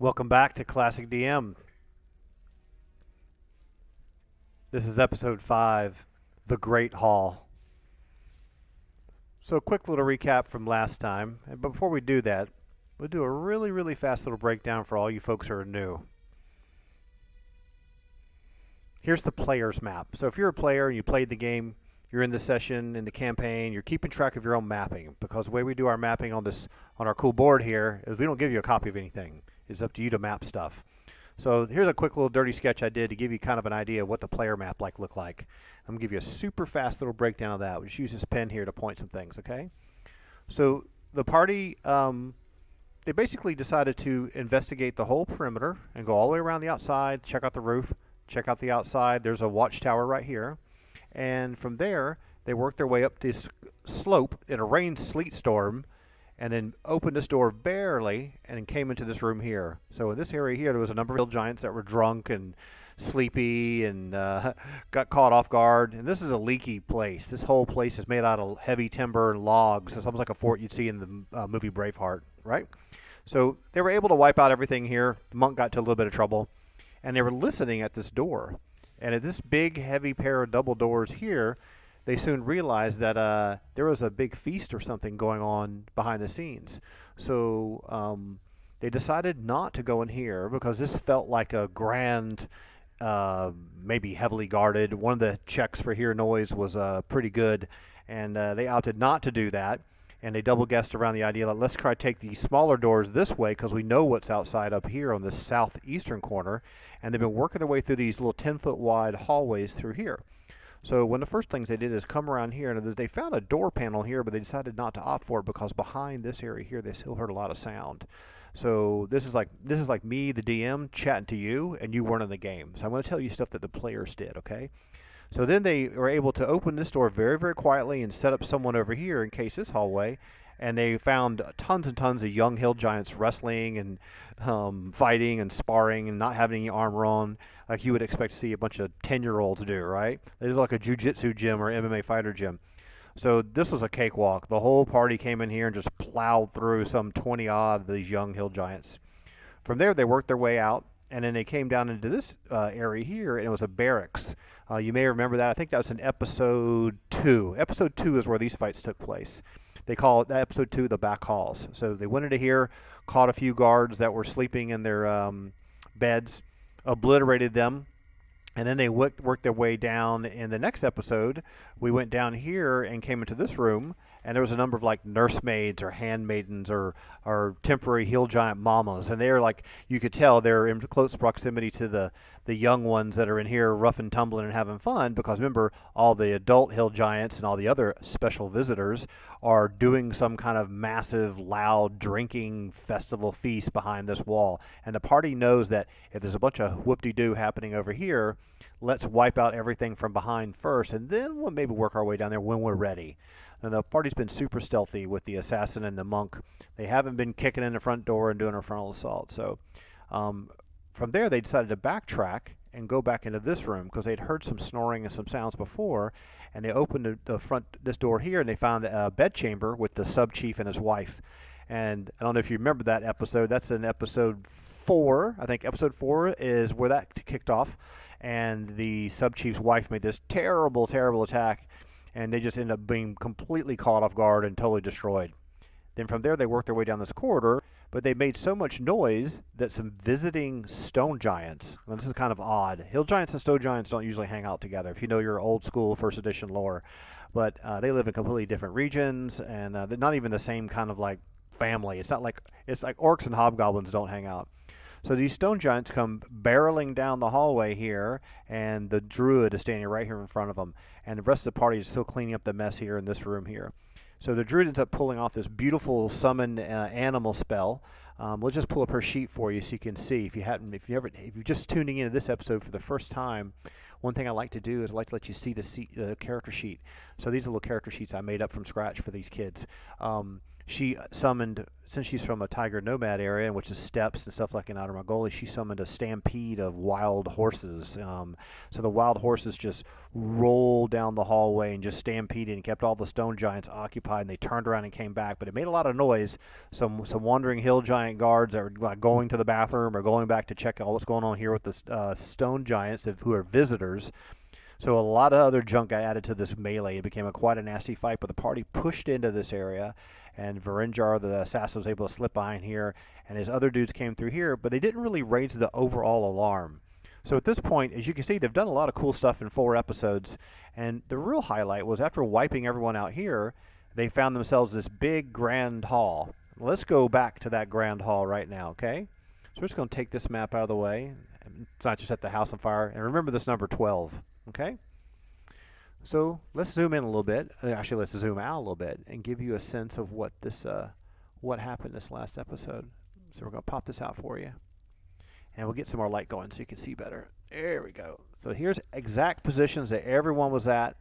Welcome back to Classic DM. This is episode 5, The Great Hall. So a quick little recap from last time. But before we do that, we'll do a really fast little breakdown for all you folks who are new. Here's the player's map. So if you're a player and you played the game, you're in the session, in the campaign, you're keeping track of your own mapping. Because the way we do our mapping on our cool board here is we don't give you a copy of anything. It's up to you to map stuff. So here's a quick little dirty sketch I did to give you kind of an idea of what the player map look like. I'm going to give you a super fast little breakdown of that. We'll just use this pen here to point some things, okay? So the party, they basically decided to investigate the whole perimeter and go all the way around the outside, check out the roof, check out the outside. There's a watchtower right here. And from there, they worked their way up this slope in a rain sleet storm and then opened this door barely and then came into this room here. So in this area here, there was a number of hill giants that were drunk and sleepy and got caught off guard. And this is a leaky place. This whole place is made out of heavy timber and logs. It's almost like a fort you'd see in the movie Braveheart, right? So they were able to wipe out everything here. The monk got into a little bit of trouble. And they were listening at this door. And at this big, heavy pair of double doors here, they soon realized that there was a big feast or something going on behind the scenes. So they decided not to go in here because this felt like a grand, maybe heavily guarded. One of the checks for hear noise was pretty good, and they opted not to do that. And they double guessed around the idea that let's try to take these smaller doors this way because we know what's outside up here on the southeastern corner. And they've been working their way through these little 10-foot wide hallways through here. So one of the first things they did is come around here, and they found a door panel here, but they decided not to opt for it because behind this area here, they still heard a lot of sound. So this is like me, the DM, chatting to you, and you weren't in the game. So I'm going to tell you stuff that the players did, okay? So then they were able to open this door very quietly and set up someone over here in case this hallway. And they found tons and tons of young hill giants wrestling and fighting and sparring and not having any armor on, like you would expect to see a bunch of 10-year-olds do, right? They look like a jiu-jitsu gym or MMA fighter gym. So this was a cakewalk. The whole party came in here and just plowed through some 20-odd of these young hill giants. From there, they worked their way out, and then they came down into this area here, and it was a barracks. You may remember that. I think that was in episode 2. Episode 2 is where these fights took place. They call it episode 2 the back halls. So they went into here, caught a few guards that were sleeping in their beds, obliterated them, and then they worked their way down. In the next episode, we went down here and came into this room, and there was a number of like nursemaids or handmaidens or temporary hill giant mamas, and they're like, you could tell they're in close proximity to the young ones that are in here rough and tumbling and having fun, because remember, all the adult hill giants and all the other special visitors are doing some kind of massive loud drinking festival feast behind this wall, and the party knows that if there's a bunch of whoop-de-doo happening over here, let's wipe out everything from behind first, and then we'll maybe work our way down there when we're ready. And the party's been super stealthy with the assassin and the monk. They haven't been kicking in the front door and doing a frontal assault. So from there, they decided to backtrack and go back into this room because they'd heard some snoring and some sounds before. And they opened this door here, and they found a bedchamber with the sub-chief and his wife. And I don't know if you remember that episode. That's in episode 4. I think episode 4 is where that kicked off. And the sub-chief's wife made this terrible attack, and they just ended up being completely caught off guard and totally destroyed. Then from there, they worked their way down this corridor, but they made so much noise that some visiting stone giants, and this is kind of odd, hill giants and stone giants don't usually hang out together, if you know your old school first edition lore, but they live in completely different regions, and they're not even the same kind of like family. It's like orcs and hobgoblins don't hang out. So these stone giants come barreling down the hallway here, and the druid is standing right here in front of them. And the rest of the party is still cleaning up the mess here in this room here. So the druid ends up pulling off this beautiful summon animal spell. We'll just pull up her sheet for you so you can see. If you're just tuning into this episode for the first time, one thing I like to do is I like to let you see the character sheet. So these are little character sheets I made up from scratch for these kids. she summoned, since she's from a tiger nomad area, which is steppes and stuff like in Outer Mongolia, she summoned a stampede of wild horses. So the wild horses just rolled down the hallway and just stampeded and kept all the stone giants occupied. And they turned around and came back, but it made a lot of noise. Some wandering hill giant guards that were like going to the bathroom or going back to check out what's going on here with the stone giants who are visitors. So a lot of other junk got added to this melee. It became quite a nasty fight, but the party pushed into this area, and Varenjar, the assassin, was able to slip behind here, and his other dudes came through here, but they didn't really raise the overall alarm. So at this point, as you can see, they've done a lot of cool stuff in 4 episodes, and the real highlight was after wiping everyone out here, they found themselves this big grand hall. Let's go back to that grand hall right now, okay? So we're just going to take this map out of the way. It's not just set the house on fire, and remember this number 12. Okay, so let's zoom in a little bit. Actually, let's zoom out a little bit and give you a sense of what this, what happened this last episode. So we're going to pop this out for you, and we'll get some more light going so you can see better. There we go. So here's exact positions that everyone was at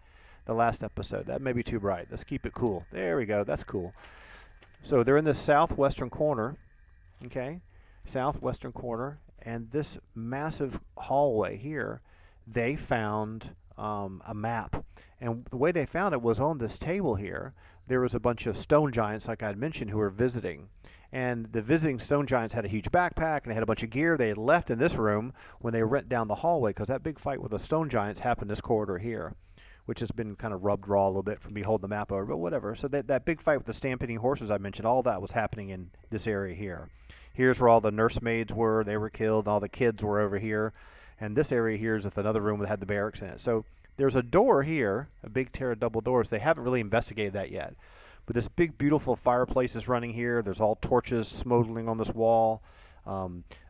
the last episode. That may be too bright. Let's keep it cool. There we go. That's cool. So they're in the southwestern corner. Okay, southwestern corner, and this massive hallway here. They found a map, and the way they found it was on this table here. There was a bunch of stone giants, like I had mentioned, who were visiting, and the visiting stone giants had a huge backpack and they had a bunch of gear they had left in this room when they went down the hallway, because that big fight with the stone giants happened this corridor here, which has been kind of rubbed raw a little bit from me holding the map over, but whatever. So that big fight with the stampeding horses I mentioned, all that was happening in this area here. Here's where all the nursemaids were. They were killed. All the kids were over here. And this area here is another room that had the barracks in it. So there's a door here, a big tier of double doors. They haven't really investigated that yet. But this big, beautiful fireplace is running here. There's all torches smoldering on this wall.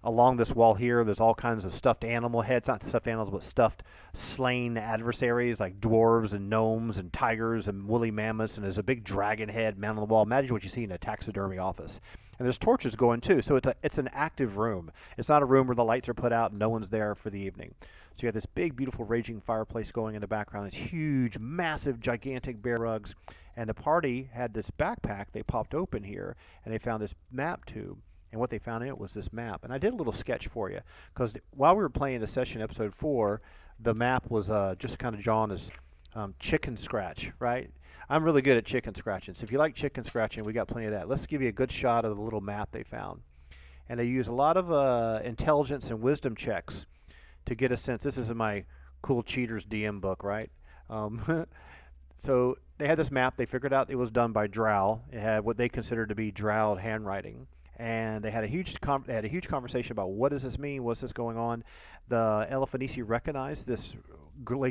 Along this wall here, there's all kinds of stuffed animal heads. Not stuffed animals, but stuffed slain adversaries like dwarves and gnomes and tigers and woolly mammoths. And there's a big dragon head mounted on the wall. Imagine what you see in a taxidermy office. And there's torches going too, so it's an active room. It's not a room where the lights are put out and no one's there for the evening. So you have this big, beautiful, raging fireplace going in the background. This huge, massive, gigantic bear rugs. And the party had this backpack they popped open here, and they found this map tube. And what they found in it was this map. And I did a little sketch for you, because while we were playing the session, episode 4, the map was just kind of drawn as chicken scratch, right? I'm really good at chicken scratching. So if you like chicken scratching, we got plenty of that. Let's give you a good shot of the little map they found. And they use a lot of intelligence and wisdom checks to get a sense. This is in my Cool Cheaters DM book, right? So they had this map. They figured out it was done by Drow. It had what they considered to be Drow handwriting. And they had a huge conversation about what does this mean? What's this going on? The Elefanisi recognized this,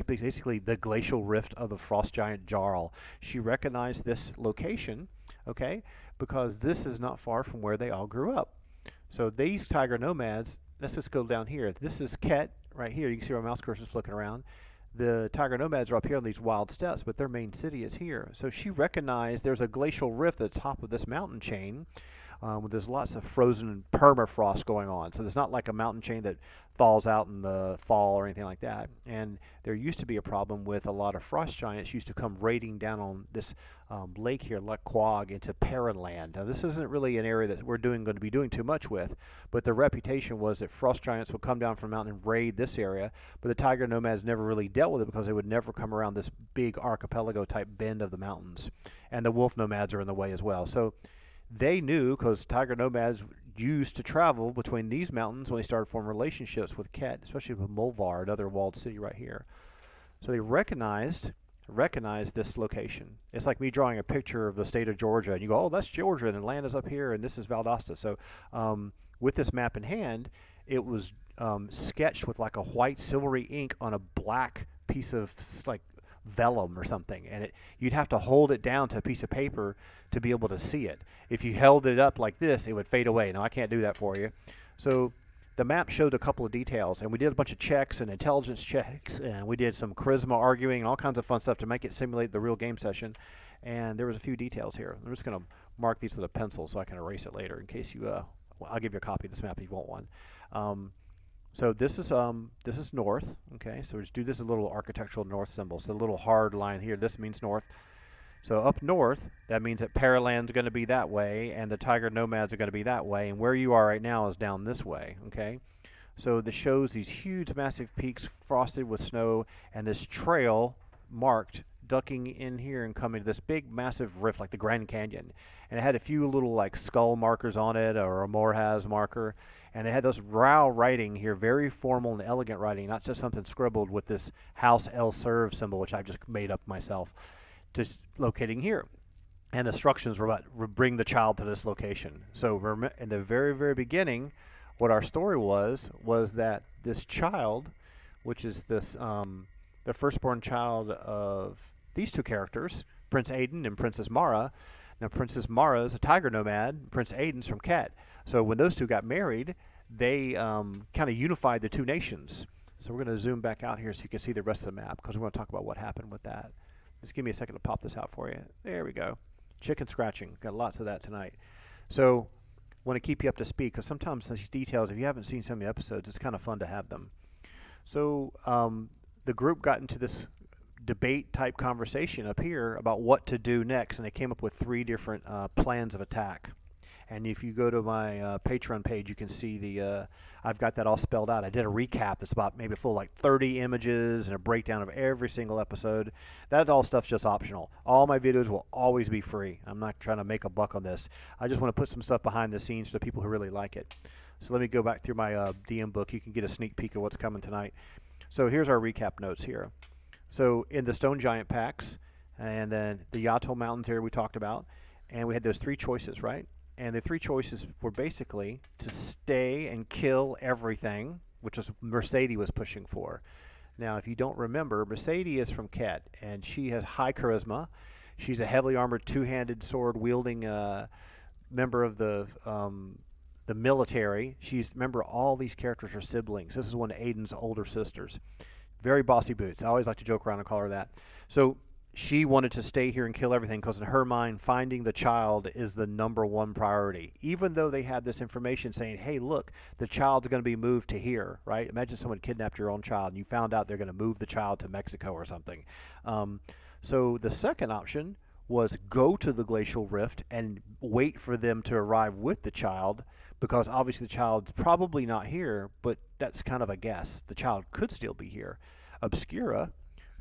basically the glacial rift of the frost giant Jarl. She recognized this location, okay, because this is not far from where they all grew up. So these tiger nomads, let's just go down here. This is Ket right here. You can see our mouse cursor is flicking around. The tiger nomads are up here on these wild steppes, but their main city is here. So she recognized there's a glacial rift at the top of this mountain chain. There's lots of frozen permafrost going on. So there's not like a mountain chain that thaws out in the fall or anything like that. And there used to be a problem with a lot of frost giants used to come raiding down on this lake here, Lake Quag, into Perrinland. Now this isn't really an area that we're going to be doing too much with, but the reputation was that frost giants would come down from the mountain and raid this area, but the tiger nomads never really dealt with it because they would never come around this big archipelago type bend of the mountains. And the wolf nomads are in the way as well. So they knew, because tiger nomads used to travel between these mountains when they started forming relationships with Ket, especially with Mulvar, another walled city right here. So they recognized this location. It's like me drawing a picture of the state of Georgia, and you go, oh, that's Georgia, and Atlanta's up here, and this is Valdosta. So with this map in hand, it was sketched with like a white silvery ink on a black piece of like vellum or something, and you'd have to hold it down to a piece of paper to be able to see it. If you held it up like this, it would fade away. Now I can't do that for you. So the map showed a couple of details, and we did a bunch of checks and intelligence checks, and we did some charisma arguing and all kinds of fun stuff to make it simulate the real game session. And there was a few details here. I'm just going to mark these with a pencil so I can erase it later in case you well, I'll give you a copy of this map if you want one. So this is north, okay? So just do this a little architectural north symbol. So the little hard line here, this means north. So up north, that means that Pearland's going to be that way, and the Tiger Nomads are going to be that way, and where you are right now is down this way, okay? So this shows these huge, massive peaks frosted with snow, and this trail marked ducking in here and coming to this big, massive rift like the Grand Canyon. And it had a few little like skull markers on it, or a Morhaz marker, and they had this raw writing here, very formal and elegant writing, not just something scribbled with this House El Serve symbol, which I just made up myself, just locating here. And the instructions were about bring the child to this location. So in the very, very beginning, what our story was that this child, which is this the firstborn child of these two characters, Prince Aiden and Princess Mara. Now, Princess Mara is a tiger nomad. Prince Aiden's from Ket. So when those two got married, they kind of unified the two nations. So we're going to zoom back out here so you can see the rest of the map, because we're going to talk about what happened with that. Just give me a second to pop this out for you. There we go. Chicken scratching. Got lots of that tonight. So want to keep you up to speed, because sometimes these details, if you haven't seen some of the episodes, it's kind of fun to have them. So the group got into this debate type conversation up here about what to do next, and they came up with 3 different plans of attack. And if you go to my Patreon page, you can see the I've got that all spelled out. I did a recap that's about maybe full like 30 images and a breakdown of every single episode. That all stuff's just optional. All my videos will always be free. I'm not trying to make a buck on this. I just want to put some stuff behind the scenes for the people who really like it. So let me go back through my DM book. You can get a sneak peek of what's coming tonight. So here's our recap notes here. So in the Stone Giant packs, and then the Yato Mountains here we talked about, and we had those 3 choices, right? And the 3 choices were basically to stay and kill everything, which was Mercedes was pushing for. Now, if you don't remember, Mercedes is from Ket, and she has high charisma. She's a heavily armored, 2-handed sword wielding member of the military. Remember, all these characters are siblings. This is one of Aiden's older sisters. Very bossy boots. I always like to joke around and call her that. So she wanted to stay here and kill everything, because in her mind, finding the child is the #1 priority. Even though they had this information saying, hey, look, the child's going to be moved to here, right? Imagine someone kidnapped your own child and you found out they're going to move the child to Mexico or something. So the second option was go to the glacial rift and wait for them to arrive with the child, because obviously the child's probably not here, but that's kind of a guess. The child could still be here. Obscura,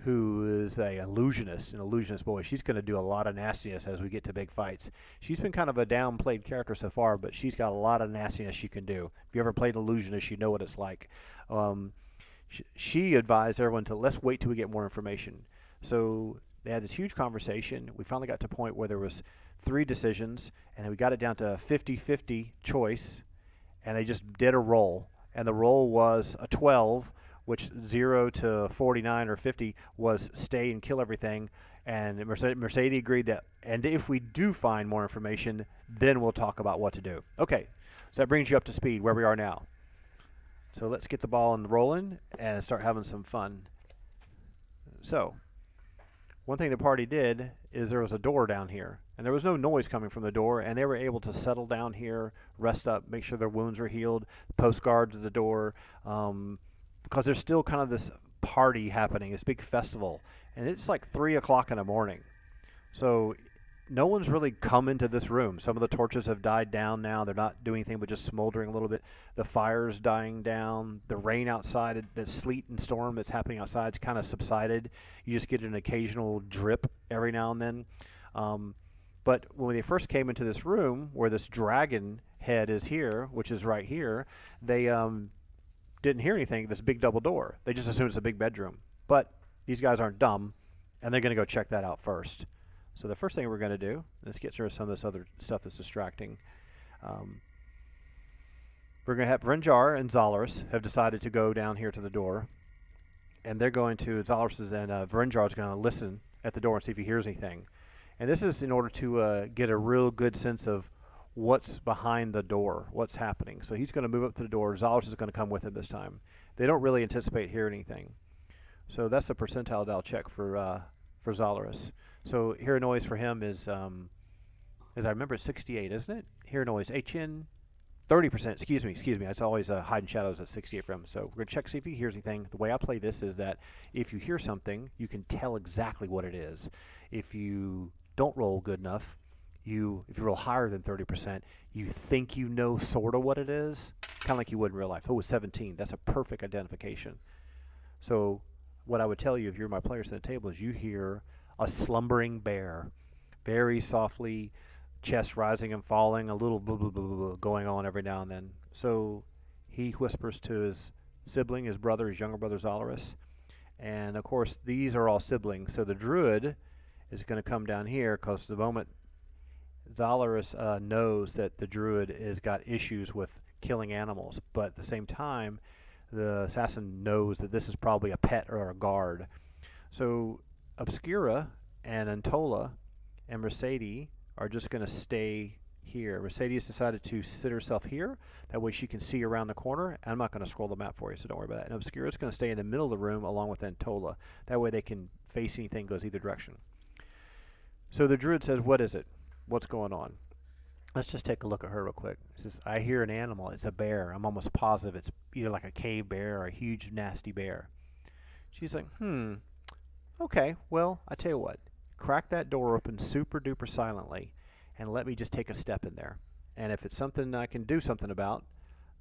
who is an illusionist boy, she's going to do a lot of nastiness as we get to big fights. She's been kind of a downplayed character so far, but she's got a lot of nastiness she can do. If you ever played illusionist, you know what it's like. She advised everyone to let's wait till we get more information. So they had this huge conversation. We finally got to a point where there was 3 decisions, and we got it down to a 50-50 choice, and they just did a roll. And the roll was a 12, which 0 to 49 or 50 was stay and kill everything. And Mercedes agreed that, and if we do find more information, then we'll talk about what to do. Okay, so that brings you up to speed where we are now. So let's get the ball rolling and start having some fun. So one thing the party did is there was a door down here, and there was no noise coming from the door, and they were able to settle down here, rest up, make sure their wounds were healed, post guards at the door, because there's still kind of this party happening, this big festival, and it's like 3 o'clock in the morning. So no one's really come into this room. Some of the torches have died down now. They're not doing anything but just smoldering a little bit. The fire's dying down. The rain outside, the sleet and storm that's happening outside is kind of subsided. You just get an occasional drip every now and then. But when they first came into this room where this dragon head is here, which is right here, they didn't hear anything, this big double door. They just assumed it's a big bedroom. But these guys aren't dumb, and they're going to go check that out first. So the first thing we're going to do, let's get rid of some of this other stuff that's distracting. We're going to have Vrenjar and Zalaris have decided to go down here to the door. And they're going to, Zalaris and Vrenjar is going to listen at the door and see if he hears anything. And this is in order to get a real good sense of what's behind the door, what's happening. So he's going to move up to the door. Zalaris is going to come with him this time. They don't really anticipate hearing anything. So that's a percentile dial check for Zalaris. So hear noise for him is, as I remember, 68, isn't it? Hear noise, HN, 30%. Excuse me. It's always hide and shadows at 68 for him. So we're going to check see if he hears anything. The way I play this is that if you hear something, you can tell exactly what it is. If you don't roll good enough, if you roll higher than 30%, you think you know sort of what it is, kind of like you would in real life. Oh, it's 17. That's a perfect identification. So what I would tell you if you're my players at the table is you hear a slumbering bear, very softly, chest rising and falling, a little blah, blah, blah, blah, blah going on every now and then. So he whispers to his sibling, his brother, his younger brother Zalaris. And of course, these are all siblings. So the druid is going to come down here because the moment Zalaris knows that the druid has got issues with killing animals, but at the same time, the assassin knows that this is probably a pet or a guard. So Obscura and Antola and Mercedes are just going to stay here. Mercedes decided to sit herself here. That way she can see around the corner. And I'm not going to scroll the map for you, so don't worry about that. And Obscura is going to stay in the middle of the room along with Antola. That way they can face anything goes either direction. So the druid says, what is it? What's going on? Let's just take a look at her real quick. It says, I hear an animal. It's a bear. I'm almost positive it's either like a cave bear or a huge nasty bear. She's like, okay, well, I tell you what. Crack that door open super duper silently and let me just take a step in there. And if it's something I can do something about,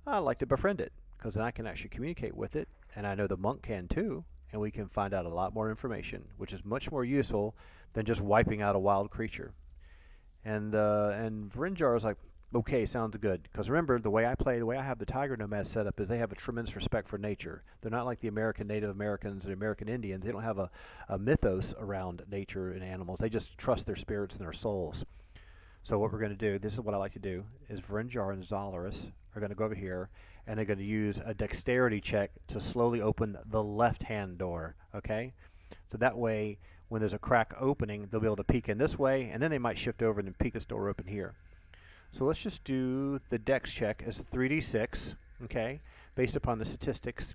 I'd like to befriend it because then I can actually communicate with it, and I know the monk can too, and we can find out a lot more information, which is much more useful than just wiping out a wild creature. And Vrinjar is like, okay, sounds good. Because remember, the way I play, the way I have the Tiger Nomads set up is they have a tremendous respect for nature. They're not like the American Native Americans and American Indians. They don't have a mythos around nature and animals. They just trust their spirits and their souls. So what we're going to do, this is what I like to do, is Vrinjar and Zalaris are going to go over here, and they're going to use a dexterity check to slowly open the left-hand door, okay? So that way, when there's a crack opening, they'll be able to peek in this way, and then they might shift over and then peek this door open here. So let's just do the dex check as 3d6, okay, based upon the statistics.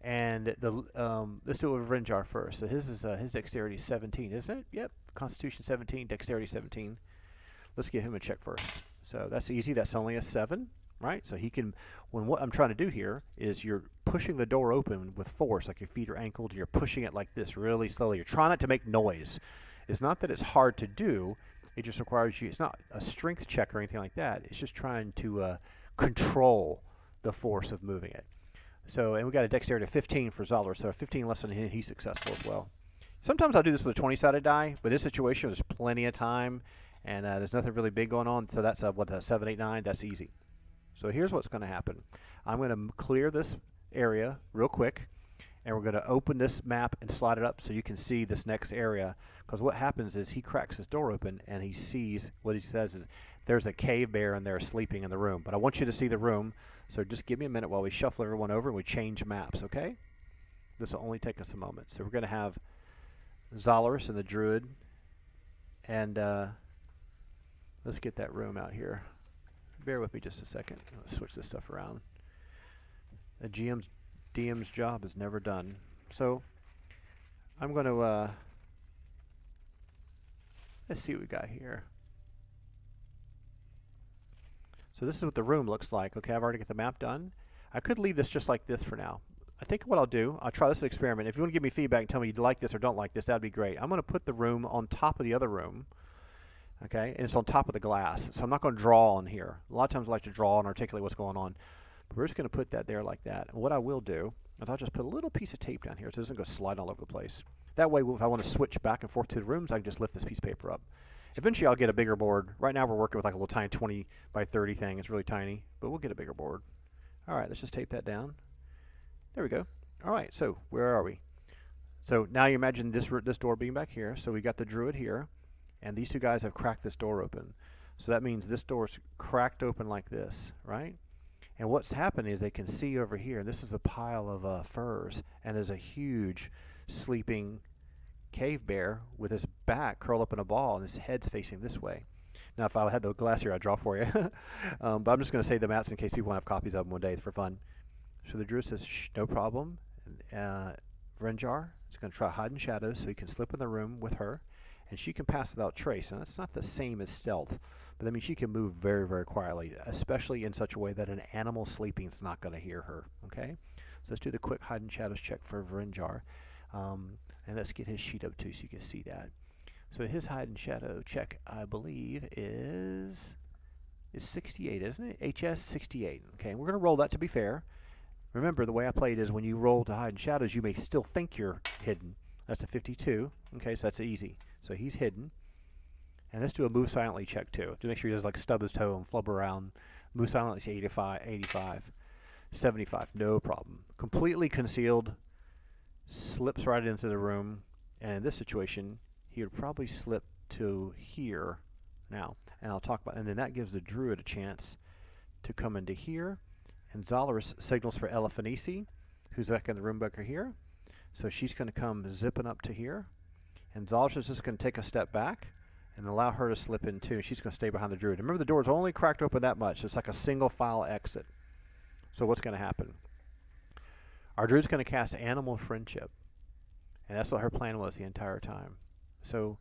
And let's do it with Vrinjar first. So his dexterity is 17, isn't it? Yep, Constitution 17, dexterity 17. Let's give him a check first. So that's easy. That's only a 7, right? So he can, when what I'm trying to do here is you're pushing the door open with force, like your feet are ankled, you're pushing it like this really slowly. You're trying not to make noise. It's not that it's hard to do. It just requires you, it's not a strength check or anything like that. It's just trying to control the force of moving it. So, and we got a dexterity of 15 for Zoller, so 15 less than he's successful as well. Sometimes I'll do this with a 20-sided die, but in this situation there's plenty of time, and there's nothing really big going on, so that's a 7, 8, 9, that's easy. So here's what's going to happen. I'm going to clear this area real quick, and we're going to open this map and slide it up so you can see this next area, because what happens is he cracks his door open and he sees, what he says is, there's a cave bear in there sleeping in the room. But I want you to see the room, so just give me a minute while we shuffle everyone over and we change maps, okay? This will only take us a moment. So we're going to have Zalaris and the Druid, and let's get that room out here. Bear with me just a second. Let's switch this stuff around. The DM's job is never done. So I'm going to, let's see what we got here. So this is what the room looks like. Okay, I've already got the map done. I could leave this just like this for now. I think what I'll do, I'll try this experiment. If you want to give me feedback and tell me you like this or don't like this, that'd be great. I'm going to put the room on top of the other room. Okay, and it's on top of the glass. So I'm not going to draw on here. A lot of times I like to draw and articulate what's going on. But we're just going to put that there like that. And what I will do is I'll just put a little piece of tape down here so it doesn't go sliding all over the place. That way, if I want to switch back and forth to the rooms, I can just lift this piece of paper up. Eventually, I'll get a bigger board. Right now, we're working with like a little tiny 20 by 30 thing. It's really tiny, but we'll get a bigger board. All right, let's just tape that down. There we go. All right, so where are we? So now you imagine this door being back here. So we got the Druid here, and these two guys have cracked this door open. So that means this door's cracked open like this, right? And what's happened is they can see over here. This is a pile of furs, and there's a huge sleeping cave bear with his back curled up in a ball, and his head's facing this way. Now, if I had the glass here, I'd draw for you. But I'm just going to save the maps in case people want to have copies of them one day for fun. So the Druid says, shh, no problem. Vrinjar is going to try hide in shadows so he can slip in the room with her, and she can pass without trace. And that's not the same as stealth, but that means she can move very, very quietly, especially in such a way that an animal sleeping is not going to hear her. Okay? So let's do the quick hide in shadows check for Vrinjar. And let's get his sheet up too so you can see that. So his hide and shadow check, I believe, is 68, isn't it? HS 68. Okay, we're going to roll that to be fair. Remember, the way I played is when you roll to hide and shadows, you may still think you're hidden. That's a 52. Okay, so that's easy. So he's hidden. And let's do a move silently check too, to make sure he doesn't like stub his toe and flub around. Move silently, 85, 75, no problem. Completely concealed, slips right into the room, and in this situation, he would probably slip to here now. And I'll talk about, and then that gives the druid a chance to come into here. And Zolaris signals for Eliphanisi, who's back in the room back here. So she's going to come zipping up to here. And Zolaris is just going to take a step back and allow her to slip in too. She's going to stay behind the druid. And remember, the door's only cracked open that much. So it's like a single file exit. So what's going to happen? Our druid's going to cast Animal Friendship. And that's what her plan was the entire time. So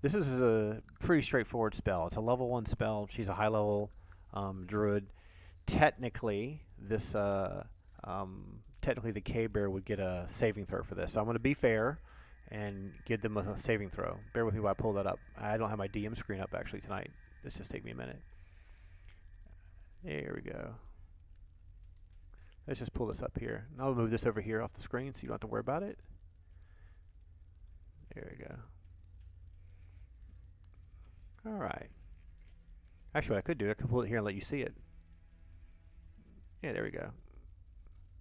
this is a pretty straightforward spell. It's a level 1 spell. She's a high level druid. Technically, this technically the cave bear would get a saving throw for this. So I'm going to be fair and give them a saving throw. Bear with me while I pull that up. I don't have my DM screen up actually tonight. This just take me a minute. There we go. Let's just pull this up here. And I'll move this over here off the screen so you don't have to worry about it. There we go. All right. Actually, what I could do, I could pull it here and let you see it. Yeah, there we go.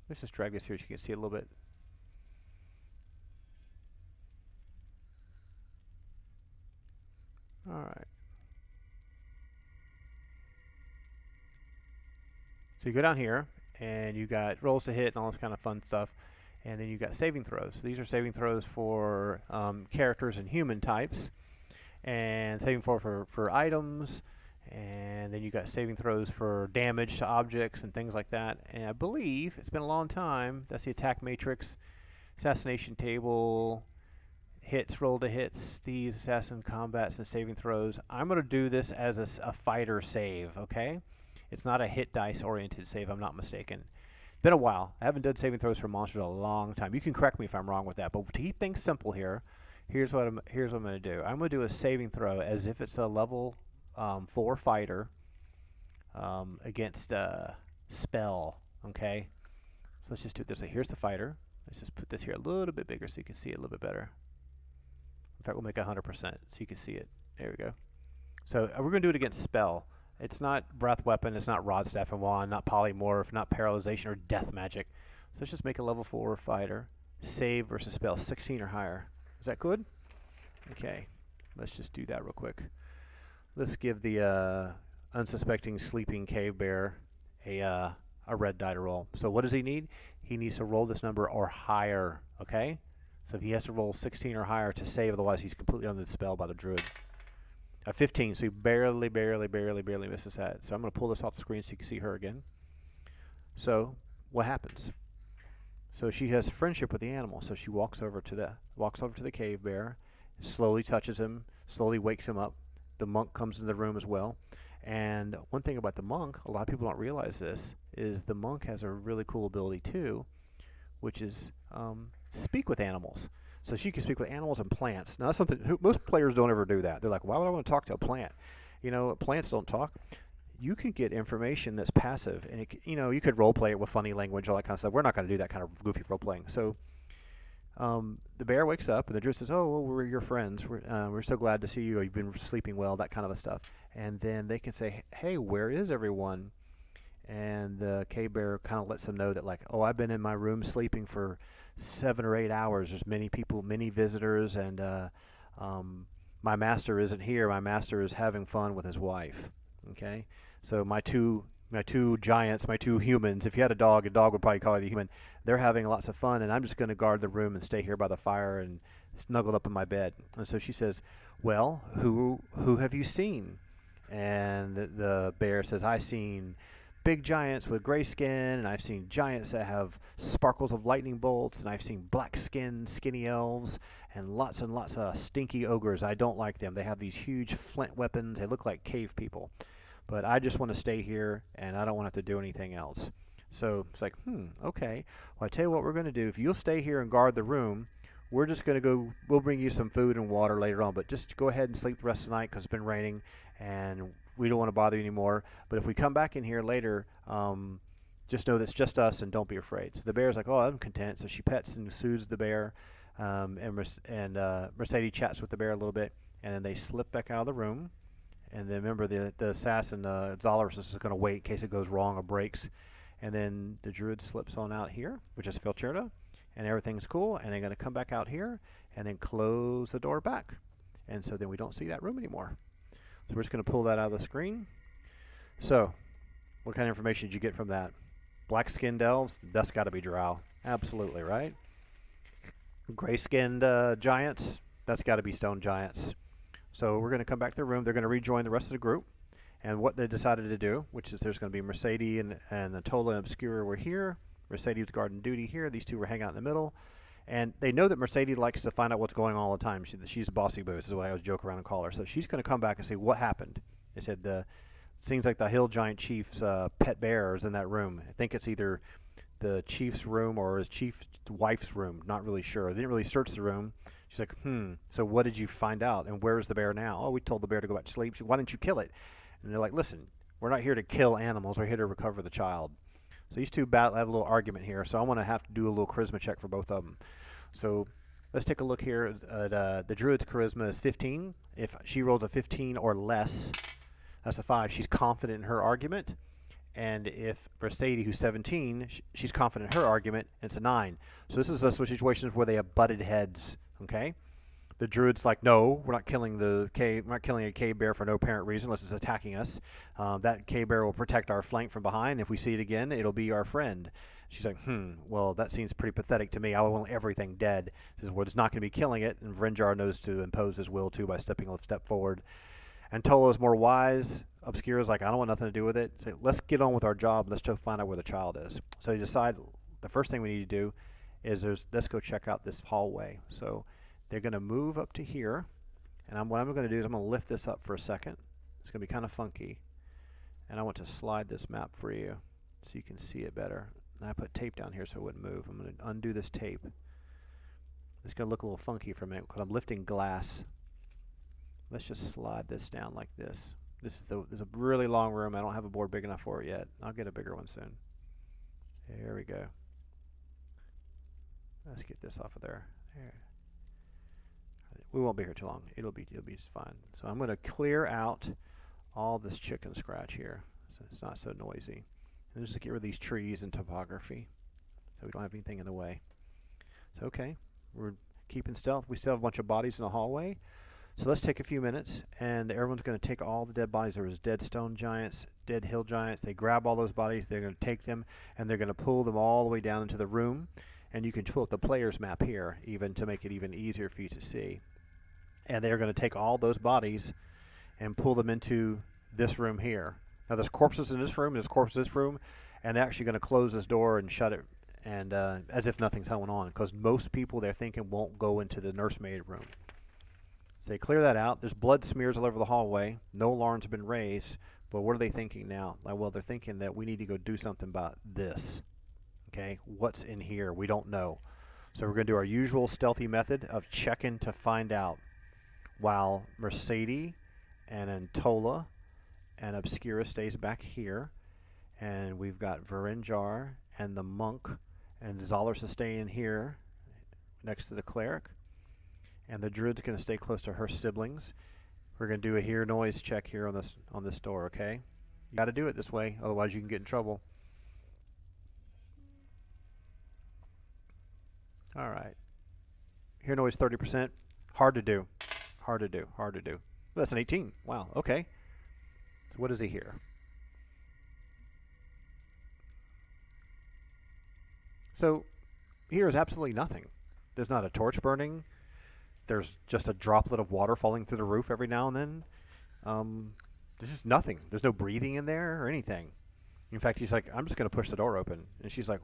Let's just drag this here so you can see it a little bit. All right. So you go down here, and you got rolls to hit and all this kind of fun stuff. And then you got saving throws. So these are saving throws for characters and human types. And saving for items. And then you got saving throws for damage to objects and things like that. And I believe, it's been a long time, that's the attack matrix, assassination table, hits, roll to hits, these assassin combats and saving throws. I'm going to do this as a fighter save, okay? It's not a hit dice oriented save, I'm not mistaken. Been a while. I haven't done saving throws for monsters in a long time. You can correct me if I'm wrong with that, but to keep things simple here, here's what I'm going to do. I'm going to do a saving throw as if it's a level 4 fighter against spell, okay? So let's just do it this way. Here's the fighter. Let's just put this here a little bit bigger so you can see it a little bit better. In fact, we'll make 100% so you can see it. There we go. So we're going to do it against spell. It's not breath weapon, it's not rod, staff, and wand, not polymorph, not paralyzation or death magic. So let's just make a level 4 fighter. Save versus spell, 16 or higher. Is that good? Okay, let's just do that real quick. Let's give the unsuspecting sleeping cave bear a red die to roll. So what does he need? He needs to roll this number or higher, okay? So he has to roll 16 or higher to save, otherwise he's completely under the spell by the druid. 15, so he barely misses that. So I'm going to pull this off the screen so you can see her again. So what happens? So she has friendship with the animal. So she walks over to the cave bear, slowly touches him, slowly wakes him up. The monk comes in the room as well. And one thing about the monk, a lot of people don't realize this, is the monk has a really cool ability too, which is speak with animals. So she can speak with animals and plants. Now that's something most players don't ever do that. They're like, why would I want to talk to a plant? You know, plants don't talk. You can get information that's passive, and you could role play it with funny language, all that kind of stuff. We're not going to do that kind of goofy role playing. So the bear wakes up, and the druid says, "Oh, well, we're your friends. We're so glad to see you. You've been sleeping well," that kind of stuff. And then they can say, "Hey, where is everyone?" And the cave bear kind of lets them know that, like, "Oh, I've been in my room sleeping for 7 or 8 hours. There's many people, many visitors, and my master isn't here. My master is having fun with his wife." Okay, so my two giants, my two humans. If you had a dog would probably call you the human. They're having lots of fun, and I'm just going to guard the room and stay here by the fire and snuggled up in my bed. And so she says, "Well, who have you seen?" And the bear says, "I've seen big giants with gray skin, and I've seen giants that have sparkles of lightning bolts, and I've seen black skinned skinny elves, and lots of stinky ogres. I don't like them. They have these huge flint weapons. They look like cave people. But I just want to stay here, and I don't want to have to do anything else." So it's like, okay. Well, I tell you what we're going to do. If you'll stay here and guard the room, we're just going to go, we'll bring you some food and water later on, but just go ahead and sleep the rest of the night because it's been raining and we don't want to bother you anymore. But if we come back in here later, just know that it's just us and don't be afraid. So the bear's like, oh, I'm content. So she pets and soothes the bear, and Mercedes chats with the bear a little bit, and then they slip back out of the room. And then remember, the assassin, Zolorus, is going to wait in case it goes wrong or breaks. And then the druid slips on out here, which is Filcherda, and everything's cool. And they're going to come back out here and then close the door back. And so then we don't see that room anymore. So we're just going to pull that out of the screen. So what kind of information did you get from that? Black-skinned elves, that's got to be drow. Absolutely, right? Gray-skinned giants, that's got to be stone giants. So we're going to come back to the room. They're going to rejoin the rest of the group. And what they decided to do, which is there's going to be Mercedes and Tola and Obscura were here. Mercedes was guarding duty here. These two were hanging out in the middle. And they know that Mercedes likes to find out what's going on all the time. She's bossy boo. This is what I always joke around and call her. So she's going to come back and say, what happened? They said, seems like the Hill Giant Chief's pet bear is in that room. I think it's either the chief's room or his chief's wife's room. Not really sure. They didn't really search the room. She's like, so what did you find out? And where's the bear now? Oh, we told the bear to go back to sleep. Why didn't you kill it? And they're like, listen, we're not here to kill animals. We're here to recover the child. So these two have a little argument here. So I'm going to have to do a little charisma check for both of them. So let's take a look here. The druid's charisma is 15. If she rolls a 15 or less, that's a 5. She's confident in her argument. And if Mercedes, who's 17, she's confident in her argument, and it's a 9. So this is a situations where they have butted heads. Okay. The druid's like, no, we're not killing a cave bear for no apparent reason unless it's attacking us. That cave bear will protect our flank from behind. If we see it again, it'll be our friend. She's like, well, that seems pretty pathetic to me. I want everything dead. This is what it's not going to be killing it. And Vrenjar knows to impose his will, too, by stepping a step forward. And Tolo is more wise. Obscura's like, I don't want nothing to do with it. So let's get on with our job. Let's go find out where the child is. So they decide the first thing we need to do is let's go check out this hallway. So they're going to move up to here, and what I'm going to do is I'm going to lift this up for a second. It's going to be kind of funky, and I want to slide this map for you so you can see it better. And I put tape down here so it wouldn't move. I'm going to undo this tape. It's going to look a little funky for a minute because I'm lifting glass. Let's just slide this down like this. This is a really long room. I don't have a board big enough for it yet. I'll get a bigger one soon. There we go. Let's get this off of there. There. We won't be here too long. It'll be just fine. So I'm going to clear out all this chicken scratch here so it's not so noisy. And just get rid of these trees and topography so we don't have anything in the way. So okay, we're keeping stealth. We still have a bunch of bodies in the hallway. So let's take a few minutes, and everyone's going to take all the dead bodies. There was dead stone giants, dead hill giants. They grab all those bodies. They're going to take them, and they're going to pull them all the way down into the room. And you can pull up the player's map here even to make it even easier for you to see. And they're going to take all those bodies and pull them into this room here. Now there's corpses in this room, there's corpses in this room, and they're actually going to close this door and shut it, and as if nothing's going on, because most people they're thinking won't go into the nursemaid room. So they clear that out. There's blood smears all over the hallway. No alarms have been raised, but what are they thinking now? Well, they're thinking that we need to go do something about this. Okay, what's in here? We don't know. So we're going to do our usual stealthy method of checking to find out. While Mercedes and Antola and Obscura stays back here, and we've got Vrenjar and the monk and Zolorus is staying here next to the cleric, and the druid's going to stay close to her siblings. We're going to do a hear noise check here on this door. Okay, you got to do it this way, otherwise you can get in trouble. All right, hear noise 30%. Hard to do. Hard to do. Hard to do. That's an 18. Wow. Okay. So what does he hear? So he hears absolutely nothing. There's not a torch burning. There's just a droplet of water falling through the roof every now and then. There's just nothing. There's no breathing in there or anything. In fact, he's like, I'm just going to push the door open. And she's like,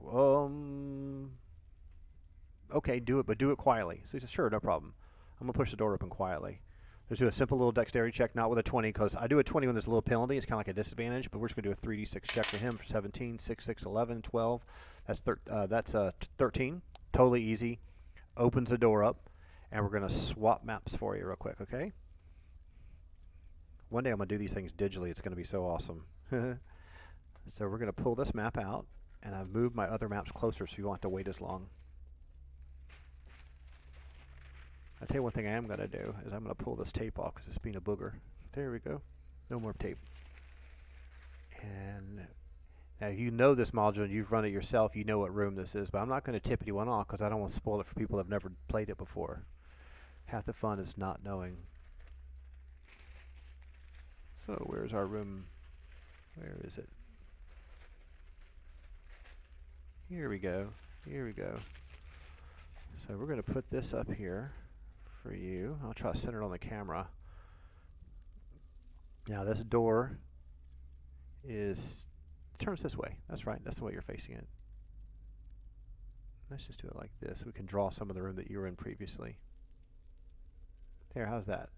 okay, do it, but do it quietly. So he says, sure, no problem. I'm going to push the door open quietly. Let's do a simple little dexterity check, not with a 20, because I do a 20 when there's a little penalty. It's kind of like a disadvantage, but we're just going to do a 3d6 check for him for 17, 6, 6, 11, 12. That's 13. Totally easy. opens the door up, and we're going to swap maps for you real quick, okay? One day I'm going to do these things digitally. It's going to be so awesome. So we're going to pull this map out, and I've moved my other maps closer so you won't have to wait as long. I'll tell you one thing I am going to do is I'm going to pull this tape off because it's being a booger. There we go. No more tape. And now you know this module and you've run it yourself. You know what room this is, but I'm not going to tip anyone off because I don't want to spoil it for people that have never played it before. Half the fun is not knowing. So where's our room? Where is it? Here we go. Here we go. So we're going to put this up here for you. I'll try to center it on the camera. Now this door turns this way. That's right. That's the way you're facing it. Let's just do it like this. We can draw some of the room that you were in previously. There, how's that?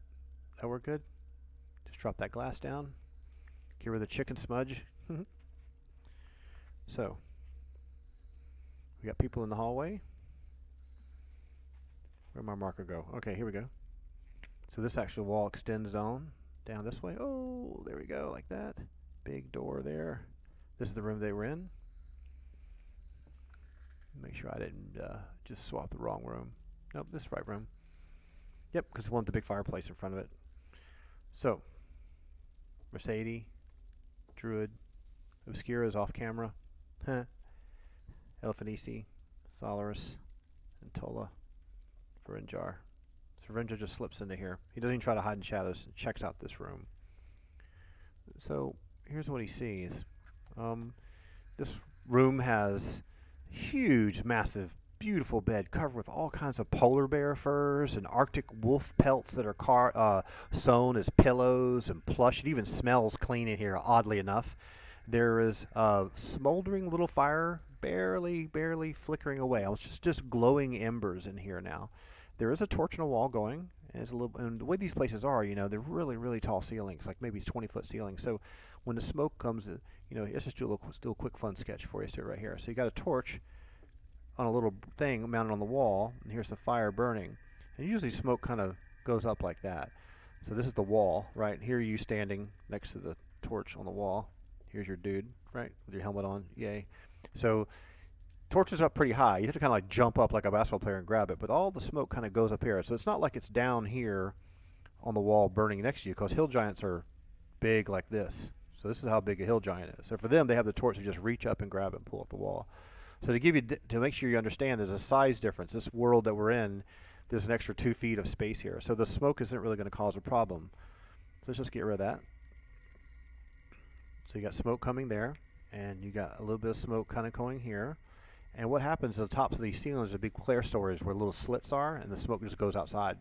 That work good? Just drop that glass down. Get rid of the chicken smudge. So, we got people in the hallway. Where'd my marker go? Okay, here we go. So this actual wall extends down this way. Oh, there we go, like that. Big door there. This is the room they were in. Make sure I didn't just swap the wrong room. Nope, this is the right room. Yep, because we want the big fireplace in front of it. So, Mercedes, Druid, Obscura is off camera. Elphanisi, Solaris, and Tola. Varinjar. So Varinjar just slips into here. He doesn't even try to hide in shadows. Checks out this room. So here's what he sees. This room has huge, massive, beautiful bed covered with all kinds of polar bear furs and Arctic wolf pelts that are sewn as pillows and plush. It even smells clean in here, oddly enough. There is a smoldering little fire, barely flickering away. It's just glowing embers in here now. There is a torch in a wall going, and the way these places are, you know, they're really tall ceilings, like maybe it's 20-foot ceilings. So when the smoke comes, you know, let's just do a quick fun sketch for you. So right here, so you got a torch on a little thing mounted on the wall, and here's the fire burning. And usually smoke kind of goes up like that. So this is the wall, right? Here you standing next to the torch on the wall. Here's your dude, right, with your helmet on. Yay. So torch is up pretty high. You have to kind of like jump up like a basketball player and grab it, but all the smoke kind of goes up here. So it's not like it's down here on the wall burning next to you, because hill giants are big like this. So this is how big a hill giant is. So for them, they have the torch to just reach up and grab it and pull up the wall. So to give you, to make sure you understand, there's a size difference. This world that we're in, there's an extra 2 feet of space here. So the smoke isn't really going to cause a problem. So let's just get rid of that. So you got smoke coming there, and you got a little bit of smoke kind of going here. And what happens at the tops of these ceilings are big clear stories where little slits are, and the smoke just goes outside.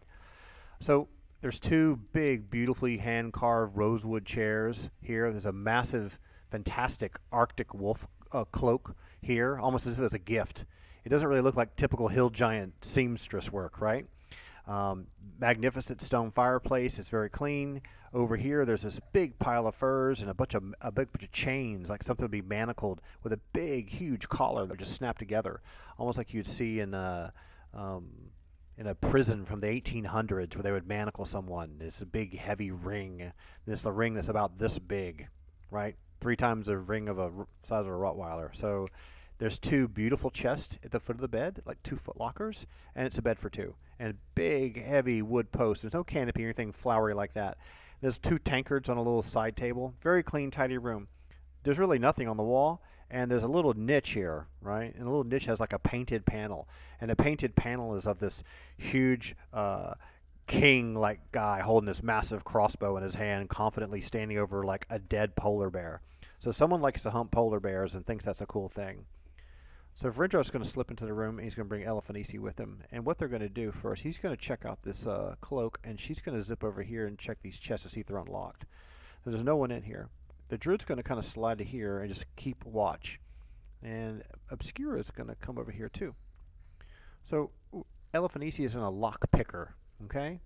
So there's 2 big, beautifully hand-carved rosewood chairs here. There's a massive, fantastic Arctic wolf cloak here, almost as if it's a gift. It doesn't really look like typical hill giant seamstress work, right? Magnificent stone fireplace. It's very clean. Over here, there's this big pile of furs and a big bunch of chains, like something would be manacled with a big, huge collar that just snapped together, almost like you'd see in a prison from the 1800s where they would manacle someone. It's a big, heavy ring. This is a ring that's about this big, right? 3 times the ring of a size of a Rottweiler. So there's 2 beautiful chests at the foot of the bed, like 2-foot lockers, and it's a bed for 2. And big, heavy wood posts. There's no canopy or anything flowery like that. There's 2 tankards on a little side table. Very clean, tidy room. There's really nothing on the wall, and there's a little niche here, right? And the little niche has like a painted panel. And the painted panel is of this huge king-like guy holding this massive crossbow in his hand, confidently standing over like a dead polar bear. So someone likes to hunt polar bears and thinks that's a cool thing. So Varinjar's going to slip into the room, and he's going to bring Elphanisi with him. And what they're going to do first, he's going to check out this cloak, and she's going to zip over here and check these chests to see if they're unlocked. So there's no one in here. The druid's going to kind of slide to here and just keep watch. And Obscura is going to come over here too. So Elphanisi is in a lock picker, okay?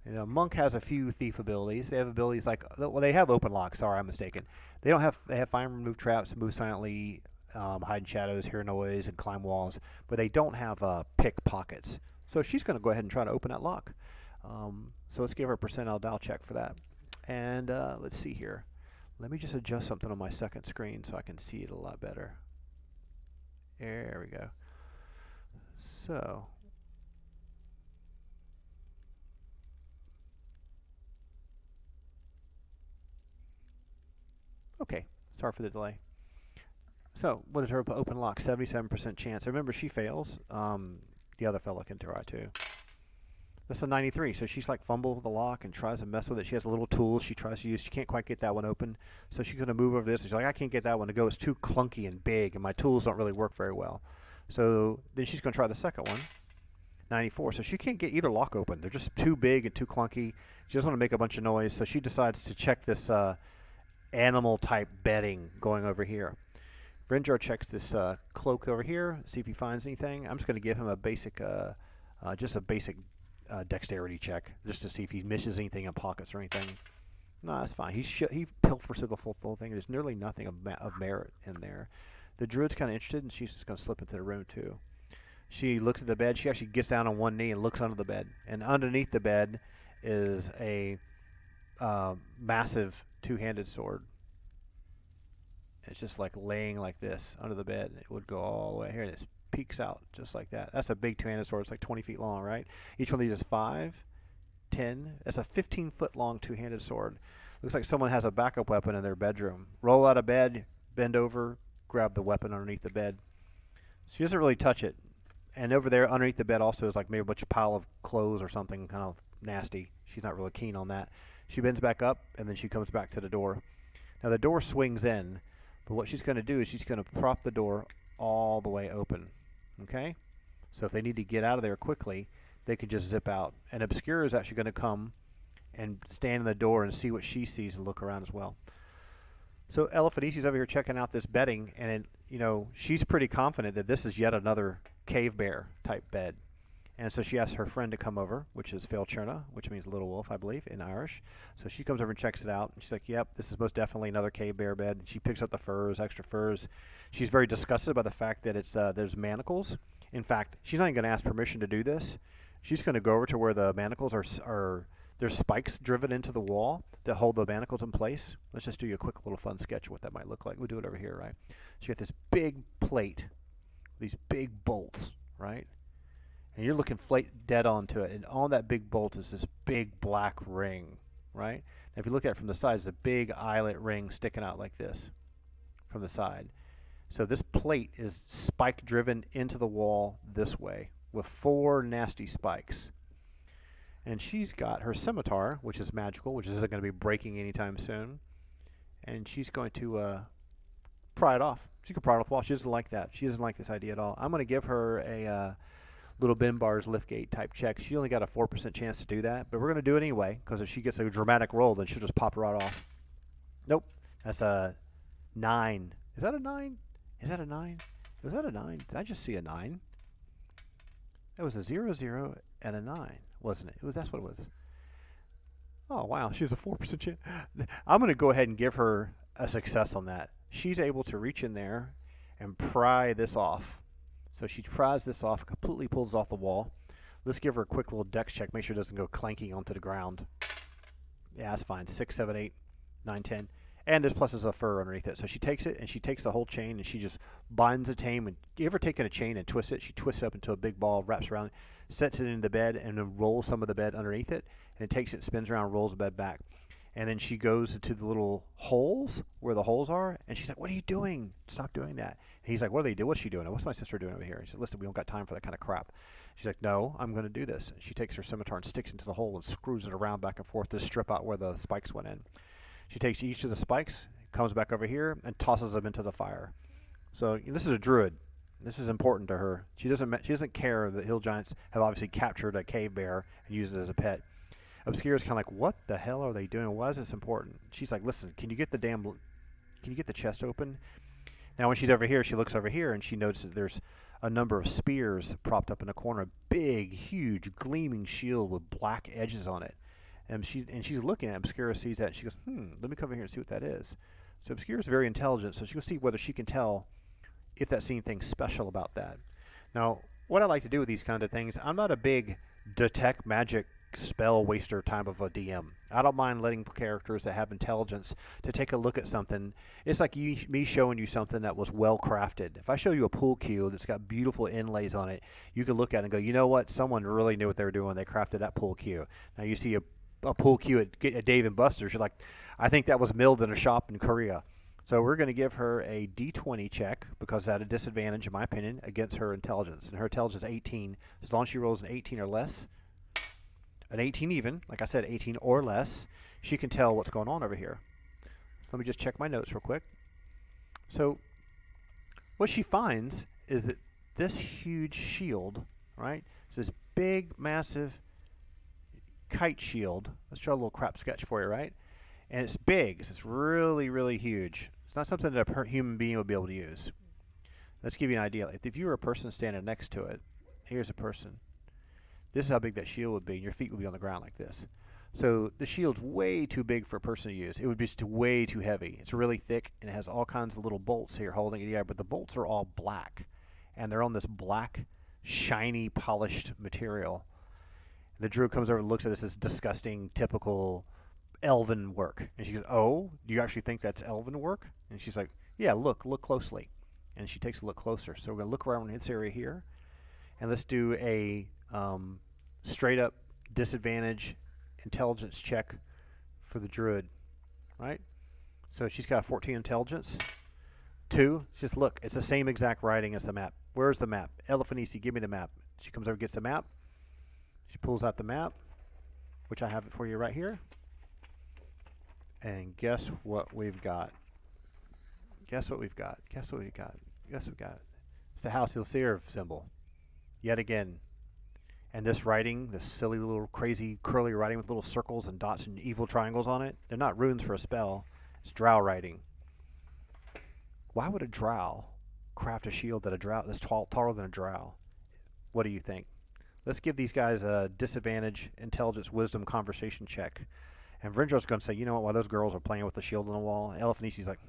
And a monk has a few thief abilities. They have abilities like, well, they have open lock. Sorry, I'm mistaken. They have find, remove traps, move silently, hide in shadows, hear noise, and climb walls. But they don't have pickpockets. So she's going to go ahead and try to open that lock. So let's give her a percentile check for that. And let's see here. Let me just adjust something on my second screen so I can see it a lot better. There we go. So okay, sorry for the delay. So what is her open lock? 77% chance. Remember, she fails. The other fella can try too. That's a 93. So she's like fumble with the lock and tries to mess with it. She has a little tool she tries to use. She can't quite get that one open. So she's going to move over this. She's like, I can't get that one to go. It's too clunky and big, and my tools don't really work very well. So then she's going to try the second one. 94. So she can't get either lock open. They're just too big and too clunky. She doesn't want to make a bunch of noise. So she decides to check this animal type bedding going over here. Renjar checks this cloak over here, see if he finds anything. I'm just going to give him a basic, just a basic dexterity check, just to see if he misses anything in pockets or anything. No, that's fine. He pilfers through the full thing. There's nearly nothing of merit in there. The druid's kind of interested, and she's just going to slip into the room too. She looks at the bed. She actually gets down on one knee and looks under the bed. And underneath the bed is a massive two-handed sword. It's just like laying like this under the bed. It would go all the way here, and it peeks out just like that. That's a big two-handed sword. It's like 20 feet long, right? Each one of these is 5, 10. That's a 15-foot long two-handed sword. Looks like someone has a backup weapon in their bedroom. Roll out of bed, bend over, grab the weapon underneath the bed. She doesn't really touch it. And over there underneath the bed also is like maybe a bunch of pile of clothes or something kind of nasty. She's not really keen on that. She bends back up, and then she comes back to the door. Now the door swings in. But what she's going to do is she's going to prop the door all the way open. Okay? So if they need to get out of there quickly, they can just zip out. And Obscura is actually going to come and stand in the door and see what she sees and look around as well. So Elephantisi's over here checking out this bedding, and she's pretty confident that this is yet another cave bear type bed. And so she asks her friend to come over, which is Felcherna, which means little wolf, I believe, in Irish. So she comes over and checks it out. And she's like, yep, this is most definitely another cave bear bed. And she picks up the furs, extra furs. She's very disgusted by the fact that there's manacles. In fact, she's not even going to ask permission to do this. She's going to go over to where the manacles are there's spikes driven into the wall that hold the manacles in place. Let's just do you a quick little fun sketch of what that might look like. We'll do it over here, right? So you got this big plate, these big bolts, right? And you're looking dead onto it, and on that big bolt is this big black ring, right? Now if you look at it from the side, it's a big eyelet ring sticking out like this from the side. So this plate is spike driven into the wall this way with 4 nasty spikes. And she's got her scimitar, which is magical, which isn't going to be breaking anytime soon. And she's going to pry it off. She can pry it off the wall. She doesn't like that. She doesn't like this idea at all. I'm going to give her a little bin bars liftgate type check. She only got a 4% chance to do that, but we're going to do it anyway, because if she gets a dramatic roll, then she'll just pop right off. Nope. That's a 9. Is that a 9? Is that a 9? Was that a 9? Did I just see a 9? That was a 0, 0, and a 9, wasn't it? That's what it was. Oh, wow. She has a 4% chance. I'm going to go ahead and give her a success on that. She's able to reach in there and pry this off. So she pries this off, completely pulls it off the wall. Let's give her a quick little dex check, make sure it doesn't go clanking onto the ground. Yeah, that's fine. 6, 7, 8, 9, 10. And there's pluses of fur underneath it. So she takes it, and she takes the whole chain, and she just binds the chain. And you ever taken a chain and twist it? She twists it up into a big ball, wraps around it, sets it into the bed, and then rolls some of the bed underneath it. And it takes it, spins around, rolls the bed back. And then she goes into the little holes where the holes are, and she's like, what are you doing? Stop doing that. And he's like, what do they do? What's she doing? What's my sister doing over here? He said, listen, we don't got time for that kind of crap. She's like, no, I'm going to do this. And she takes her scimitar and sticks into the hole and screws it around back and forth to strip out where the spikes went in. She takes each of the spikes, comes back over here, and tosses them into the fire. So this is a druid. This is important to her. She doesn't care that hill giants have obviously captured a cave bear and used it as a pet. Obscura's kind of like, what the hell are they doing? Why is this important? She's like, listen, can you get the chest open? Now when she's over here, she looks over here and she notices there's a number of spears propped up in a corner, a big, huge, gleaming shield with black edges on it. And she's looking at it. Obscura sees that and she goes, let me come over here and see what that is. So Obscura's very intelligent, so she'll see whether she can tell if that's anything special about that. Now, what I like to do with these kind of things, I'm not a big detect magic spell waster type of a DM. I don't mind letting characters that have intelligence to take a look at something. It's like me showing you something that was well crafted. If I show you a pool cue that's got beautiful inlays on it, you can look at it and go, you know what? Someone really knew what they were doing when they crafted that pool cue. Now you see a pool cue at Dave and Buster's, you're like, I think that was milled in a shop in Korea. So we're going to give her a D20 check because at a disadvantage, in my opinion, against her intelligence. And her intelligence is 18. As long as she rolls an 18 or less, an 18 even, like I said, 18 or less, she can tell what's going on over here. So let me just check my notes real quick. So what she finds is that this huge shield, right, it's this big, massive kite shield. Let's draw a little crap sketch for you, right? And it's big. It's really, really huge. It's not something that a human being would be able to use. Let's give you an idea. If you were a person standing next to it, here's a person. This is how big that shield would be, and your feet would be on the ground like this. So the shield's way too big for a person to use. It would be just way too heavy. It's really thick, and it has all kinds of little bolts here holding it together, but the bolts are all black, and they're on this black, shiny, polished material. The druid comes over and looks at this as disgusting, typical elven work. And she goes, oh, do you actually think that's elven work? And she's like, yeah, look closely. And she takes a look closer. So we're going to look around in this area here, and let's do a straight up disadvantage intelligence check for the druid, right? So she's got a 14 intelligence. 2, just look, it's the same exact writing as the map. Where's the map? Elefantisi, give me the map. She comes over and gets the map. She pulls out the map, which I have it for you right here. And guess what we've got? Guess what we've got? Guess what we've got? Guess what we've got? It's the House Hilsir symbol. Yet again. And this writing, this silly little crazy curly writing with little circles and dots and evil triangles on it, they're not runes for a spell. It's drow writing. Why would a drow craft a shield that's taller than a drow? What do you think? Let's give these guys a disadvantage, intelligence, wisdom, conversation check. And Vrindra's going to say, you know what, while those girls are playing with the shield on the wall, Elefantisi's like,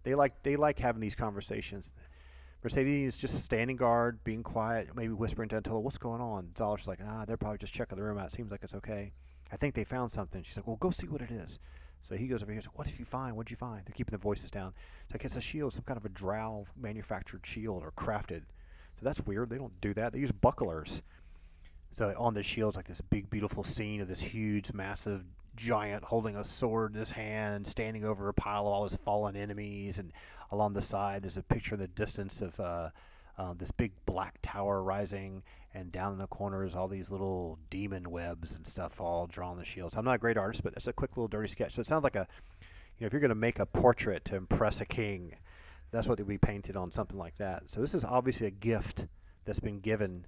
they like having these conversations. Mercedes just standing guard, being quiet, maybe whispering to Antilla, what's going on? Zala's like, they're probably just checking the room out. It seems like it's okay. I think they found something. She's like, well, go see what it is. So he goes over here and says, what did you find? What did you find? They're keeping the voices down. It's like, it's a shield, some kind of a drow manufactured shield or crafted. So that's weird. They don't do that. They use bucklers. So on the shield is like this big, beautiful scene of this huge, massive giant holding a sword in his hand, standing over a pile of all his fallen enemies, and along the side there's a picture in the distance of this big black tower rising, and down in the corners all these little demon webs and stuff all drawn on the shield. So I'm not a great artist, but it's a quick little dirty sketch. So it sounds like if you're going to make a portrait to impress a king, that's what would be painted on something like that. So this is obviously a gift that's been given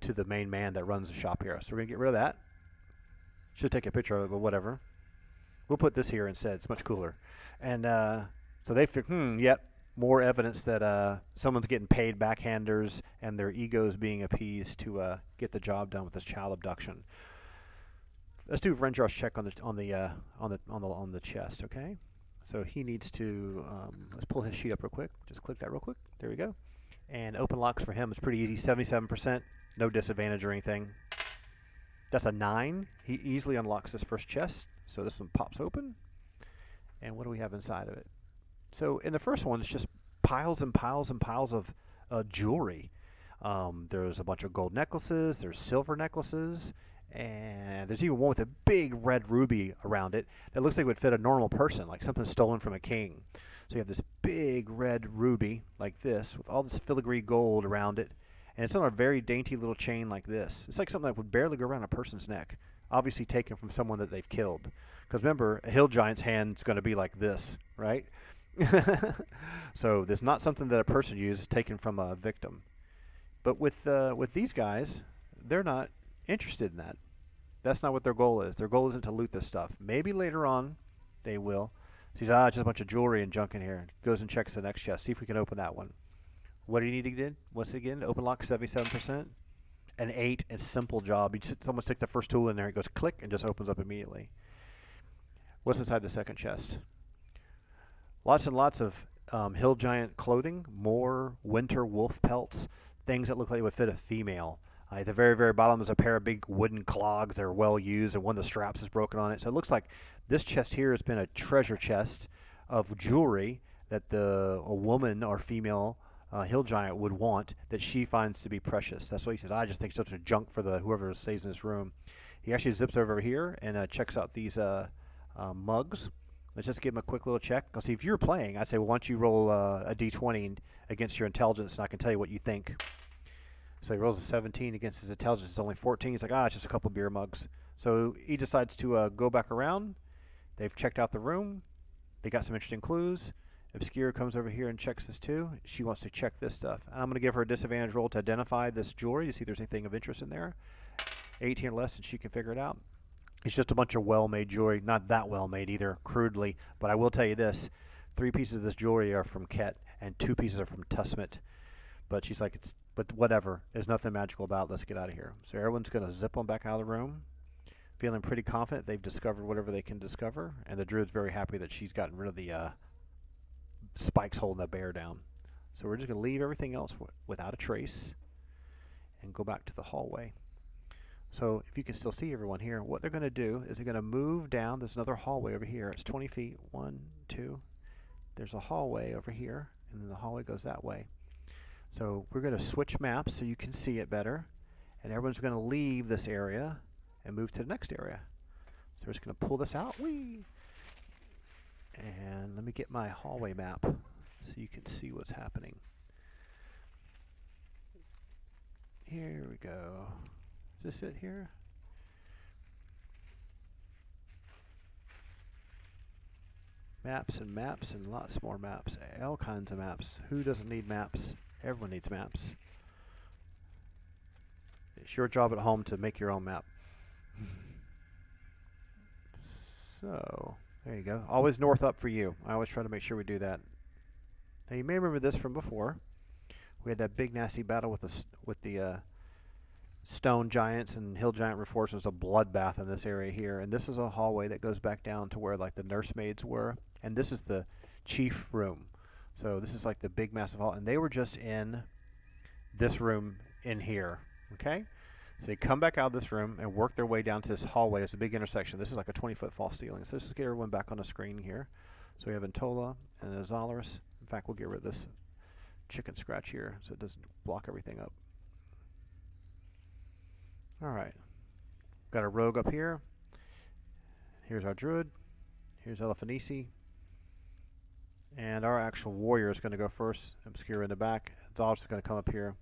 to the main man that runs the shop here. So we're going to get rid of that. Should take a picture of it, but whatever. We'll put this here instead. It's much cooler. And so they figure, yep, more evidence that someone's getting paid backhanders and their egos being appeased to get the job done with this child abduction. Let's do Vrenjar's check on the chest, okay? So he needs to let's pull his sheet up real quick. Just click that real quick. There we go. And open locks for him is pretty easy. 77%, no disadvantage or anything. That's a 9. He easily unlocks this first chest. So this one pops open. And what do we have inside of it? So in the first one, it's just piles and piles and piles of jewelry. There's a bunch of gold necklaces. There's silver necklaces. And there's even one with a big red ruby around it that looks like it would fit a normal person, like something stolen from a king. So you have this big red ruby like this with all this filigree gold around it. And it's on a very dainty little chain like this. It's like something that would barely go around a person's neck. Obviously taken from someone that they've killed. Because remember, a hill giant's hand's going to be like this, right? So there's not something that a person uses taken from a victim. But with these guys, they're not interested in that. That's not what their goal is. Their goal isn't to loot this stuff. Maybe later on they will. She's just a bunch of jewelry and junk in here. Goes and checks the next chest. See if we can open that one. What do you need to get in? Once again, open lock 77%. An 8, it's a simple job. You just almost stick the first tool in there, it goes click and just opens up immediately. What's inside the second chest? Lots and lots of hill giant clothing, more winter wolf pelts. things that look like they would fit a female. At the very, very bottom is a pair of big wooden clogs that are well used, and one of the straps is broken on it. So it looks like this chest here has been a treasure chest of jewelry that a woman or female hill giant would want, that she finds to be precious. That's what he says. I just think it's such a junk for whoever stays in this room. He actually zips over here and checks out these mugs. Let's just give him a quick little check. Because if you're playing, I say, well, why don't you roll a d20 against your intelligence, and I can tell you what you think. So he rolls a 17 against his intelligence. It's only 14. He's like, it's just a couple beer mugs. So he decides to go back around. They've checked out the room. They got some interesting clues. Obscura comes over here and checks this too. She wants to check this stuff. And I'm going to give her a disadvantage roll to identify this jewelry to see if there's anything of interest in there. 18 or less, and she can figure it out. It's just a bunch of well-made jewelry. Not that well-made either, crudely. But I will tell you this. 3 pieces of this jewelry are from Ket, and 2 pieces are from Tusmet. But she's like, but whatever. There's nothing magical about it. Let's get out of here. So everyone's going to zip on back out of the room, feeling pretty confident they've discovered whatever they can discover. And the druid's very happy that she's gotten rid of the spikes holding the bear down. So we're just going to leave everything else without a trace and go back to the hallway. So if you can still see everyone here, what they're going to do is they're going to move down. There's another hallway over here. It's 20 feet. 1, 2. There's a hallway over here, and then the hallway goes that way. So we're going to switch maps so you can see it better. And everyone's going to leave this area and move to the next area. So we're just going to pull this out. Whee! And let me get my hallway map so you can see what's happening. Here we go. Is this it here? Maps and maps and lots more maps. All kinds of maps. Who doesn't need maps? Everyone needs maps. It's your job at home to make your own map. So, there you go. Always north up for you. I always try to make sure we do that. Now you may remember this from before. We had that big nasty battle with the stone giants and hill giant reinforcements. A bloodbath in this area here, and this is a hallway that goes back down to where like the nursemaids were, and this is the chief room. So this is like the big massive hall, and they were just in this room in here. Okay, so they come back out of this room and work their way down to this hallway. It's a big intersection. This is like a 20-foot false ceiling. So let's just get everyone back on the screen here. So we have Antola and Azalaris. In fact, we'll get rid of this chicken scratch here so it doesn't block everything up. Alright, got a rogue up here. Here's our druid. Here's Elefanici. And our actual warrior is going to go first. Obscura in the back. Zal's is going to come up here.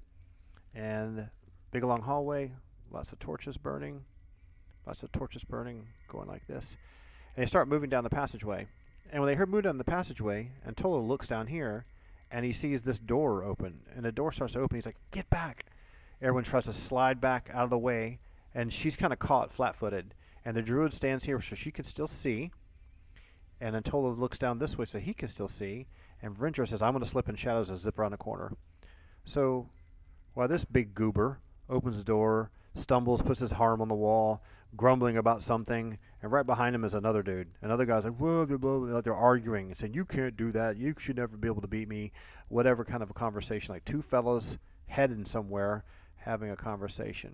And big long hallway. Lots of torches burning. Lots of torches burning, going like this. And they start moving down the passageway. And when they heard move down the passageway, Antola looks down here, and he sees this door open. And the door starts to open. He's like, get back! Everyone tries to slide back out of the way, and she's kind of caught flat-footed. And the druid stands here so she can still see. And Antola looks down this way so he can still see. And Vrindra says, I'm going to slip in shadows and zip around the corner. So while this big goober opens the door, stumbles, puts his arm on the wall, grumbling about something, and right behind him is another dude. Another guy's like, whoa, they're arguing and saying, you can't do that. You should never be able to beat me. Whatever kind of a conversation. Like two fellas heading somewhere, having a conversation.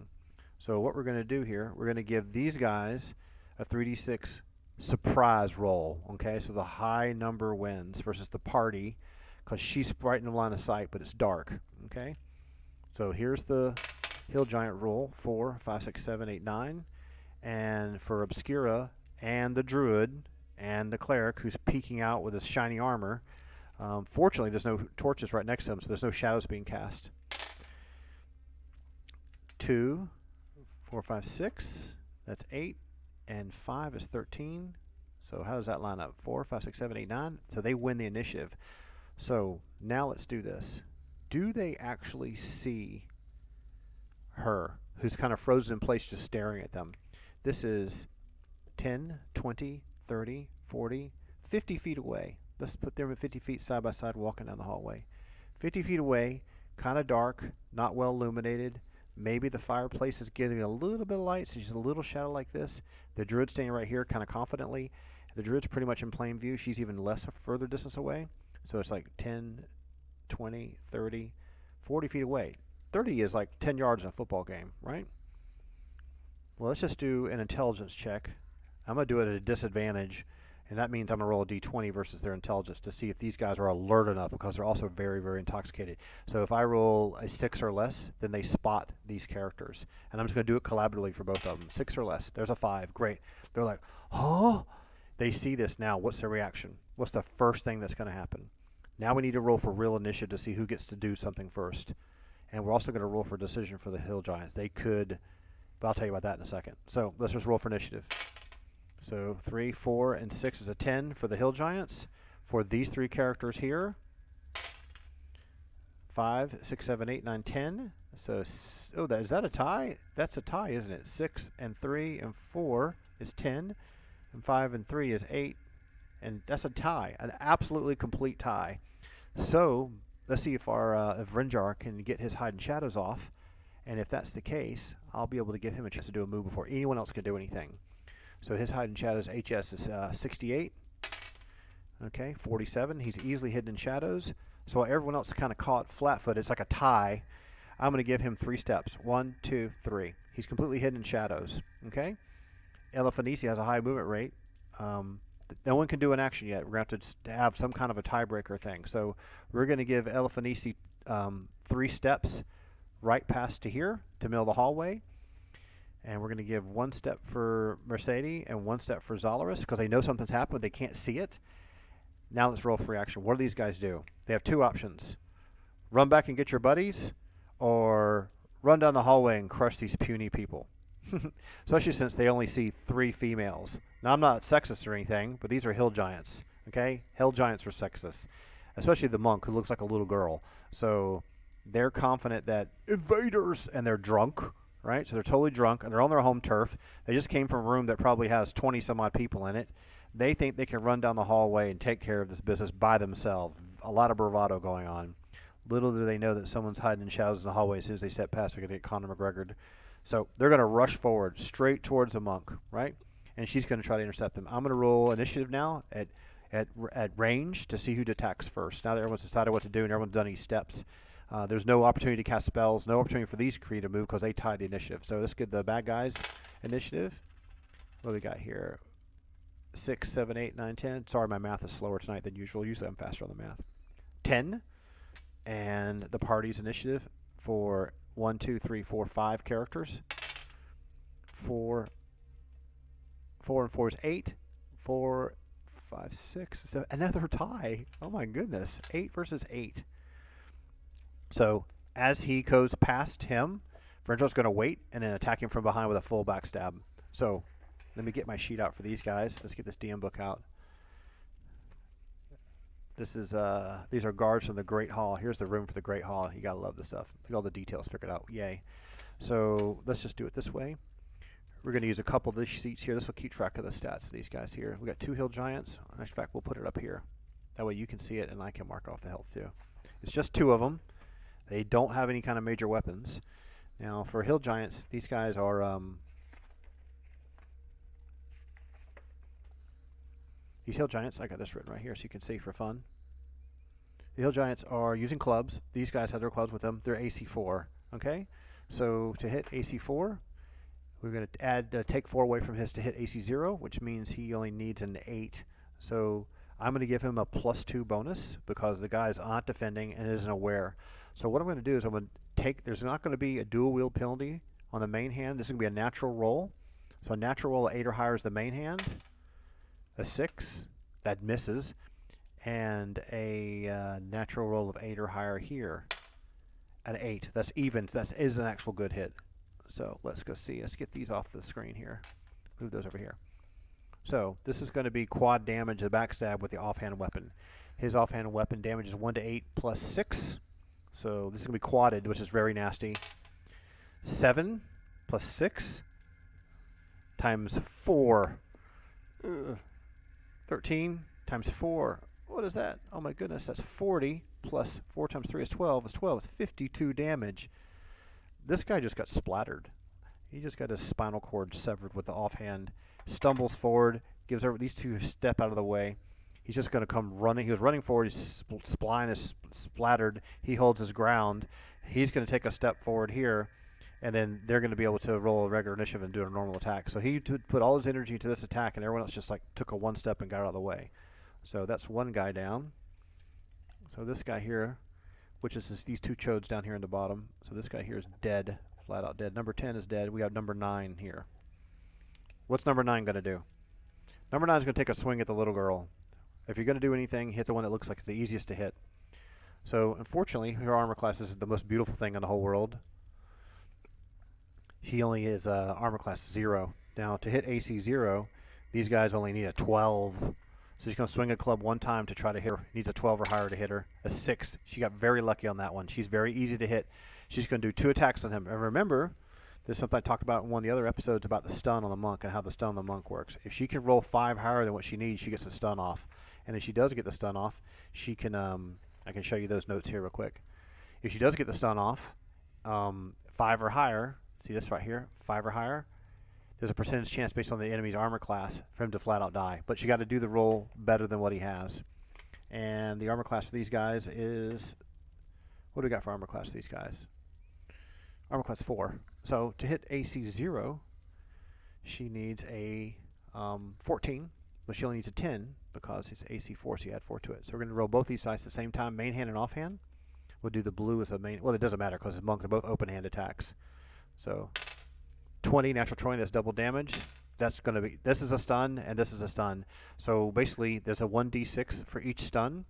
So what we're going to do here, we're going to give these guys a 3d6 surprise roll. Okay, so the high number wins versus the party, because she's right in the line of sight, but it's dark. Okay, so here's the hill giant roll: 4, 5, 6, 7, 8, 9. And for Obscura and the druid and the cleric who's peeking out with his shiny armor, fortunately there's no torches right next to him, so there's no shadows being cast. 2, 4, 5, 6, that's 8, and 5 is 13. So how does that line up? 4, 5, 6, 7, 8, 9. So they win the initiative. So now let's do this. Do they actually see her, who's kind of frozen in place just staring at them? This is 10, 20, 30, 40, 50 feet away. Let's put them at 50 feet side by side walking down the hallway. 50 feet away, kind of dark, not well illuminated. Maybe the fireplace is getting a little bit of light, so she's a little shadow like this. The druid's standing right here kind of confidently. The druid's pretty much in plain view. She's even less a further distance away. So it's like 10, 20, 30, 40 feet away. 30 is like 10 yards in a football game, right? Well, let's just do an intelligence check. I'm going to do it at a disadvantage, and that means I'm going to roll a d20 versus their intelligence to see if these guys are alert enough, because they're also very, very intoxicated. So if I roll a 6 or less, then they spot these characters. And I'm just going to do it collaboratively for both of them. 6 or less. There's a 5. Great. They're like, huh? They see this now. What's their reaction? What's the first thing that's going to happen? Now we need to roll for real initiative to see who gets to do something first. And we're also going to roll for decision for the hill giants. They could, but I'll tell you about that in a second. So let's just roll for initiative. So 3, 4, and 6 is a 10 for the hill giants. For these 3 characters here, 5, 6, 7, 8, 9, 10. So, oh, is that a tie? That's a tie, isn't it? 6 and 3 and 4 is 10, and 5 and 3 is 8, and that's a tie, an absolutely complete tie. So let's see if if Renjar can get his hide and shadows off, and if that's the case, I'll be able to give him a chance to do a move before anyone else can do anything. So his hide and shadows HS is 68. Okay, 47. He's easily hidden in shadows. So while everyone else is kind of caught flat-footed, it's like a tie. I'm going to give him 3 steps. 1, 2, 3. He's completely hidden in shadows. Okay. Eliphanisi has a high movement rate. No one can do an action yet. We're going to have to have some kind of a tiebreaker thing. So we're going to give Eliphanisi 3 steps right past to here to middle of the hallway. And we're going to give 1 step for Mercedes and 1 step for Zalaris because they know something's happened. They can't see it. Now let's roll for reaction. What do these guys do? They have 2 options. Run back and get your buddies, or run down the hallway and crush these puny people. Especially since they only see 3 females. Now, I'm not sexist or anything, but these are hill giants. Okay? Hill giants are sexist. Especially the monk, who looks like a little girl. So they're confident that invaders, and they're drunk, right? So they're totally drunk, and they're on their home turf. They just came from a room that probably has 20-some-odd people in it. They think they can run down the hallway and take care of this business by themselves. A lot of bravado going on. Little do they know that someone's hiding in shadows in the hallway. As soon as they step past, they're going to get Conor McGregor'd. So they're going to rush forward straight towards the monk, right? And she's going to try to intercept them. I'm going to roll initiative now at range to see who attacks first. Now that everyone's decided what to do and everyone's done these steps, there's no opportunity to cast spells, no opportunity for these Kree to move because they tied the initiative. So let's get the bad guys initiative. What do we got here? 6, 7, 8, 9, 10. Sorry, my math is slower tonight than usual. Usually I'm faster on the math. 10. And the party's initiative for 1, 2, 3, 4, 5 characters. 4 and 4 is 8. 4, 5, 6, 7. Another tie. Oh my goodness. 8 versus 8. So as he goes past him, Vrenjar's going to wait and then attack him from behind with a full backstab. So let me get my sheet out for these guys. Let's get this DM book out. This is these are guards from the Great Hall. Here's the room for the Great Hall. You gotta love this stuff. Look at all the details figured out. Yay. So let's just do it this way. We're gonna use a couple of these sheets here. This will keep track of the stats of these guys here. We got 2 hill giants. In fact, we'll put it up here. That way you can see it and I can mark off the health too. It's just 2 of them. They don't have any kind of major weapons. Now for hill giants, these guys are these hill giants, I got this written right here so you can see for fun. The hill giants are using clubs. These guys have their clubs with them. They're AC 4. Okay? So to hit AC 4, we're going to add take 4 away from his to hit AC 0, which means he only needs an 8. So I'm going to give him a +2 bonus because the guy's not defending and isn't aware. So what I'm going to do is I'm going to take, there's not going to be a dual wield penalty on the main hand. This is going to be a natural roll. So a natural roll of 8 or higher is the main hand. A 6, that misses, and a natural roll of 8 or higher here. An 8, that's even, so that is an actual good hit. So let's go see, let's get these off the screen here. Move those over here. So this is going to be quad damage, the backstab with the offhand weapon. His offhand weapon damage is 1 to 8 plus 6. So this is going to be quadded, which is very nasty. 7 plus 6 times 4. 13 times 4. What is that? Oh my goodness, that's 40 plus 4 times 3 is 12. It's 12. It's 52 damage. This guy just got splattered. He just got his spinal cord severed with the offhand. Stumbles forward, gives over these 2 step out of the way. He's just going to come running. He was running forward. His spine is splattered. He holds his ground. he's going to take a step forward here, and then they're going to be able to roll a regular initiative and do a normal attack. So he put all his energy into this attack, and everyone else just like took a one step and got out of the way. So that's one guy down. So this guy here, which is these two chodes down here in the bottom. So this guy here is dead, flat out dead. Number 10 is dead. We have number 9 here. What's number 9 going to do? Number 9 is going to take a swing at the little girl. If you're going to do anything, hit the one that looks like it's the easiest to hit. So unfortunately, her armor class is the most beautiful thing in the whole world. He only is armor class 0. Now to hit AC 0, these guys only need a 12. So she's going to swing a club one time to try to hit her. Needs a 12 or higher to hit her. A 6. She got very lucky on that one. She's very easy to hit. She's going to do 2 attacks on him. And remember, this is something I talked about in one of the other episodes about the stun on the monk and how the stun on the monk works. If she can roll 5 higher than what she needs, she gets the stun off. And if she does get the stun off, she can, I can show you those notes here real quick. If she does get the stun off, 5 or higher, see this right here, 5 or higher, there's a percentage chance based on the enemy's armor class for him to flat out die. But you got to do the roll better than what he has. And the armor class for these guys is, what do we got for armor class for these guys? Armor class 4. So to hit AC 0, she needs a 14, but she only needs a 10 because it's AC 4, so you add 4 to it. So we're going to roll both these dice at the same time, main hand and offhand. We'll do the blue as a main, well, it doesn't matter because the monk are both open hand attacks. So 20 natural 20, that's double damage. That's going to be, this is a stun and this is a stun. So basically there's a 1d6 for each stun.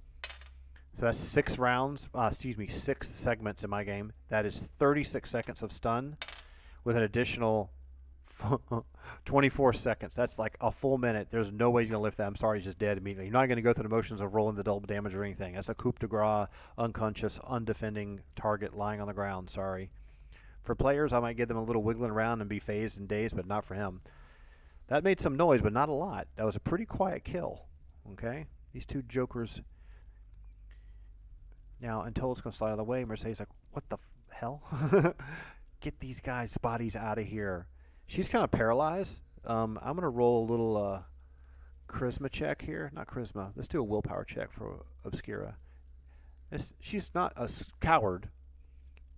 So that's 6 rounds, 6 segments in my game. That is 36 seconds of stun with an additional 24 seconds. That's like a full minute. There's no way he's going to lift that. I'm sorry, he's just dead immediately. You're not going to go through the motions of rolling the double damage or anything. That's a coup de grace, unconscious, undefending target lying on the ground. Sorry. For players, I might give them a little wiggling around and be phased and dazed, but not for him. That made some noise, but not a lot. That was a pretty quiet kill. Okay? These two jokers. Now, until it's going to slide out of the way, Mercedes like, what the hell? Get these guys' bodies out of here. She's kind of paralyzed. I'm going to roll a little charisma check here. Not charisma. Let's do a willpower check for Obscura. She's not a coward,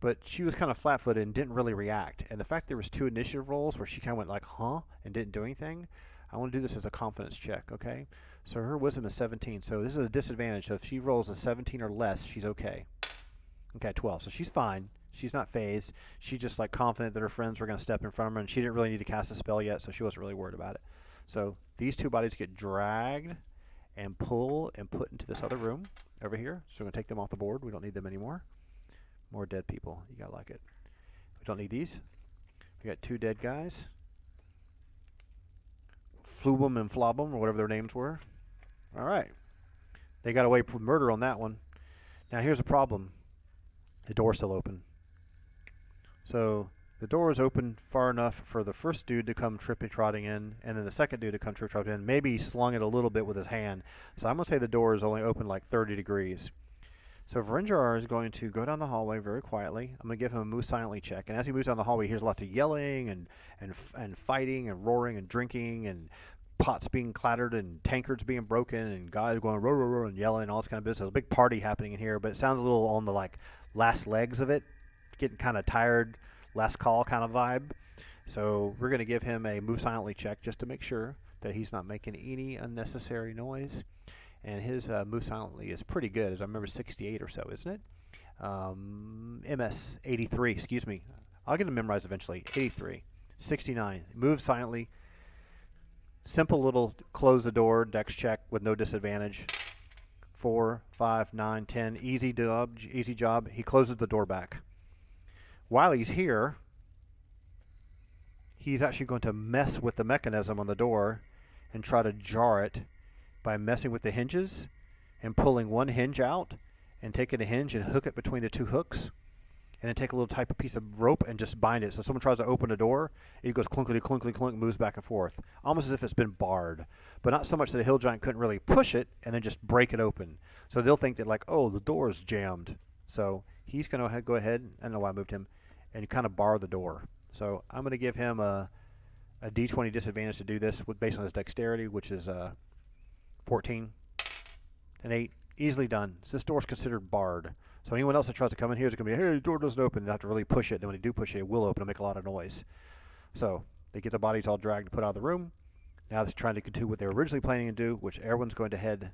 but she was kind of flat-footed and didn't really react. And the fact there was 2 initiative rolls where she kind of went like, huh, and didn't do anything, I want to do this as a confidence check, okay? So her wisdom is 17, so this is a disadvantage. So if she rolls a 17 or less, she's okay. Okay, 12, so she's fine. She's not phased. She's just like confident that her friends were going to step in front of her, and she didn't really need to cast a spell yet, so she wasn't really worried about it. So these 2 bodies get dragged and pulled and put into this other room over here. So we're going to take them off the board. We don't need them anymore. More dead people. You gotta like it. We don't need these. We got 2 dead guys. Flubum and Flobum, or whatever their names were. Alright. They got away with murder on that one. Now here's a problem. The door's still open. So the door is open far enough for the first dude to come trippy-trotting in, and then the second dude to come trippy-trotting in. Maybe he slung it a little bit with his hand. So I'm going to say the door is only open like 30 degrees. So Varinjar is going to go down the hallway very quietly. I'm going to give him a move silently check. And as he moves down the hallway, he hears lots of yelling and fighting and roaring and drinking and pots being clattered and tankards being broken and guys going roar, roar, roar and yelling and all this kind of business. There's a big party happening in here, but it sounds a little on the like last legs of it. Getting kind of tired, last call kind of vibe. So we're going to give him a move silently check just to make sure that he's not making any unnecessary noise. And his move silently is pretty good. As I remember, 68 or so, isn't it? MS 83. Excuse me. I'll get him memorized eventually. 83, 69. Move silently. Simple little close the door dex check with no disadvantage. 4, 5, 9, 10. Easy job. Easy job. He closes the door back. While he's here, he's actually going to mess with the mechanism on the door and try to jar it by messing with the hinges and pulling one hinge out and taking a hinge and hook it between the 2 hooks, and then take a little type of piece of rope and just bind it. So someone tries to open a door, it goes clunkety clunkety clunk, moves back and forth, almost as if it's been barred, but not so much that a hill giant couldn't really push it and then just break it open. So they'll think that like, oh, the door is jammed. So he's going to go ahead, I don't know why I moved him, and kind of bar the door. So I'm going to give him a D20 disadvantage to do this based on his dexterity, which is 14 and 8. Easily done. So this door's considered barred. So anyone else that tries to come in here is going to be, hey, the door doesn't open. They have to really push it. And when they do push it, it will open and make a lot of noise. So they get the bodies all dragged and put out of the room. Now they're trying to do what they were originally planning to do, which everyone's going to head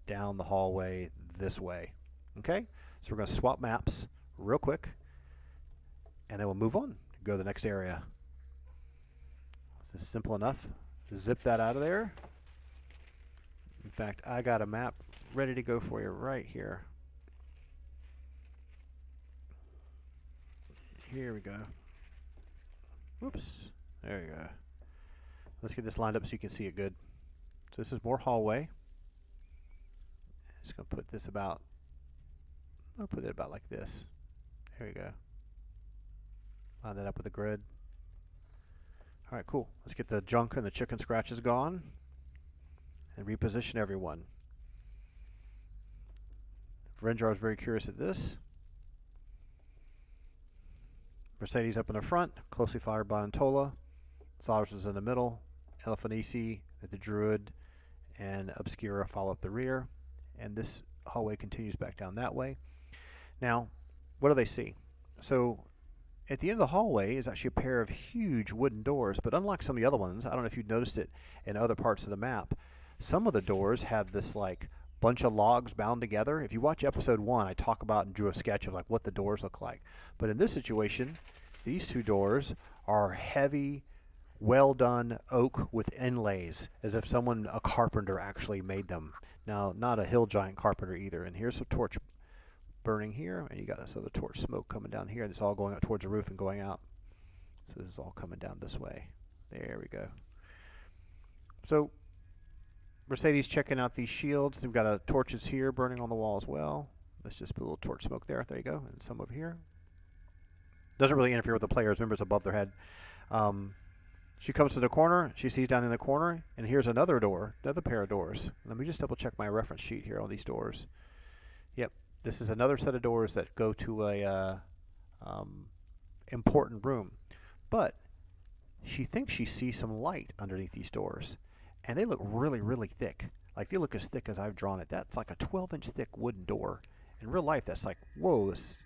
down the hallway this way. Okay? So we're going to swap maps real quick, and then we'll move on. Go to the next area. This is simple enough. Zip that out of there. In fact, I got a map ready to go for you right here. Here we go. Whoops. There you go. Let's get this lined up so you can see it good. So this is more hallway. Just going to put this about, I'll put it about like this. There we go. Line that up with a grid. All right, cool. Let's get the junk and the chicken scratches gone and reposition everyone. Vrenjar is very curious at this. Mercedes up in the front, closely followed by Antola. Solars is in the middle. Elfanisi, the Druid, and Obscura follow up the rear. And this hallway continues back down that way. Now, what do they see? So, at the end of the hallway is actually a pair of huge wooden doors, but unlike some of the other ones, I don't know if you've noticed it in other parts of the map, some of the doors have this like bunch of logs bound together. If you watch episode 1, I talk about and drew a sketch of like what the doors look like. But in this situation, these two doors are heavy, well done oak with inlays, as if someone, a carpenter, actually made them. Now, not a hill giant carpenter either. And here's a torch burning here, and you got this other torch smoke coming down here. It's all going up towards the roof and going out. So this is all coming down this way. There we go. So Mercedes checking out these shields. They've got torches here burning on the wall as well. Let's just put a little torch smoke there. There you go. And some over here. Doesn't really interfere with the players. Remember, it's above their head. She comes to the corner. She sees down in the corner, and here's another door, another pair of doors. Let me just double check my reference sheet here on these doors. Yep, this is another set of doors that go to a important room. But she thinks she sees some light underneath these doors, and they look really, really thick. Like they look as thick as I've drawn it. That's like a 12-inch thick wooden door. In real life, that's like, whoa, this is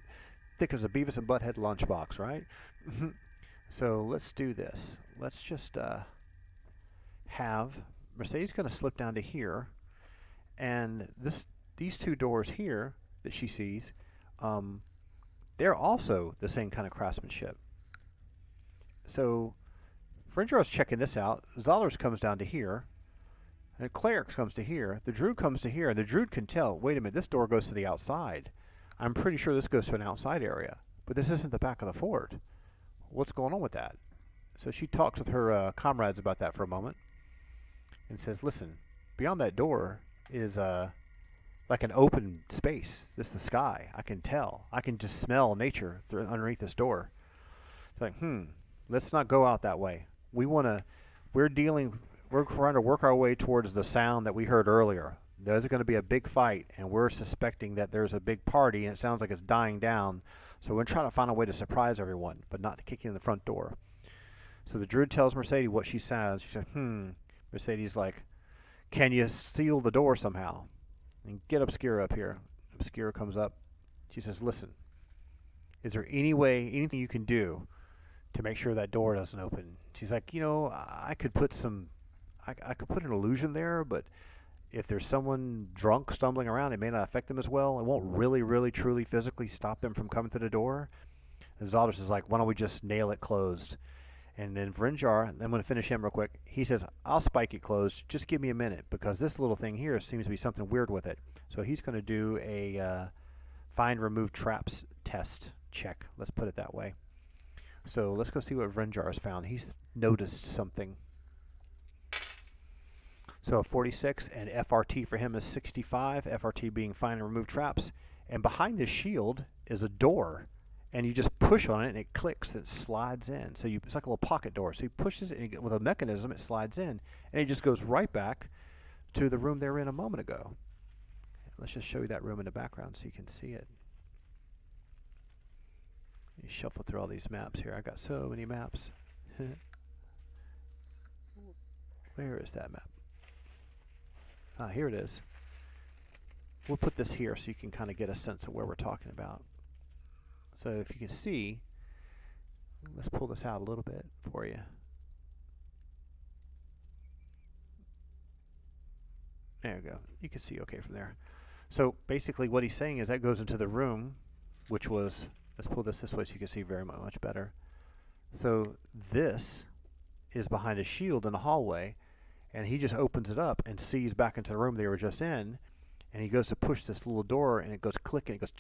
thick as a Beavis and Butthead lunchbox, right? So let's do this. Let's just have Mercedes going to slip down to here, and these two doors here that she sees, they're also the same kind of craftsmanship. So Vrenjar's checking this out. Zollers comes down to here, and Cleric comes to here. The Druid comes to here, and the Druid can tell, wait a minute, this door goes to the outside. I'm pretty sure this goes to an outside area, but this isn't the back of the fort. What's going on with that? So she talks with her comrades about that for a moment and says, listen, beyond that door is like an open space. This is the sky. I can tell. I can just smell nature underneath this door. It's like, let's not go out that way. We're trying to work our way towards the sound that we heard earlier. There's going to be a big fight, and we're suspecting that there's a big party, and it sounds like it's dying down. So we're trying to find a way to surprise everyone, but not to kick in the front door. So the Druid tells Mercedes what she says. She said, Mercedes like, can you seal the door somehow? And get Obscura up here. Obscura comes up. She says, listen, is there anything you can do to make sure that door doesn't open? She's like, I could put I could put an illusion there, but if there's someone drunk stumbling around, it may not affect them as well. It won't really, really, truly, physically stop them from coming to the door. And Zaldris is like, why don't we just nail it closed? And then Vrenjar, I'm going to finish him real quick. He says, I'll spike it closed. Just give me a minute, because this little thing here seems to be something weird with it. So he's going to do a find remove traps test check. Let's put it that way. So let's go see what Vrenjar has found. He's noticed something. So 46, and FRT for him is 65, FRT being find and remove traps. And behind this shield is a door, and you just push on it, and it clicks, and it slides in. So it's like a little pocket door. So he pushes it, and with a mechanism, it slides in, and it just goes right back to the room they were in a moment ago. Let's just show you that room in the background so you can see it. You shuffle through all these maps here. I got so many maps. Where is that map? Ah, here it is. we'll put this here so you can kind of get a sense of where we're talking about. So if you can see, let's pull this out a little bit for you. There you go. You can see okay from there. So basically what he's saying is that goes into the room, which was, let's pull this way so you can see very much better. So this is behind a shield in the hallway, and he just opens it up and sees back into the room they were just in, and he goes to push this little door, and it goes click, and it goes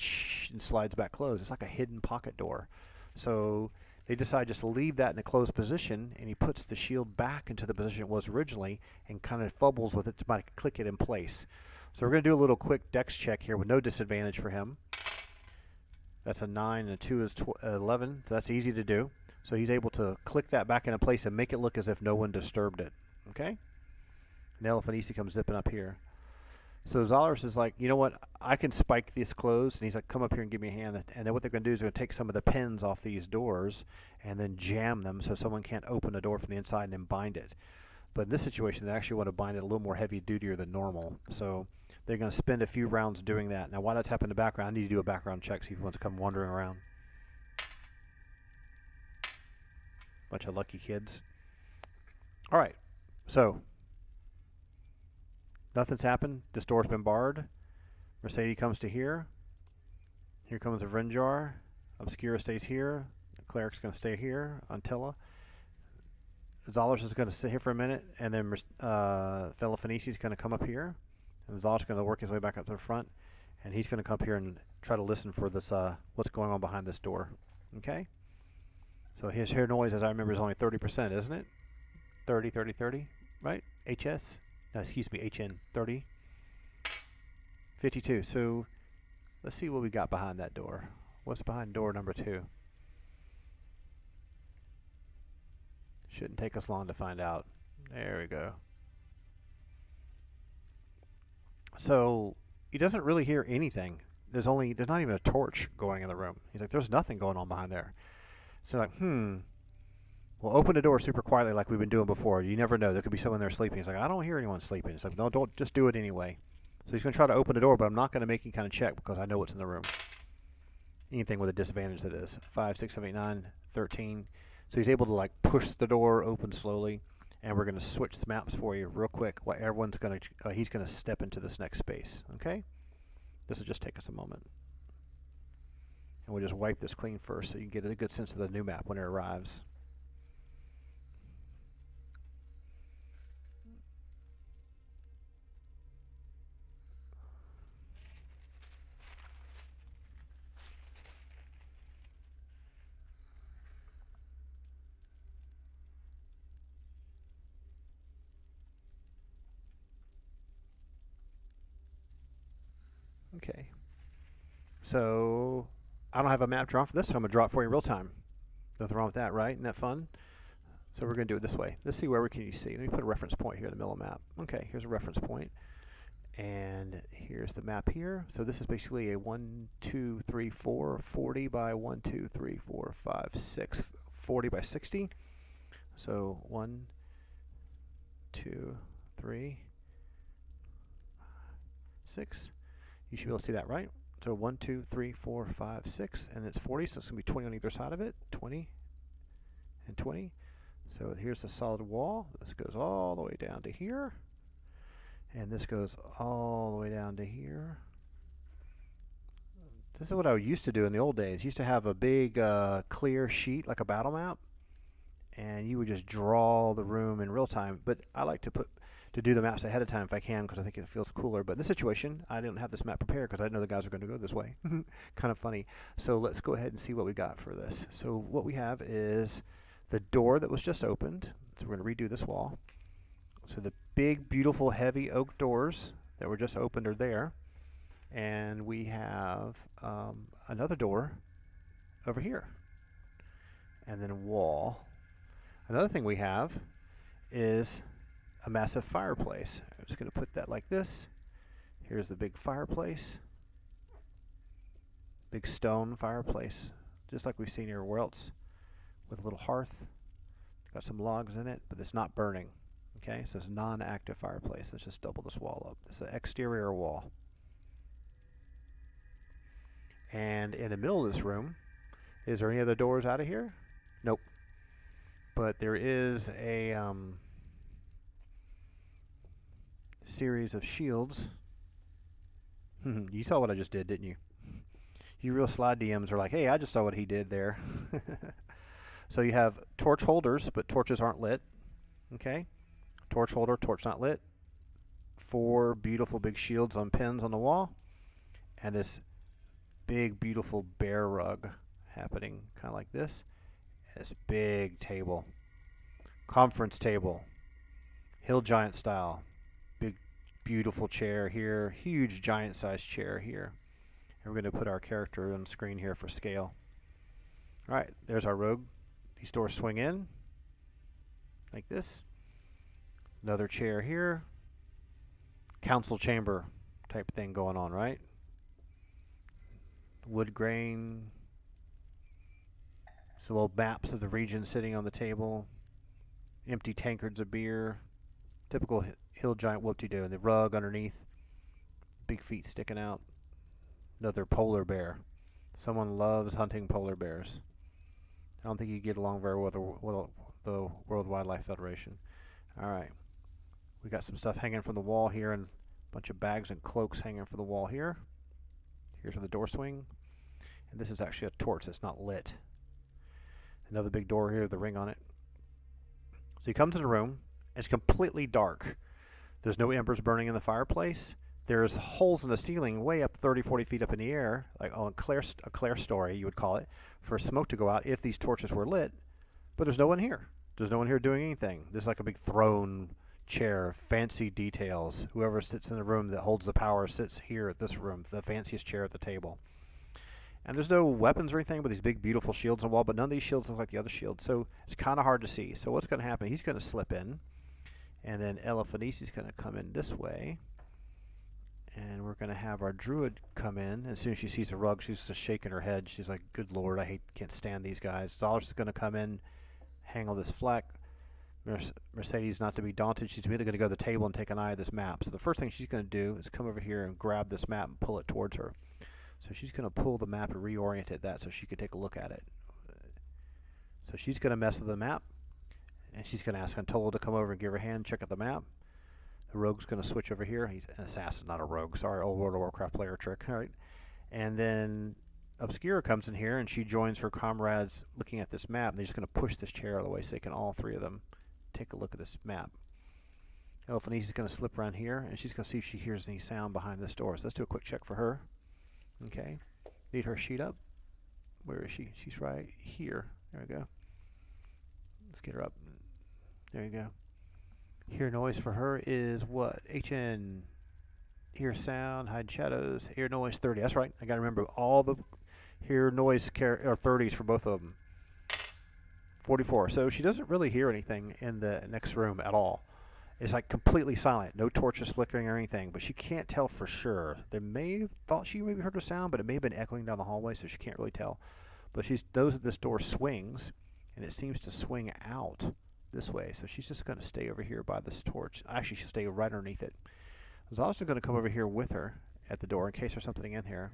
and slides back closed. It's like a hidden pocket door. So they decide just to leave that in a closed position, and he puts the shield back into the position it was originally and kind of fumbles with it to click it in place. So we're going to do a little quick dex check here with no disadvantage for him. That's a 9 and a 2 is 11, so that's easy to do. So he's able to click that back into place and make it look as if no one disturbed it. Okay? And Elephantisi comes zipping up here. So Zolars is like, you know what, I can spike this closed, and he's like, come up here and give me a hand. And then what they're going to do is they're going to take some of the pins off these doors and then jam them so someone can't open the door from the inside and then bind it. But in this situation, they actually want to bind it a little more heavy-dutier than normal. So they're going to spend a few rounds doing that. Now, while that's happening in the background, I need to do a background check, see if he wants to come wandering around. Bunch of lucky kids. All right, so nothing's happened. This door's been barred. Mercedes comes to here. Here comes a Vrinjar. Obscura stays here. The Cleric's going to stay here. Antilla. Zolars is going to sit here for a minute, and then Elephantisi is going to come up here. And Zolars is going to work his way back up to the front, and he's going to come up here and try to listen for this what's going on behind this door. Okay? So his hair noise, as I remember, is only 30%, isn't it? 30, 30, 30, right? HS? No, excuse me, HN, 30. 52. So let's see what we got behind that door. What's behind door number 2? Shouldn't take us long to find out. There we go. So he doesn't really hear anything. There's not even a torch going in the room. He's like, there's nothing going on behind there. So like, we'll open the door super quietly like we've been doing before. You never know. There could be someone there sleeping. He's like, I don't hear anyone sleeping. It's like, no, don't, just do it anyway. So he's going to try to open the door, but I'm not going to make any kind of check because I know what's in the room. Anything with a disadvantage that is. 5, 6, 7, 8, 9, 13. So he's able to like push the door open slowly, and we're going to switch the maps for you real quick while everyone's going to, he's going to step into this next space. Okay? This will just take us a moment. And we'll just wipe this clean first so you can get a good sense of the new map when it arrives. Okay. So I don't have a map drawn for this, so I'm going to draw it for you real time. Nothing wrong with that, right? Isn't that fun? So we're going to do it this way. Let's see where we can see. Let me put a reference point here in the middle of the map. Okay, here's a reference point. And here's the map here. So this is basically a 1, 2, 3, 4, 40 by 1, 2, 3, 4, 5, 6, 40 by 60. So 1, 2, 3, 6. You should be able to see that, right? So 1, 2, 3, 4, 5, 6, and it's 40, so it's going to be 20 on either side of it. 20 and 20. So here's the solid wall. This goes all the way down to here. And this goes all the way down to here. This is what I used to do in the old days. I used to have a big clear sheet, like a battle map, and you would just draw the room in real time. But I like to do the maps ahead of time if I can, because I think it feels cooler. But in this situation, I didn't have this map prepared because I didn't know the guys were going to go this way. Kind of funny. So let's go ahead and see what we got for this. So what we have is the door that was just opened. So we're going to redo this wall. So the big, beautiful, heavy oak doors that were just opened are there. And we have another door over here. And then a wall. Another thing we have is a massive fireplace. I'm just going to put that like this. Here's the big fireplace. Big stone fireplace, just like we've seen everywhere else, with a little hearth. Got some logs in it, but it's not burning. Okay, so it's a non-active fireplace. Let's just double this wall up. It's an exterior wall. And in the middle of this room, is there any other doors out of here? Nope. But there is a series of shields. You saw what I just did, didn't you? You real slide DMs are like, hey, I just saw what he did there. So you have torch holders, but torches aren't lit. Okay? Torch holder, torch not lit. 4 beautiful big shields on pins on the wall. And this big, beautiful bear rug happening kind of like this. This big table. Conference table. Hill giant style. Big, beautiful chair here. Huge giant sized chair here. And we're going to put our character on the screen here for scale. Alright, there's our rogue. These doors swing in like this. Another chair here. Council chamber type thing going on, right? Wood grain. Some old maps of the region sitting on the table. Empty tankards of beer. Typical hill giant whoop-de-doo. And the rug underneath. Big feet sticking out. Another polar bear. Someone loves hunting polar bears. I don't think you get along very well with the World Wildlife Federation. Alright. We got some stuff hanging from the wall here and a bunch of bags and cloaks hanging from the wall here. Here's where the door swing. And this is actually a torch that's not lit. Another big door here with a ring on it. So he comes in the room. It's completely dark. There's no embers burning in the fireplace. There's holes in the ceiling way up 30, 40 feet up in the air, like on a clerestory, you would call it, for smoke to go out if these torches were lit. But there's no one here. There's no one here doing anything. There's like a big throne, chair, fancy details. Whoever sits in the room that holds the power sits here at this room, the fanciest chair at the table. And there's no weapons or anything but these big, beautiful shields on the wall, but none of these shields look like the other shields, so it's kind of hard to see. So what's going to happen? He's going to slip in, and then Eliphanesi's going to come in this way. And we're going to have our druid come in. As soon as she sees a rug, she's just shaking her head. She's like, good lord, can't stand these guys. Zala's is going to come in, hang all this flak. Mercedes, not to be daunted, she's immediately going to go to the table and take an eye at this map. So the first thing she's going to do is come over here and grab this map and pull it towards her. So she's going to pull the map and reorient it that so she can take a look at it. So she's going to mess with the map. And she's going to ask Untold to come over and give her a hand, check out the map. The rogue's going to switch over here. He's an assassin, not a rogue. Sorry, old World of Warcraft player trick. All right. And then Obscura comes in here, and she joins her comrades looking at this map. And they're just going to push this chair out of the way so they can all 3 of them take a look at this map. Eliphanese is going to slip around here, and she's going to see if she hears any sound behind this door. So let's do a quick check for her. Okay. Need her sheet up. Where is she? She's right here. There we go. Let's get her up. There you go. Hear noise for her is what? HN. Hear sound, hide shadows, hear noise 30. That's right. I got to remember all the hear noise or 30s for both of them. 44. So she doesn't really hear anything in the next room at all. It's like completely silent. No torches flickering or anything, but she can't tell for sure. They may have thought she maybe heard a sound, but it may have been echoing down the hallway, so she can't really tell. But she knows that this door swings, and it seems to swing out this way, so she's just going to stay over here by this torch. Actually, she'll stay right underneath it. I was also going to come over here with her at the door in case there's something in here.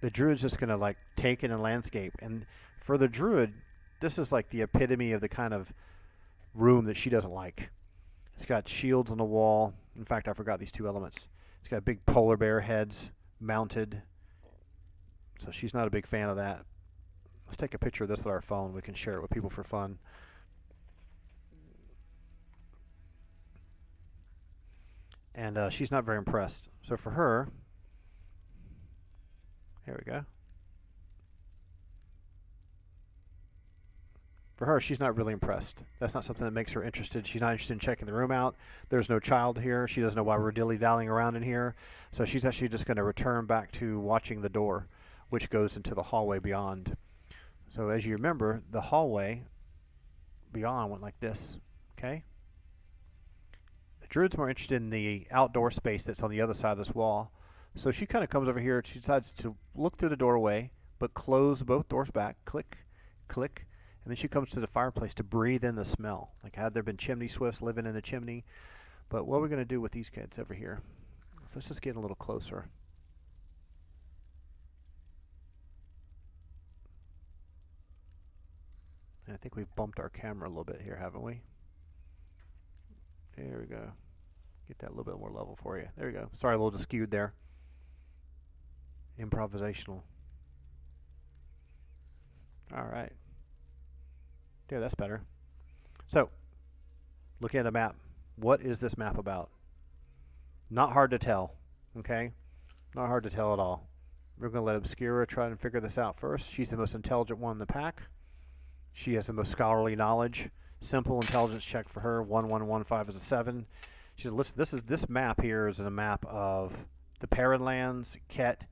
The druid's just going to like take in a landscape, and for the druid, this is like the epitome of the kind of room that she doesn't like. It's got shields on the wall. In fact, I forgot these 2 elements. It's got big polar bear heads mounted, so she's not a big fan of that. Let's take a picture of this with our phone. We can share it with people for fun. And she's not very impressed. So for her, here we go. For her, she's not really impressed. That's not something that makes her interested. She's not interested in checking the room out. There's no child here. She doesn't know why we're dilly-dallying around in here. So she's actually just going to return back to watching the door, which goes into the hallway beyond. So as you remember, the hallway beyond went like this. Okay? The druid's more interested in the outdoor space that's on the other side of this wall. So she kind of comes over here. She decides to look through the doorway, but close both doors back. Click, click. And then she comes to the fireplace to breathe in the smell. Like, had there been chimney swifts living in the chimney? But what are we going to do with these kids over here? So let's just get a little closer. And I think we've bumped our camera a little bit here, haven't we? There we go. Get that a little bit more level for you. There we go. Sorry, a little skewed there. Improvisational. All right. Yeah, that's better. So, looking at the map, what is this map about? Not hard to tell, okay? Not hard to tell at all. We're going to let Obscura try and figure this out first. She's the most intelligent one in the pack. She has the most scholarly knowledge. Simple intelligence check for her. 1115 is a 7. She said, listen, this map here is a map of the Paranlands, Ket,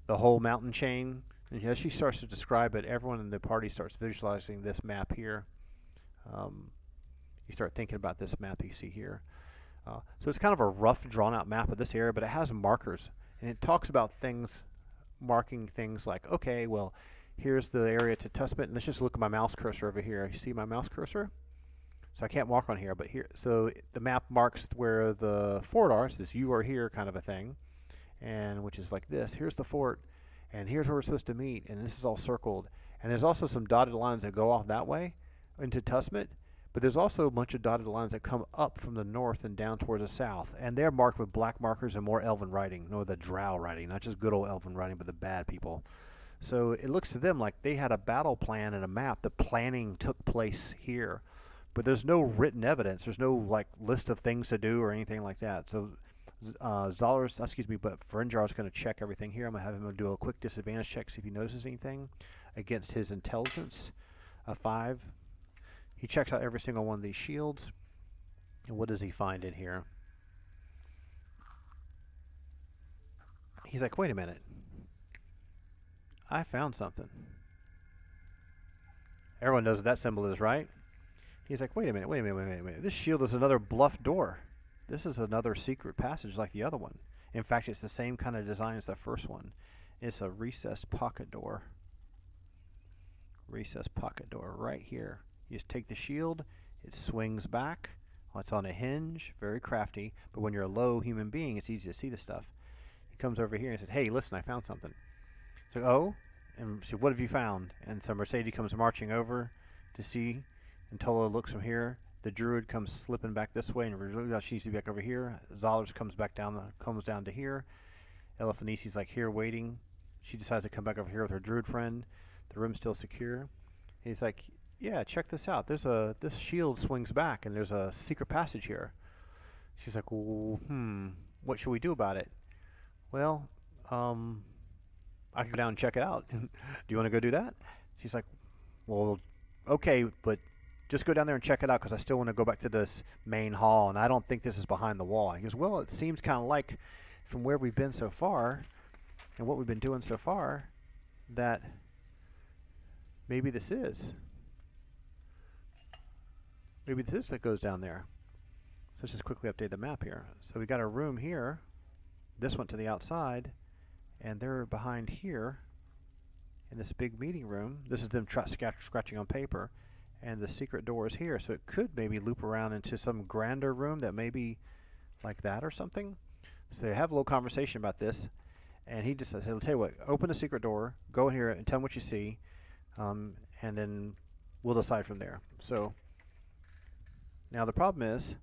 the whole mountain chain. And as she starts to describe it, everyone in the party starts visualizing this map here. You start thinking about this map you see here. So it's kind of a rough, drawn-out map of this area, but it has markers. And it talks about things, marking things like, okay, well, here's the area to Tusmet. And let's just look at my mouse cursor over here. You see my mouse cursor? So I can't mark on here, but here. So the map marks where the fort are. So this you are here kind of a thing, and which is like this. Here's the fort, and here's where we're supposed to meet, and this is all circled. And there's also some dotted lines that go off that way into Tusmet, but there's also a bunch of dotted lines that come up from the north and down towards the south, and they're marked with black markers and more elven writing. No, the drow writing, not just good old elven writing, but the bad people. So it looks to them like they had a battle plan and a map. The planning took place here, but there's no written evidence. There's no like list of things to do or anything like that. So Zoller's, excuse me, but Frinjar's going to check everything here. I'm going to have him do a quick disadvantage check, see if he notices anything against his intelligence. A 5. He checks out every single one of these shields. And what does he find in here? He's like, wait a minute. I found something. Everyone knows what that symbol is, right? He's like, wait a minute. This shield is another bluff door. This is another secret passage like the other one. In fact, it's the same kind of design as the first one. It's a recessed pocket door. Recessed pocket door right here. You just take the shield, it swings back. Well, it's on a hinge, very crafty, but when you're a low human being, it's easy to see the stuff. He comes over here and says, hey, listen, I found something. So, oh, and so what have you found? And so Mercedes comes marching over to see, and Tola looks from here. The druid comes slipping back this way, and she needs to be back over here. Zollers comes back down, comes down to here. Eliphanesi's like here waiting. She decides to come back over here with her druid friend. The room's still secure. He's like, yeah, check this out. This shield swings back, and there's a secret passage here. She's like, well, what should we do about it? Well, I can go down and check it out. Do you want to go do that? She's like, well, okay, but just go down there and check it out because I still want to go back to this main hall, and I don't think this is behind the wall. He goes, well, it seems kind of like from where we've been so far and what we've been doing so far that maybe this is. Maybe this is that goes down there. So let's just quickly update the map here. So we got a room here. This went to the outside, and they're behind here in this big meeting room. This is them scratching on paper, and the secret door is here. So it could maybe loop around into some grander room that may be like that or something. So they have a little conversation about this, and he just says, hey, I'll tell you what, open the secret door, go in here and tell me what you see, and then we'll decide from there. So now the problem is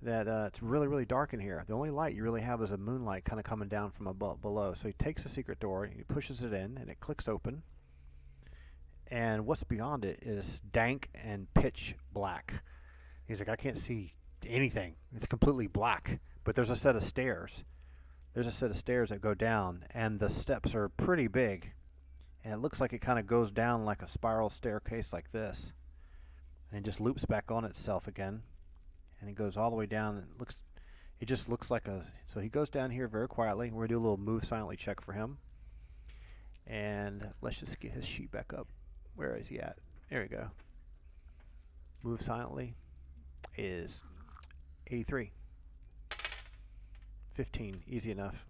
that it's really, really dark in here. The only light you really have is a moonlight kind of coming down from above, below. So he takes the secret door, he pushes it in, and it clicks open. And what's beyond it is dank and pitch black. He's like, I can't see anything. It's completely black. But there's a set of stairs. There's a set of stairs that go down, and the steps are pretty big. And it looks like it kind of goes down like a spiral staircase like this. And it just loops back on itself again. And it goes all the way down. And it just looks like a... So he goes down here very quietly. We're going to do a little move silently check for him. And let's just get his sheet back up. Where is he at? There we go. Move silently is 83. 15. Easy enough.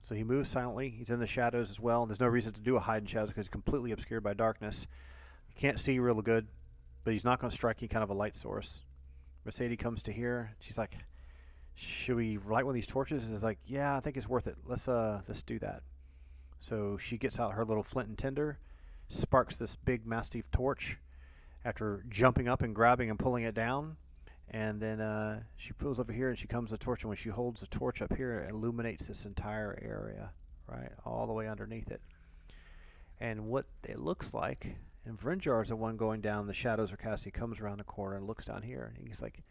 So he moves silently. He's in the shadows as well. There's no reason to do a hide in shadows because he's completely obscured by darkness. You can't see real good, but he's not going to strike any kind of a light source. Mercedes comes to here. She's like, should we light one of these torches? He's like, yeah, I think it's worth it. Let's do that. So she gets out her little flint and tinder, sparks this big mastiff torch, after jumping up and grabbing and pulling it down. And then she pulls over here and she comes to the torch, and when she holds the torch up here, it illuminates this entire area, right, all the way underneath it. And what it looks like, and Vrinjar is the one going down, the shadows are cast, he comes around the corner and looks down here, and he's like,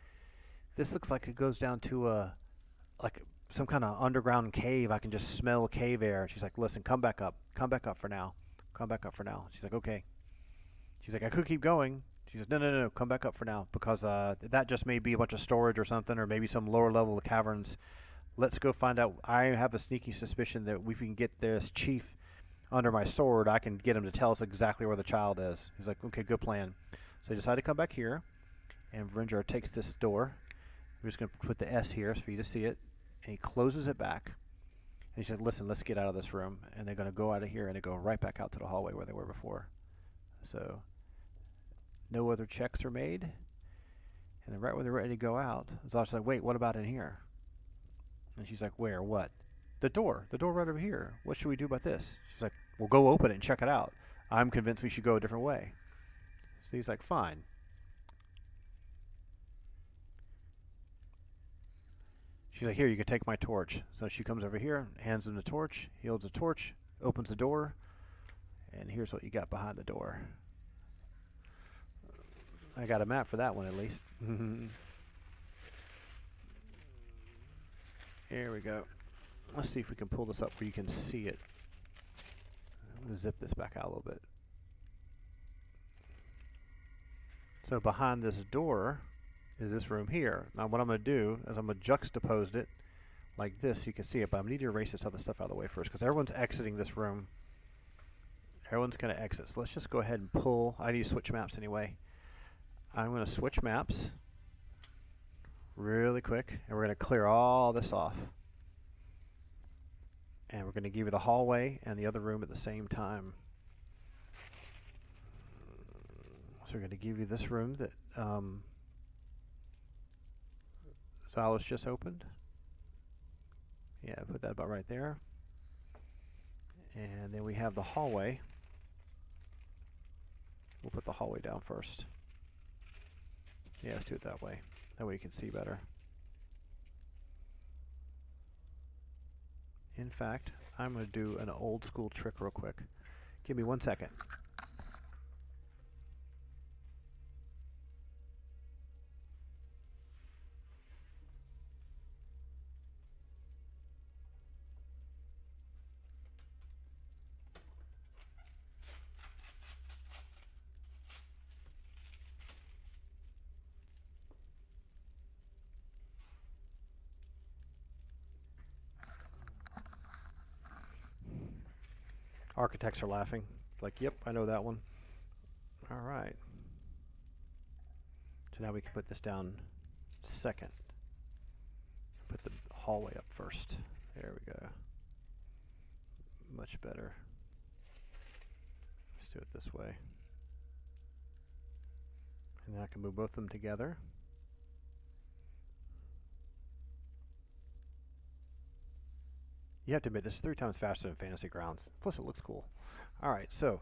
this looks like it goes down to like some kind of underground cave. I can just smell cave air. She's like, listen, come back up for now, come back up for now. She's like, okay. She's like, I could keep going. She says, no, come back up for now, because that just may be a bunch of storage or something, or maybe some lower level of caverns. Let's go find out. I have a sneaky suspicion that if we can get this chief under my sword, I can get him to tell us exactly where the child is. He's like, okay, good plan. So they decide to come back here, and Vrinjar takes this door. We're just going to put the S here for you to see it, and he closes it back. And he said, listen, let's get out of this room. And they're going to go out of here, and they go right back out to the hallway where they were before. So no other checks are made. And then right when they're ready to go out, Zala's like, wait, what about in here? And she's like, where? What? The door right over here. What should we do about this? She's like, well, go open it and check it out. I'm convinced we should go a different way. So he's like, fine. She's like, here, you can take my torch. So she comes over here, hands him the torch. He holds the torch, opens the door, and here's what you got behind the door. I got a map for that one, at least. Here we go. Let's see if we can pull this up where you can see it. I'm going to zip this back out a little bit. So behind this door is this room here. Now what I'm going to do is I'm going to juxtapose it like this so you can see it, but I need to erase this other stuff out of the way first, because everyone's exiting this room. Everyone's going to exit. So let's just go ahead and pull. I need to switch maps anyway. I'm going to switch maps really quick, and we're going to clear all this off. And we're going to give you the hallway and the other room at the same time. So we're going to give you this room that Zala's just opened. Yeah, put that about right there. And then we have the hallway. We'll put the hallway down first. Yeah, let's do it that way. That way you can see better. In fact, I'm going to do an old school trick real quick. Give me 1 second. Architects are laughing. Like, yep, I know that one. All right. So now we can put this down second. Put the hallway up first. There we go. Much better. Let's do it this way. And then I can move both of them together. You have to admit, this is 3 times faster than Fantasy Grounds. Plus, it looks cool. All right, so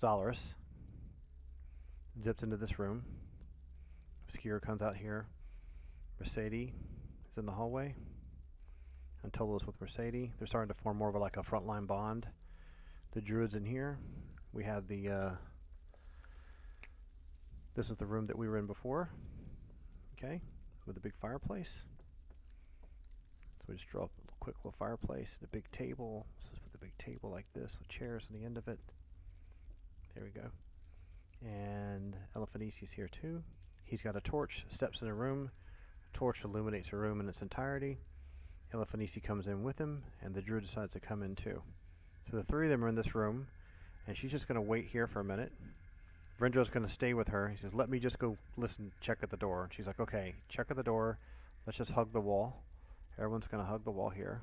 Zalaris zips into this room. Skier comes out here. Mercedes is in the hallway. Antolo's with Mercedes. They're starting to form more of like a frontline bond. The Druid's in here. We have the this is the room that we were in before. Okay, with a big fireplace. So we just draw a quick little fireplace and a big table. So let's put the big table like this with chairs on the end of it. There we go. And Elephanisi's here too. He's got a torch, steps in a room. Torch illuminates a room in its entirety. Elephanisi comes in with him, and the Druid decides to come in too. So the 3 of them are in this room, and she's just going to wait here for a minute. Vrindra's going to stay with her. He says, let me just go listen, check at the door. And she's like, okay, check at the door. Let's just hug the wall. Everyone's going to hug the wall here.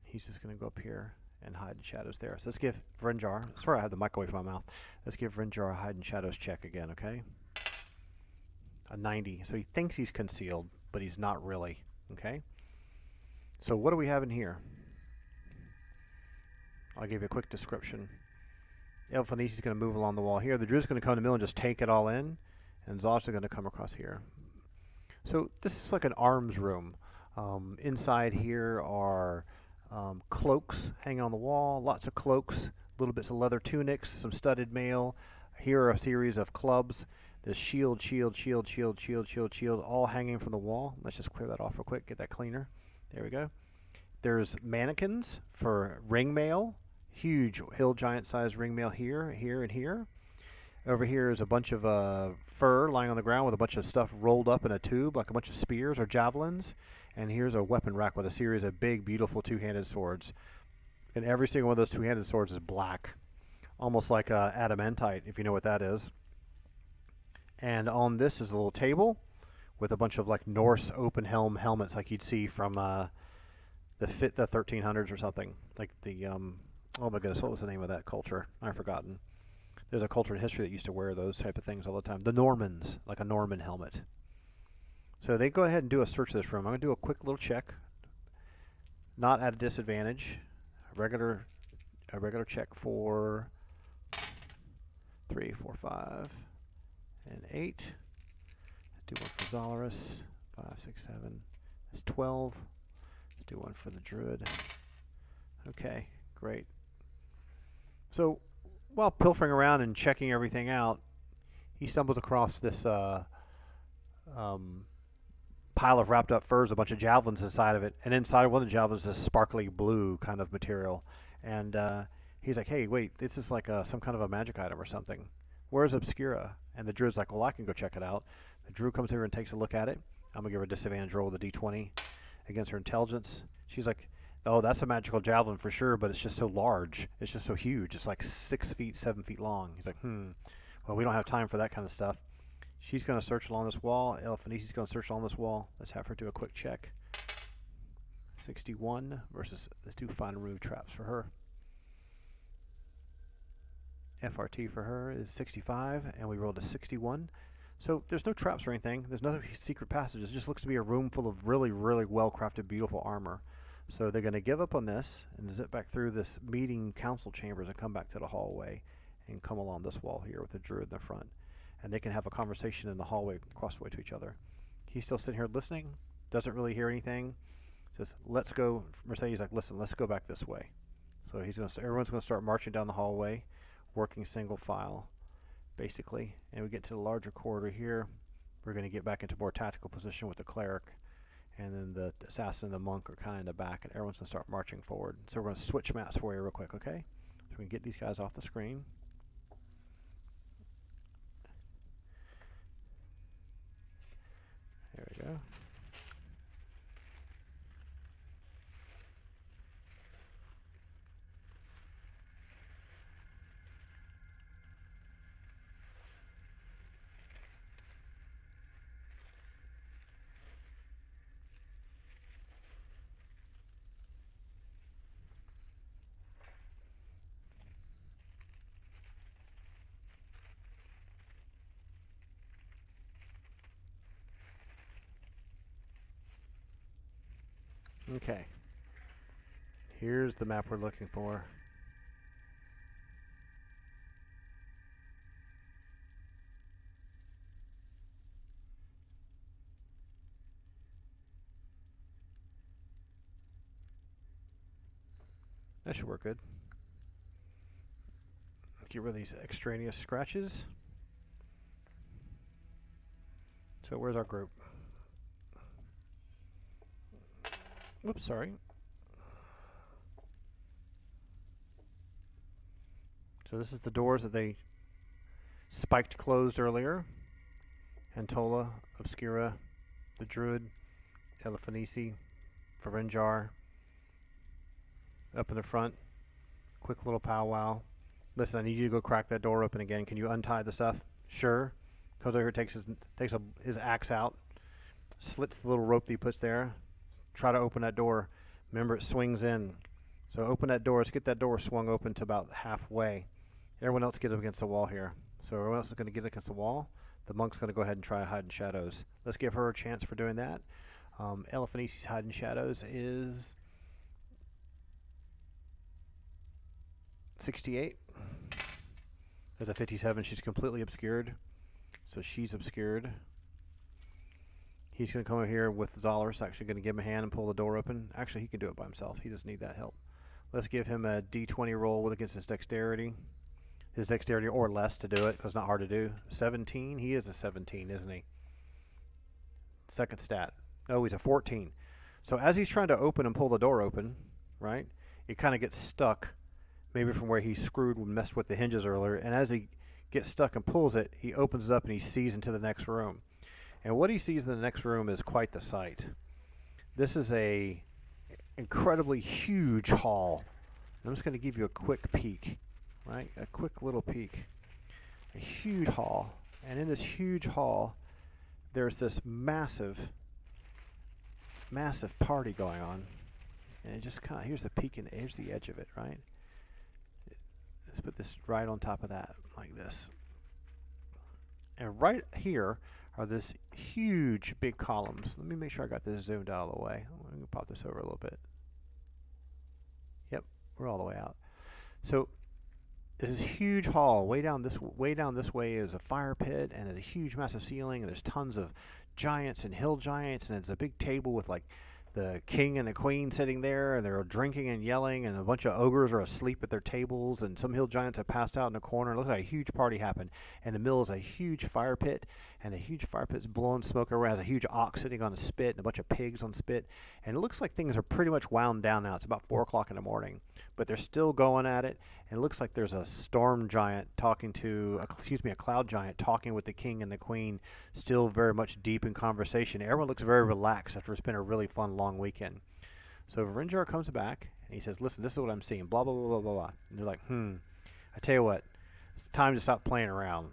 He's just going to go up here and hide in shadows there. So let's give Vrinjar, sorry I have the mic away from my mouth. Let's give Vrinjar a hide in shadows check again, okay? A 90. So he thinks he's concealed, but he's not really, okay? So what do we have in here? I'll give you a quick description. Elfanisi's going to move along the wall here. The Druid's going to come in the middle and just take it all in. And Zos's going to come across here. So this is like an arms room. Inside here are cloaks hanging on the wall, lots of cloaks, little bits of leather tunics, some studded mail. Here are a series of clubs. There's shield, shield, shield, shield, shield, shield, shield, all hanging from the wall. Let's just clear that off real quick, get that cleaner. There we go. There's mannequins for ring mail. Huge hill giant sized ring mail here, here, and here. Over here is a bunch of fur lying on the ground with a bunch of stuff rolled up in a tube, like a bunch of spears or javelins. And here's a weapon rack with a series of big, beautiful two-handed swords. And every single one of those two-handed swords is black, almost like adamantite, if you know what that is. And on this is a little table with a bunch of like Norse open helm helmets, like you'd see from the 1300s or something, like the oh my goodness, what was the name of that culture? I've forgotten. There's a culture in history that used to wear those type of things all the time. The Normans, like a Norman helmet. So they go ahead and do a search of this room. I'm going to do a quick little check. Not at a disadvantage. A regular check for 3, 4, 5, and 8. Let's do one for Zalaris. 5, 6, 7. That's 12. Let's do one for the Druid. Okay, great. So while pilfering around and checking everything out, he stumbles across this pile of wrapped up furs, a bunch of javelins inside of it, and inside of one of the javelins is sparkly blue kind of material. And he's like, hey, wait, this is like some kind of a magic item or something. Where's Obscura? And the Druid's like, well, I can go check it out. The Druid comes over and takes a look at it. I'm going to give her a disadvantage roll with a d20 against her intelligence. She's like, oh, that's a magical javelin for sure, but it's just so large. It's just so huge. It's like 6 feet, 7 feet long. He's like, well, we don't have time for that kind of stuff. She's going to search along this wall. Elfanisi's going to search along this wall. Let's have her do a quick check. 61 versus, let's do find and remove traps for her. FRT for her is 65, and we rolled a 61. So there's no traps or anything. There's no secret passages. It just looks to be a room full of really, really well-crafted, beautiful armor. So they're going to give up on this and zip back through this meeting council chambers and come back to the hallway and come along this wall here with the Druid in the front. And they can have a conversation in the hallway across the way to each other. He's still sitting here listening, doesn't really hear anything. Says, let's go. Mercedes like, listen, let's go back this way. So everyone's going to start marching down the hallway, working single file, basically. And we get to the larger corridor here. We're going to get back into more tactical position with the cleric. And then the assassin and the monk are kind of in the back, and everyone's going to start marching forward. So we're going to switch maps for you real quick, okay? So we can get these guys off the screen. There we go. Okay. Here's the map we're looking for. That should work good. Get rid of these extraneous scratches. So where's our group? Whoops, sorry. So this is the doors that they spiked closed earlier. Antola, Obscura, the Druid, Elfanisi, Farenjar. Up in the front. Quick little powwow. Listen, I need you to go crack that door open again. Can you untie the stuff? Sure. Comes over here, takes his axe out, slits the little rope that he puts there. Try to open that door. Remember, it swings in. So open that door. Let's get that door swung open to about halfway. Everyone else get up against the wall here. So everyone else is going to get against the wall. The monk's going to go ahead and try to hide in shadows. Let's give her a chance for doing that. Elfanisi's hide in shadows is 68. There's a 57. She's completely obscured. So she's obscured. He's going to come over here with Zoller's actually going to give him a hand and pull the door open. Actually, he can do it by himself. He doesn't need that help. Let's give him a D20 roll against his dexterity. His dexterity or less to do it, because it's not hard to do. 17. He is a 17, isn't he? Second stat. Oh, he's a 14. So as he's trying to open and pull the door open, right, it kind of gets stuck, maybe from where he screwed and messed with the hinges earlier. And as he gets stuck and pulls it, he opens it up and he sees into the next room. And what he sees in the next room is quite the sight. This is a incredibly huge hall. I'm just going to give you a quick peek, right? A quick little peek. A huge hall. And in this huge hall, there's this massive party going on. And it just kind of, here's the peak and here's the edge of it, right? Let's put this right on top of that, like this. And right here are this huge big columns. Let me make sure I got this zoomed out of the way. I'm going to pop this over a little bit. Yep, we're all the way out. So this huge hall. Way down this way is a fire pit, and there's a huge massive ceiling, and there's tons of giants and hill giants, and it's a big table with like the king and the queen sitting there, and they're drinking and yelling, and a bunch of ogres are asleep at their tables, and some hill giants have passed out in the corner. It looks like a huge party happened. In the middle is a huge fire pit, and a huge fire pit's blowing smoke around. It has a huge ox sitting on a spit, and a bunch of pigs on spit, and it looks like things are pretty much wound down now. It's about 4 o'clock in the morning, but they're still going at it, and it looks like there's a storm giant talking to, a cloud giant talking with the king and the queen, still very much deep in conversation. Everyone looks very relaxed after it's been a really fun long weekend. So Varinjar comes back and he says, listen, this is what I'm seeing, blah, blah, blah, blah, blah, blah. And they're like, I tell you what, it's time to stop playing around.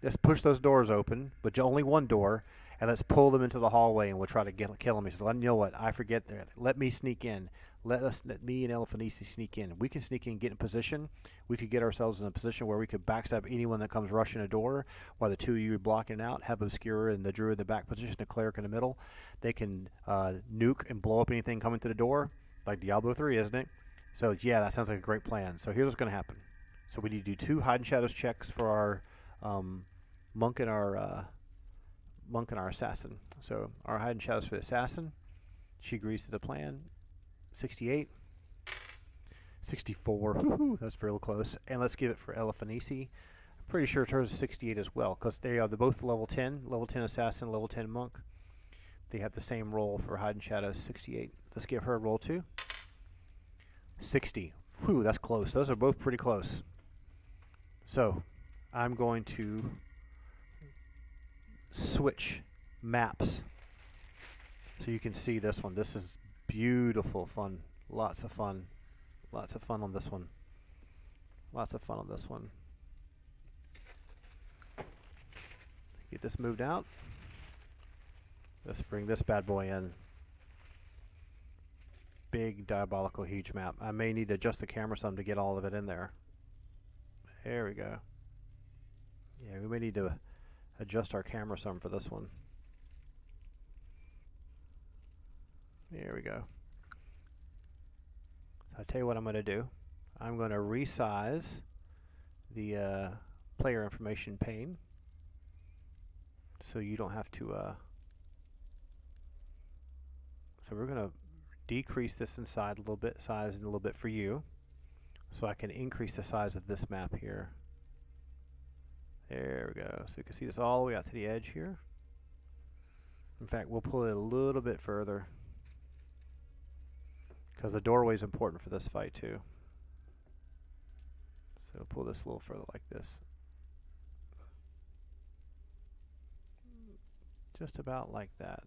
Let's push those doors open, but only one door, and let's pull them into the hallway, and we'll try to kill them. He said, you know what, I forget that. Let me sneak in. Let me and Elfanisi sneak in. We can sneak in, get in position. We could get ourselves in a position where we could backstab anyone that comes rushing a door, while the two of you are blocking it out. Have Obscura and the Druid in the back position, the Cleric in the middle. They can nuke and blow up anything coming to the door, like Diablo 3, isn't it? So yeah, that sounds like a great plan. So here's what's going to happen. So we need to do 2 hide and shadows checks for our monk and our assassin. So our hide and shadows for the assassin. She agrees to the plan. 68. 64. Woohoo, that's real close. And let's give it for Elfanisi. I'm pretty sure hers is 68 as well, because they are both level 10 assassin, level 10 monk. They have the same roll for hide and shadows, 68. Let's give her a roll too. 60. Whew, that's close. Those are both pretty close. So I'm going to switch maps so you can see this one. This is beautiful fun. Lots of fun. Lots of fun on this one. Lots of fun on this one. Get this moved out. Let's bring this bad boy in. Big, diabolical, huge map. I may need to adjust the camera some to get all of it in there. There we go. Yeah, we may need to adjust our camera some for this one. There we go. I'll tell you what I'm going to do. I'm going to resize the player information pane so you don't have to so we're going to decrease this size a little bit for you, so I can increase the size of this map here. There we go. So you can see this all the way out to the edge here. In fact, we'll pull it a little bit further, because the doorway is important for this fight too. So pull this a little further like this. Just about like that.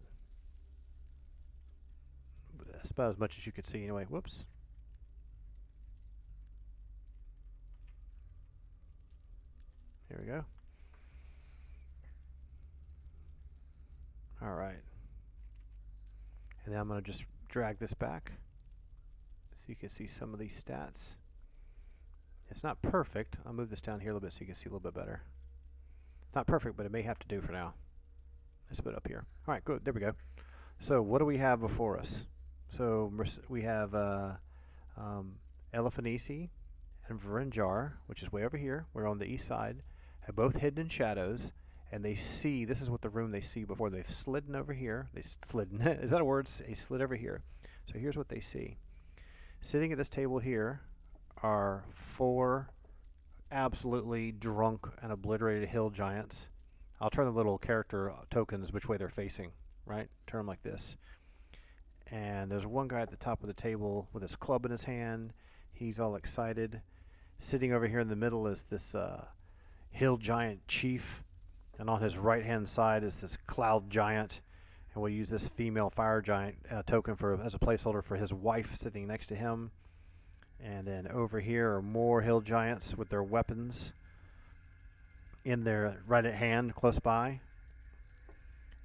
That's about as much as you could see anyway. Whoops. Here we go. All right. And then I'm going to just drag this back so you can see some of these stats. It's not perfect. I'll move this down here a little bit so you can see a little bit better. It's not perfect, but it may have to do for now. Let's put it up here. All right, good. There we go. So what do we have before us? So we have Elfanisi and and Varenjar, which is way over here, we're on the east side, have both hidden in shadows, and they see, this is what the room they see before they've slidden over here. They slidden, is that a word? They slid over here. So here's what they see. Sitting at this table here are 4 absolutely drunk and obliterated hill giants. I'll turn the little character tokens which way they're facing, right? Turn them like this. And there's one guy at the top of the table with his club in his hand. He's all excited. Sitting over here in the middle is this hill giant chief. And on his right hand side is this cloud giant. And we'll use this female fire giant token as a placeholder for his wife sitting next to him. And then over here are more hill giants with their weapons in their right at hand, close by.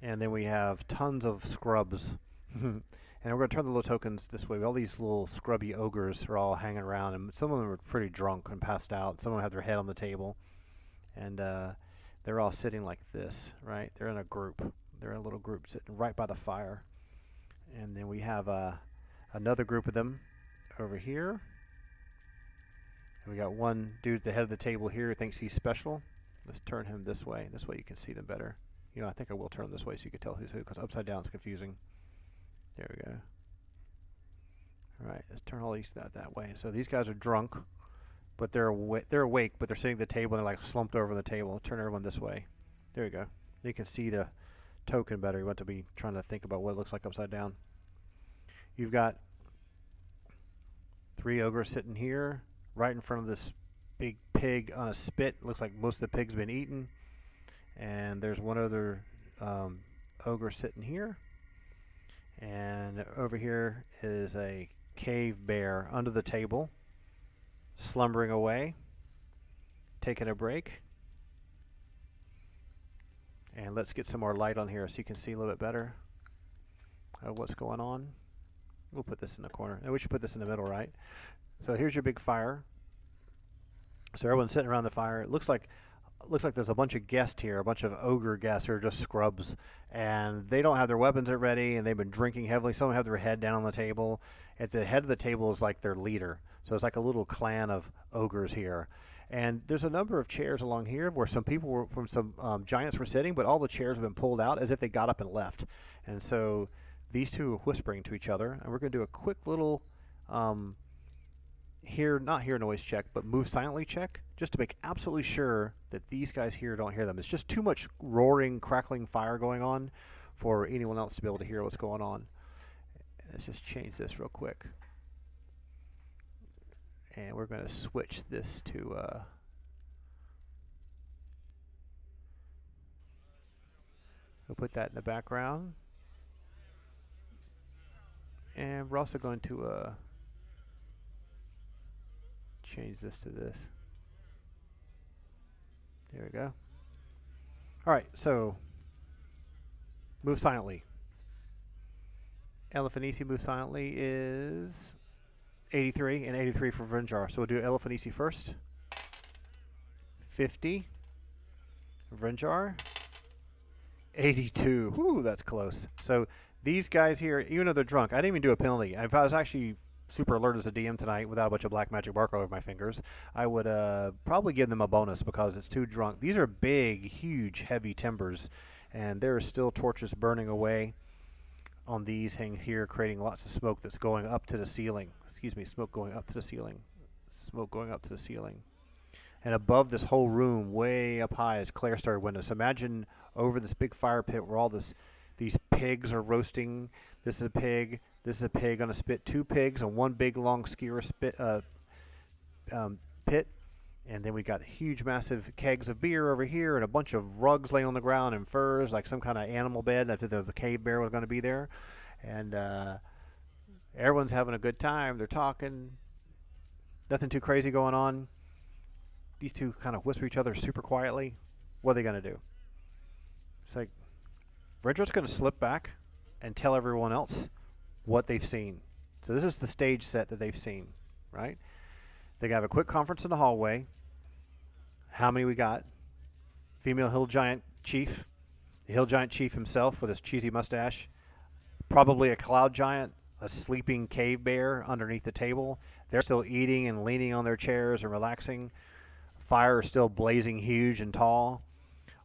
And then we have tons of scrubs. And we're going to turn the little tokens this way. All these little scrubby ogres are all hanging around, and some of them are pretty drunk and passed out. Some of them have their head on the table. And they're all sitting like this, right? They're in a group. They're in a little group sitting right by the fire. And then we have another group of them over here. And we got one dude at the head of the table here who thinks he's special. Let's turn him this way. This way you can see them better. You know, I think I will turn this way so you can tell who's who, because upside down is confusing. There we go. All right, let's turn all these that way. So these guys are drunk, but they're awake, but they're sitting at the table and they're like slumped over the table. Turn everyone this way. There you go. You can see the token better. You want to be trying to think about what it looks like upside down. You've got 3 ogres sitting here, right in front of this big pig on a spit. Looks like most of the pig's been eaten. And there's one other ogre sitting here. And over here is a cave bear under the table, slumbering away, taking a break. And let's get some more light on here so you can see a little bit better what's going on. We'll put this in the corner. And we should put this in the middle, right? So here's your big fire. So everyone's sitting around the fire. It looks like there's a bunch of guests here, a bunch of ogre guests who are just scrubs, and they don't have their weapons ready, and they've been drinking heavily. Some have their head down on the table. At the head of the table is like their leader. So it's like a little clan of ogres here. And there's a number of chairs along here where some people from some giants were sitting, but all the chairs have been pulled out as if they got up and left. And so these two are whispering to each other, and we're going to do a quick little not hear noise check, but move silently check, just to make absolutely sure that these guys here don't hear them. It's just too much roaring, crackling fire going on for anyone else to be able to hear what's going on. Let's just change this real quick. And we're going to switch this to we'll put that in the background. And we're also going to change this to this. There we go. All right, so move silently. Elefantisi move silently is 83 and 83 for Varenjar. So we'll do Elefantisi first. 50. Varenjar. 82. Whoo, that's close. So these guys here, even though they're drunk, I didn't even do a penalty. If I was actually super alert as a DM tonight without a bunch of black magic mark over my fingers, I would probably give them a bonus because it's too drunk. These are big, huge, heavy timbers, and there are still torches burning away on these hang here, creating lots of smoke that's going up to the ceiling. Excuse me, smoke going up to the ceiling. Smoke going up to the ceiling. And above this whole room, way up high, is Claire Star windows. So imagine over this big fire pit where all these pigs are roasting. This is a pig. This is a pig on a spit. 2 pigs on one big long skewer spit pit. And then we got huge, massive kegs of beer over here, and a bunch of rugs laying on the ground and furs, like some kind of animal bed. I think the cave bear was going to be there. And everyone's having a good time. They're talking. Nothing too crazy going on. These two kind of whisper each other super quietly. What are they going to do? It's like, Redred's going to slip back and tell everyone else what they've seen. So this is the stage set that they've seen, right? They have a quick conference in the hallway. How many we got? Female hill giant chief. The hill giant chief himself with his cheesy mustache. Probably a cloud giant a sleeping cave bear underneath the table. They're still eating and leaning on their chairs and relaxing. Fire is still blazing huge and tall.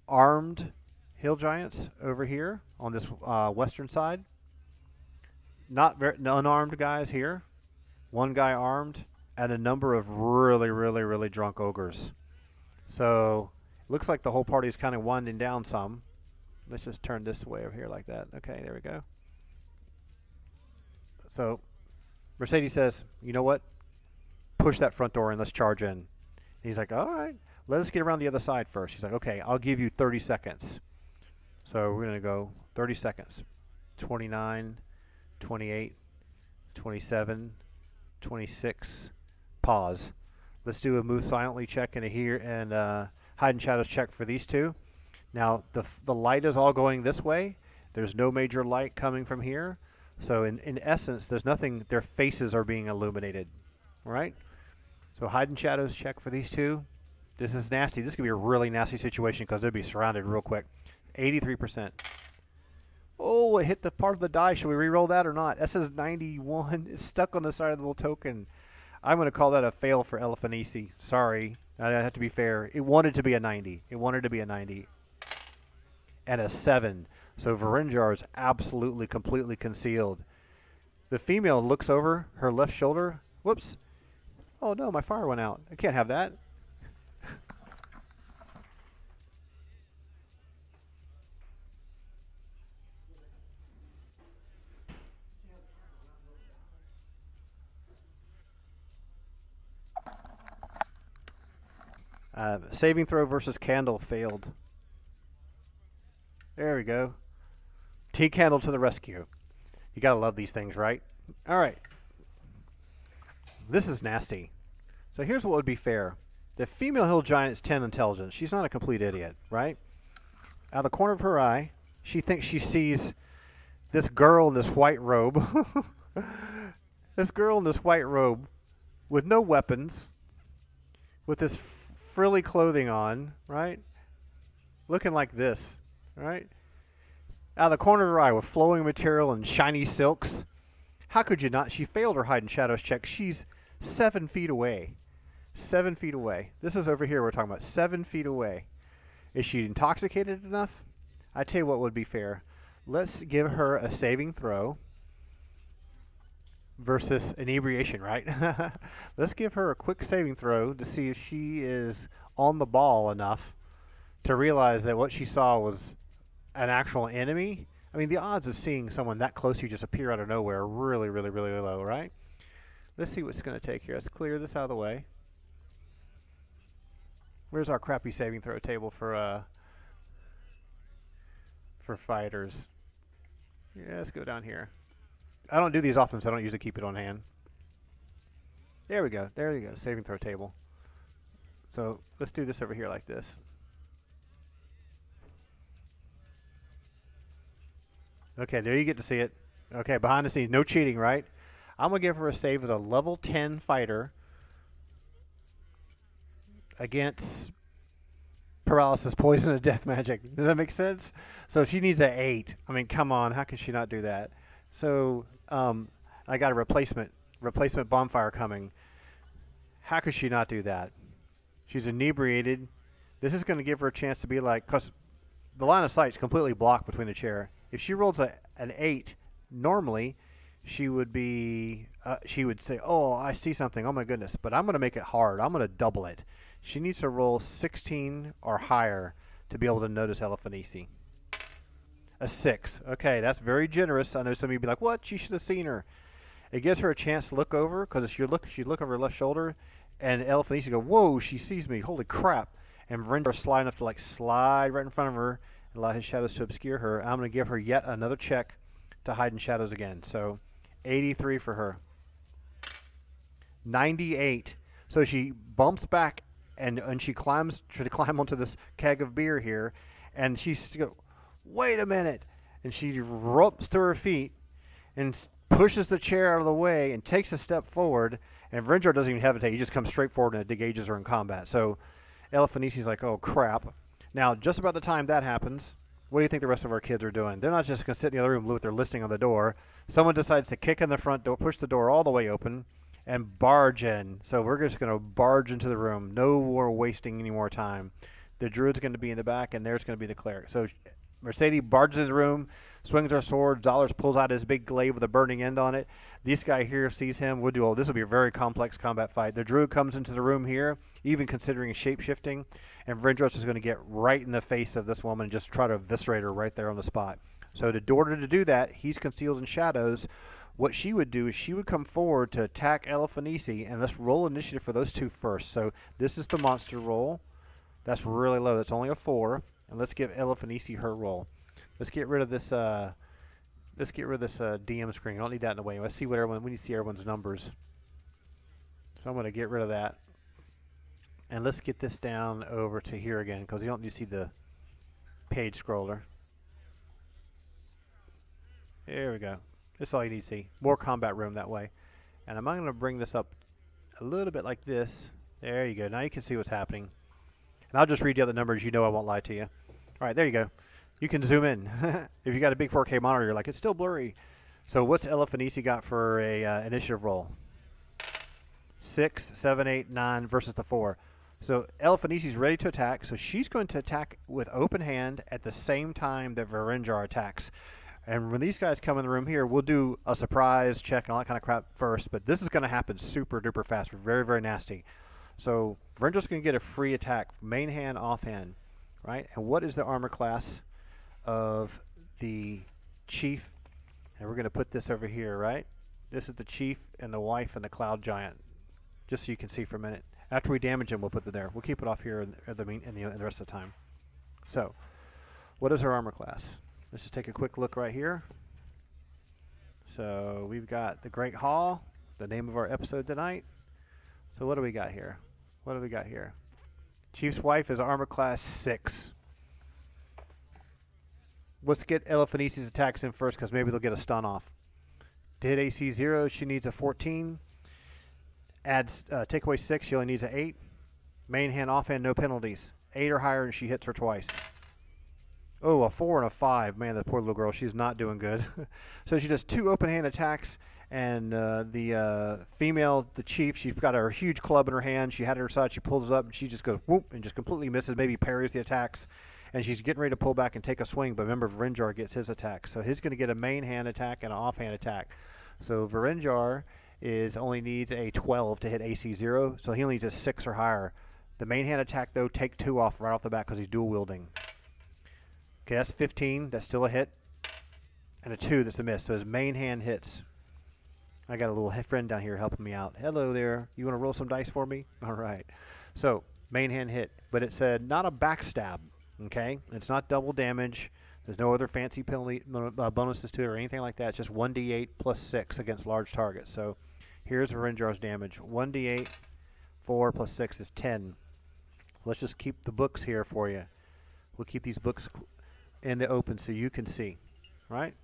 Armed hill giants over here on this western side. Not very unarmed guys here. One guy armed, and a number of really drunk ogres. So looks like the whole party is kind of winding down some. Let's just turn this way over here like that. Okay, there we go. So Mercedes says, you know what? Push that front door and let's charge in. And he's like, all right, let us get around the other side first. She's like, okay, I'll give you 30 seconds. So we're going to go 30 seconds. 29, 28, 27, 26, pause. Let's do a move silently check and a here and hide in shadows check for these two. Now the light is all going this way. There's no major light coming from here. So in essence, there's nothing. Their faces are being illuminated, right? So hide in shadows check for these two. This is nasty. This could be a really nasty situation because they'll be surrounded real quick. 83%. Oh, it hit the part of the die. Should we re-roll that or not? That says 91. It's stuck on the side of the little token. I'm going to call that a fail for Elefanisi. Sorry. I have to be fair. It wanted to be a 90. It wanted to be a 90. And a 7. So Varenjar is absolutely, completely concealed. The female looks over her left shoulder. Whoops. Oh no, my fire went out. I can't have that. Saving throw versus candle failed. There we go. Tea candle to the rescue. You gotta love these things, right? All right. This is nasty. So here's what would be fair. The female hill giant is 10 intelligence. She's not a complete idiot, right? Out of the corner of her eye, she thinks she sees this girl in this white robe. This girl in this white robe with no weapons, with this frilly clothing on, right? Looking like this, right? Out of the corner of her eye with flowing material and shiny silks. How could you not? She failed her hide and shadows check. She's 7 feet away. 7 feet away. This is over here we're talking about. 7 feet away. Is she intoxicated enough? I tell you what would be fair. Let's give her a saving throw versus inebriation, right? Let's give her a quick saving throw to see if she is on the ball enough to realize that what she saw was an actual enemy. I mean, the odds of seeing someone that close to you just appear out of nowhere are really low, right? Let's see what's going to take here. Let's clear this out of the way. Where's our crappy saving throw table for fighters? Yeah, let's go down here. I don't do these often, so I don't usually keep it on hand. There we go. There you go. Saving throw table. So let's do this over here like this. Okay, there you get to see it. Okay, behind the scenes. No cheating, right? I'm going to give her a save as a level 10 fighter against paralysis, poison, and death magic. Does that make sense? So she needs an 8. I mean, come on. How can she not do that? So I got a replacement bonfire coming. How could she not do that? She's inebriated. This is going to give her a chance to be like, because the line of sight is completely blocked between the chair. If she rolls an 8, normally she would be, she would say, oh, I see something. Oh my goodness. But I'm going to make it hard. I'm going to double it. She needs to roll 16 or higher to be able to notice Elefanisi. A 6. Okay, that's very generous. I know some of you be like, what? You should have seen her. It gives her a chance to look over, because if you look, she'd look over her left shoulder, and Elefanisi go, whoa, she sees me. Holy crap. And Varenjar slide enough to like slide right in front of her and allow his shadows to obscure her. I'm going to give her yet another check to hide in shadows again. So 83 for her. 98. So she bumps back and she climbs, tries to climb onto this keg of beer here, and she's go, wait a minute. And she ropes to her feet and pushes the chair out of the way and takes a step forward. And Varenjar doesn't even hesitate. He just comes straight forward and engages her in combat. So Elefanisi's like, oh, crap. Now, just about the time that happens, what do you think the rest of our kids are doing? They're not just going to sit in the other room with their listing on the door. Someone decides to kick in the front door, push the door all the way open, and barge in. So we're just going to barge into the room. No more wasting any more time. The druid's going to be in the back, and there's going to be the cleric. So Mercedes barges in the room, swings her sword. Zollars pulls out his big glaive with a burning end on it. This guy here sees him. We'll do, this will be a very complex combat fight. The druid comes into the room here, even considering shape-shifting, and Vrindros is going to get right in the face of this woman and just try to eviscerate her right there on the spot. So in order to do that, he's concealed in shadows. What she would do is she would come forward to attack Eliphanisi, and let's roll initiative for those two first. So this is the monster roll. That's really low. That's only a 4. And let's give Eliphanisi her roll. Let's get rid of this. DM screen. I don't need that in the way. Let's see what everyone. We need to see everyone's numbers. So I'm going to get rid of that. And let's get this down over to here again, because you don't need to see the page scroller. There we go. That's all you need to see. More combat room that way. And I'm going to bring this up a little bit like this. There you go. Now you can see what's happening. And I'll just read the other numbers. You know I won't lie to you. All right, there you go. You can zoom in. If you got a big 4K monitor, you're like, it's still blurry. So what's Eliphanisi got for a initiative roll? 6, 7, 8, 9 versus the 4. So Eliphanisi's ready to attack. So she's going to attack with open hand at the same time that Varenjar attacks. And when these guys come in the room here, we'll do a surprise check and all that kind of crap first. But this is going to happen super duper fast. Very, very nasty. So Varenjar's going to get a free attack. Main hand, off hand. Right? And what is the armor class of the chief? And we're going to put this over here, right? This is the chief and the wife and the cloud giant. Just so you can see for a minute. After we damage him, we'll put it there. We'll keep it off here in the rest of the time. So, what is her armor class? Let's just take a quick look right here. So, we've got the Great Hall, the name of our episode tonight. So, what do we got here? What do we got here? Chief's wife is armor class 6. Let's get Eliphanisi's attacks in first, because maybe they'll get a stun off. To hit AC 0, she needs a 14. Adds take away 6, she only needs an 8. Main hand, off hand, no penalties. 8 or higher, and she hits her twice. Oh, a 4 and a 5. Man, that poor little girl, she's not doing good. So she does 2 open hand attacks, and the female, the chief, she's got her huge club in her hand. She had it at her side, she pulls it up, and she just goes whoop, and just completely misses, maybe parries the attacks. And she's getting ready to pull back and take a swing, but remember, Varenjar gets his attack. So he's going to get a main hand attack and an offhand attack. So Varenjar only needs a 12 to hit AC 0, so he only needs a 6 or higher. The main hand attack, though, take 2 off right off the bat because he's dual wielding. Okay, that's 15. That's still a hit. And a 2 that's a miss. So his main hand hits. I got a little friend down here helping me out. Hello there. You want to roll some dice for me? All right. So main hand hit, but it said not a backstab. Okay, it's not double damage. There's no other fancy penalty bonuses to it or anything like that. It's just 1d8 plus 6 against large targets. So here's Varenjar's damage. 1d8, 4 plus 6 is 10. Let's just keep the books here for you. We'll keep these books in the open so you can see. Right?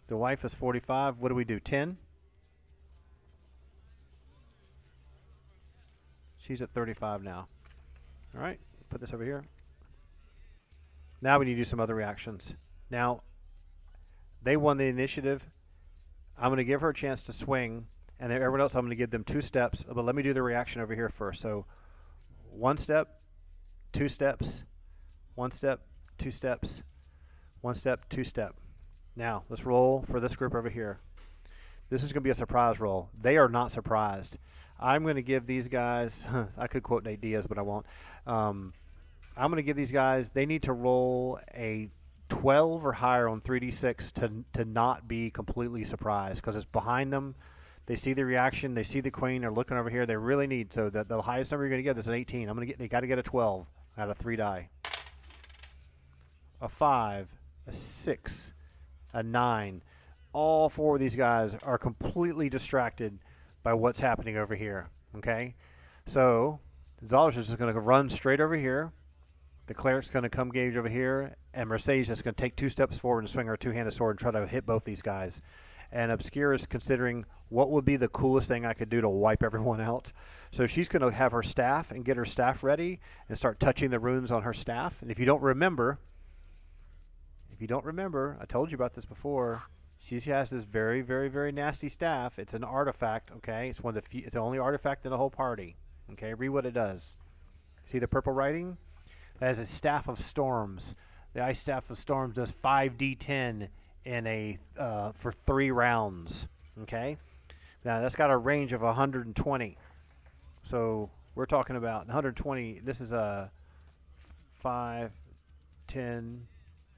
The wife is 45. What do we do? 10? She's at 35 now. All right. Put this over here. Now we need to do some other reactions. Now, they won the initiative. I'm going to give her a chance to swing, and then everyone else, I'm going to give them 2 steps. But let me do the reaction over here first. So, 1 step, 2 steps, 1 step, 2 steps, 1 step, 2 step. Now, let's roll for this group over here. This is going to be a surprise roll. They are not surprised. I'm going to give these guys, I could quote Nate Diaz, but I won't. I'm going to give these guys, they need to roll a 12 or higher on 3d6 to not be completely surprised, because it's behind them. They see the reaction, they see the queen, they're looking over here. They really need, so the highest number you're going to get is an 18. They got to get a 12 out of 3 die. A 5, a 6, a 9. All 4 of these guys are completely distracted by what's happening over here. Okay? So, Zollars is just going to run straight over here. The cleric's going to come gauge over here, and Mercedes is going to take 2 steps forward and swing her 2-handed sword and try to hit both these guys. And Obscure is considering what would be the coolest thing I could do to wipe everyone out. So she's going to have her staff and get her staff ready and start touching the runes on her staff. And if you don't remember, if you don't remember, I told you about this before. She has this very, very, very nasty staff. It's an artifact, okay? It's one of the few, it's the only artifact in the whole party. Okay, read what it does. See the purple writing? That is a Staff of Storms. The Ice Staff of Storms does 5d10 in a for 3 rounds. Okay? Now that's got a range of 120. So we're talking about 120. This is a 5, 10,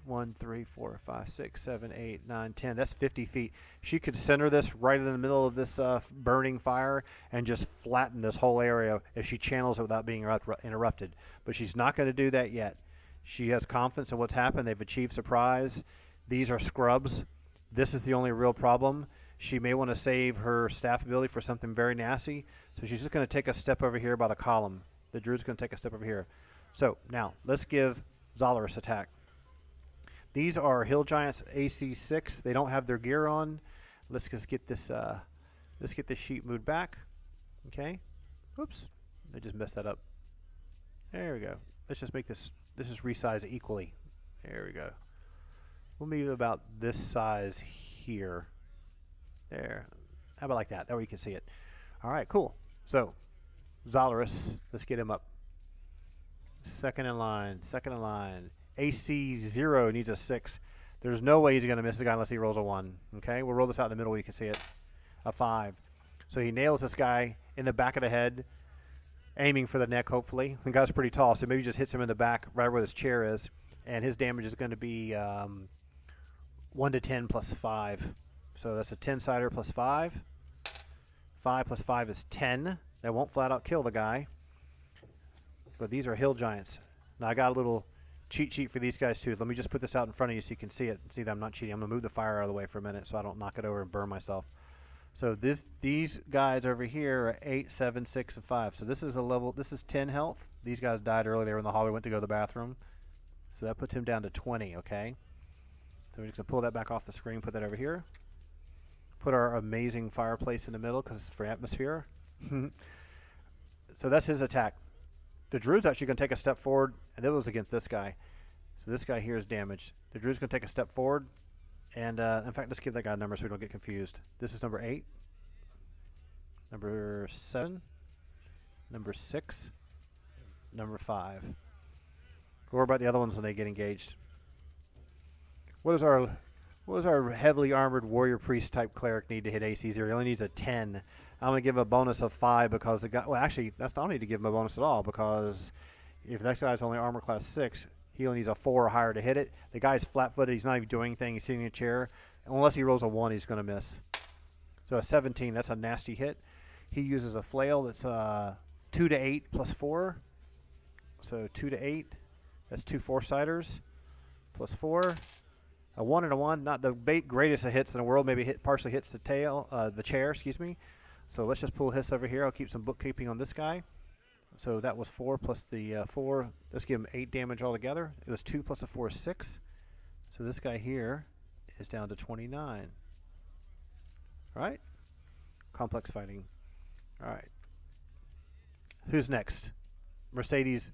1, 3, 4, 5, 6, 7, 8, 9, 10. That's 50 feet. She could center this right in the middle of this burning fire and just flatten this whole area if she channels it without being interrupted. But she's not going to do that yet. She has confidence in what's happened. They've achieved surprise. These are scrubs. This is the only real problem. She may want to save her staff ability for something very nasty. So she's just going to take a step over here by the column. The druid's going to take a step over here. So now let's give Zalaris attack. These are Hill Giants AC 6. They don't have their gear on. Let's just get this sheet moved back. Okay. Oops. I just messed that up. There we go. Let's just make this just resize equally. There we go. We'll move about this size here. There. How about like that? That way you can see it. All right, cool. So, Zalaris, let's get him up. Second in line. AC 0 needs a 6. There's no way he's going to miss the guy unless he rolls a 1. Okay, we'll roll this out in the middle where you can see it. A 5. So he nails this guy in the back of the head, aiming for the neck, hopefully. The guy's pretty tall, so maybe just hits him in the back right where his chair is. And his damage is going to be 1 to 10 plus 5. So that's a 10-sider plus 5. 5 plus 5 is 10. That won't flat out kill the guy. But these are Hill Giants. Now I got a little cheat sheet for these guys too. Let me just put this out in front of you so you can see it. See that I'm not cheating. I'm going to move the fire out of the way for a minute so I don't knock it over and burn myself. So these guys over here are 8, 7, 6, and 5. So this is a level, this is 10 health. These guys died earlier. They were in the hallway, went to go to the bathroom. So that puts him down to 20, okay? So we're just going to pull that back off the screen, put that over here. Put our amazing fireplace in the middle because it's for atmosphere. So that's his attack. The druid's actually going to take a step forward, and it was against this guy. So this guy here is damaged. The druid's going to take a step forward, and in fact, let's give that guy a number so we don't get confused. This is number 8, number 7, number 6, number 5. We'll worry about the other ones when they get engaged. What does our heavily armored warrior priest type cleric need to hit AC 0? He only needs a 10. I'm going to give him a bonus of 5 because the guy, well actually, I don't need to give him a bonus at all because if the next guy's only armor class 6, he only needs a 4 or higher to hit it. The guy's flat-footed, he's not even doing anything, he's sitting in a chair. Unless he rolls a 1, he's going to miss. So a 17, that's a nasty hit. He uses a flail that's 2 to 8 plus 4. So 2 to 8, that's 2 4-siders plus 4. A 1 and a 1, not the greatest of hits in the world. Maybe partially hits the tail, the chair, excuse me. So let's just pull his over here. I'll keep some bookkeeping on this guy. So that was 4 plus the 4. Let's give him 8 damage altogether. It was 2 plus a 4 is 6. So this guy here is down to 29. All right? Complex fighting. All right. Who's next? Mercedes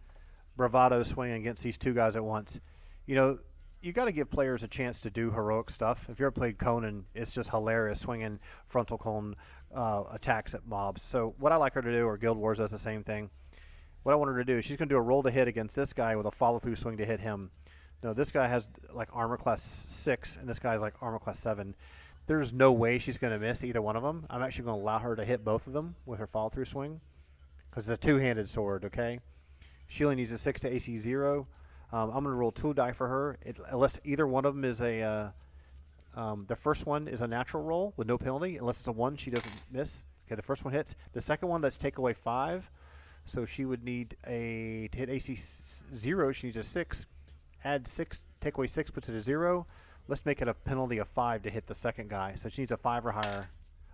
bravado swinging against these two guys at once. You know, you got to give players a chance to do heroic stuff. If you ever played Conan, it's just hilarious swinging frontal cone attacks at mobs. So what I like her to do, or Guild Wars does the same thing. What I want her to do is she's going to do a roll to hit against this guy with a follow-through swing to hit him. No, this guy has like armor class 6, and this guy's like armor class 7. There's no way she's going to miss either one of them. I'm actually going to allow her to hit both of them with her follow-through swing because it's a two-handed sword, okay? She only needs a 6 to AC 0. I'm going to roll 2 die for her, unless either one of them is a... the first one is a natural roll with no penalty. Unless it's a 1, she doesn't miss. Okay, the first one hits. The second one, let's take away 5. So she would need to hit AC 0, she needs a 6. Add 6, take away 6, puts it at 0. Let's make it a penalty of 5 to hit the second guy. So she needs a 5 or higher,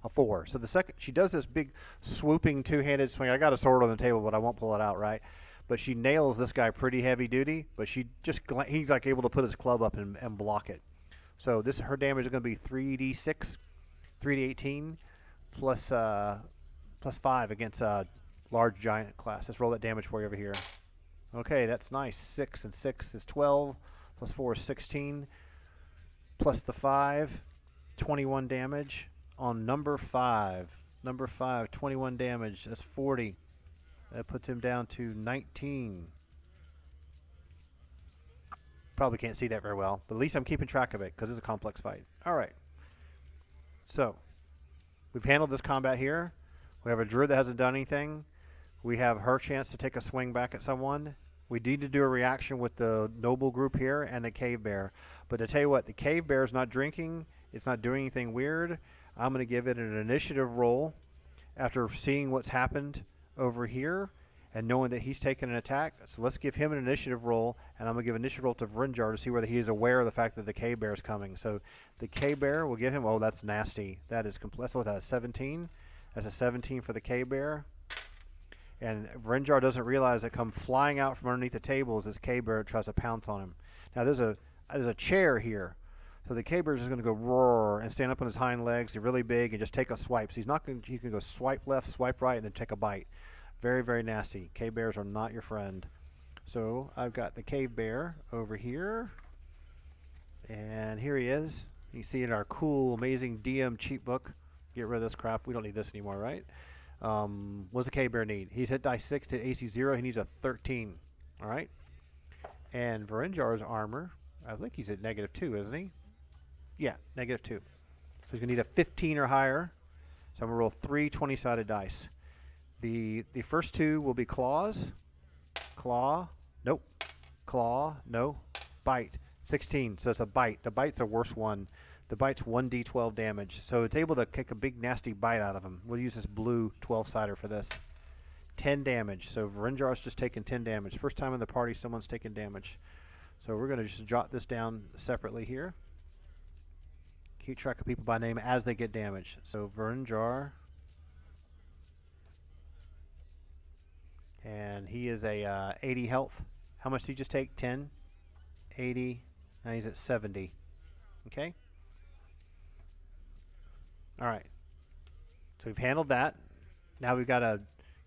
a 4. So the second, she does this big swooping two-handed swing. I got a sword on the table, but I won't pull it out, right? But she nails this guy pretty heavy duty, but she just, he's like able to put his club up and block it. So this, her damage is going to be 3d6, 3d18, plus 5 against large giant class. Let's roll that damage for you over here. Okay, that's nice. 6 and 6 is 12, plus 4 is 16. plus the 5, 21 damage on number 5. Number 5, 21 damage. That's 40. That puts him down to 19. Probably can't see that very well, but at least I'm keeping track of it because it's a complex fight. All right. So we've handled this combat here. We have a druid that hasn't done anything. We have her chance to take a swing back at someone. We need to do a reaction with the noble group here and the cave bear. But to tell you what, the cave bear is not drinking. It's not doing anything weird. I'm going to give it an initiative roll after seeing what's happened over here and knowing that he's taken an attack. So let's give him an initiative roll, and I'm going to give an initiative roll to Vrinjar to see whether he is aware of the fact that the cave bear is coming. So the cave bear will give him, oh, that's nasty. That is, let's look at that, 17. That's a 17 for the cave bear. And Vrinjar doesn't realize that come flying out from underneath the table as this cave bear tries to pounce on him. Now there's a chair here. So the cave bear is just going to go roar and stand up on his hind legs. They're really big and just take a swipe. So he's not going to, he can go swipe left, swipe right, and then take a bite. Very, very nasty. Cave bears are not your friend. So I've got the cave bear over here. And here he is. You see in our cool, amazing DM cheat book. Get rid of this crap. We don't need this anymore, right? What's the cave bear need? He's hit die 6 to AC 0. He needs a 13. All right. And Vrinjar's armor, I think he's at -2, isn't he? Yeah, -2. So he's going to need a 15 or higher. So I'm going to roll 3 20-sided dice. The first two will be claws. Claw. Nope. Claw. No. Bite. 16. So it's a bite. The bite's the worst one. The bite's 1d12 damage. So it's able to kick a big nasty bite out of him. We'll use this blue 12-sider for this. 10 damage. So Vrinjar's just taken 10 damage. First time in the party someone's taken damage. So we're going to just jot this down separately here. Keep track of people by name as they get damaged. So Vrinjar. And he is a 80 health. How much did he just take? 10, 80. Now he's at 70. Okay. All right. So we've handled that. Now we've got a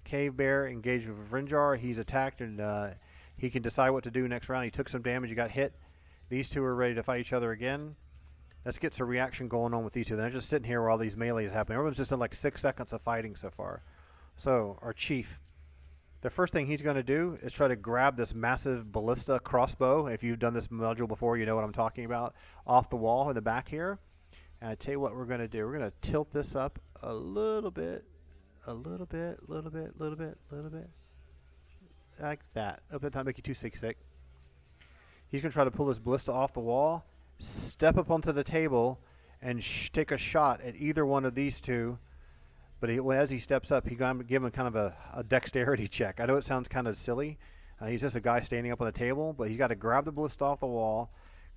cave bear engaged with Vrinjar. He's attacked and he can decide what to do next round. He took some damage. He got hit. These two are ready to fight each other again. Let's get some reaction going on with these two. They're just sitting here where all these melees happen. Everyone's just in like 6 seconds of fighting so far. So our chief. The first thing he's going to do is try to grab this massive ballista crossbow. If you've done this module before, you know what I'm talking about. Off the wall in the back here. And I tell you what we're going to do. We're going to tilt this up a little bit. A little bit, little bit, little bit, little bit. Like that. Up that time, make you too sick. He's going to try to pull this ballista off the wall. Step up onto the table and take a shot at either one of these two. But as he steps up, he's going to give him kind of a dexterity check. I know it sounds kind of silly. He's just a guy standing up on the table, but he's got to grab the ballista off the wall,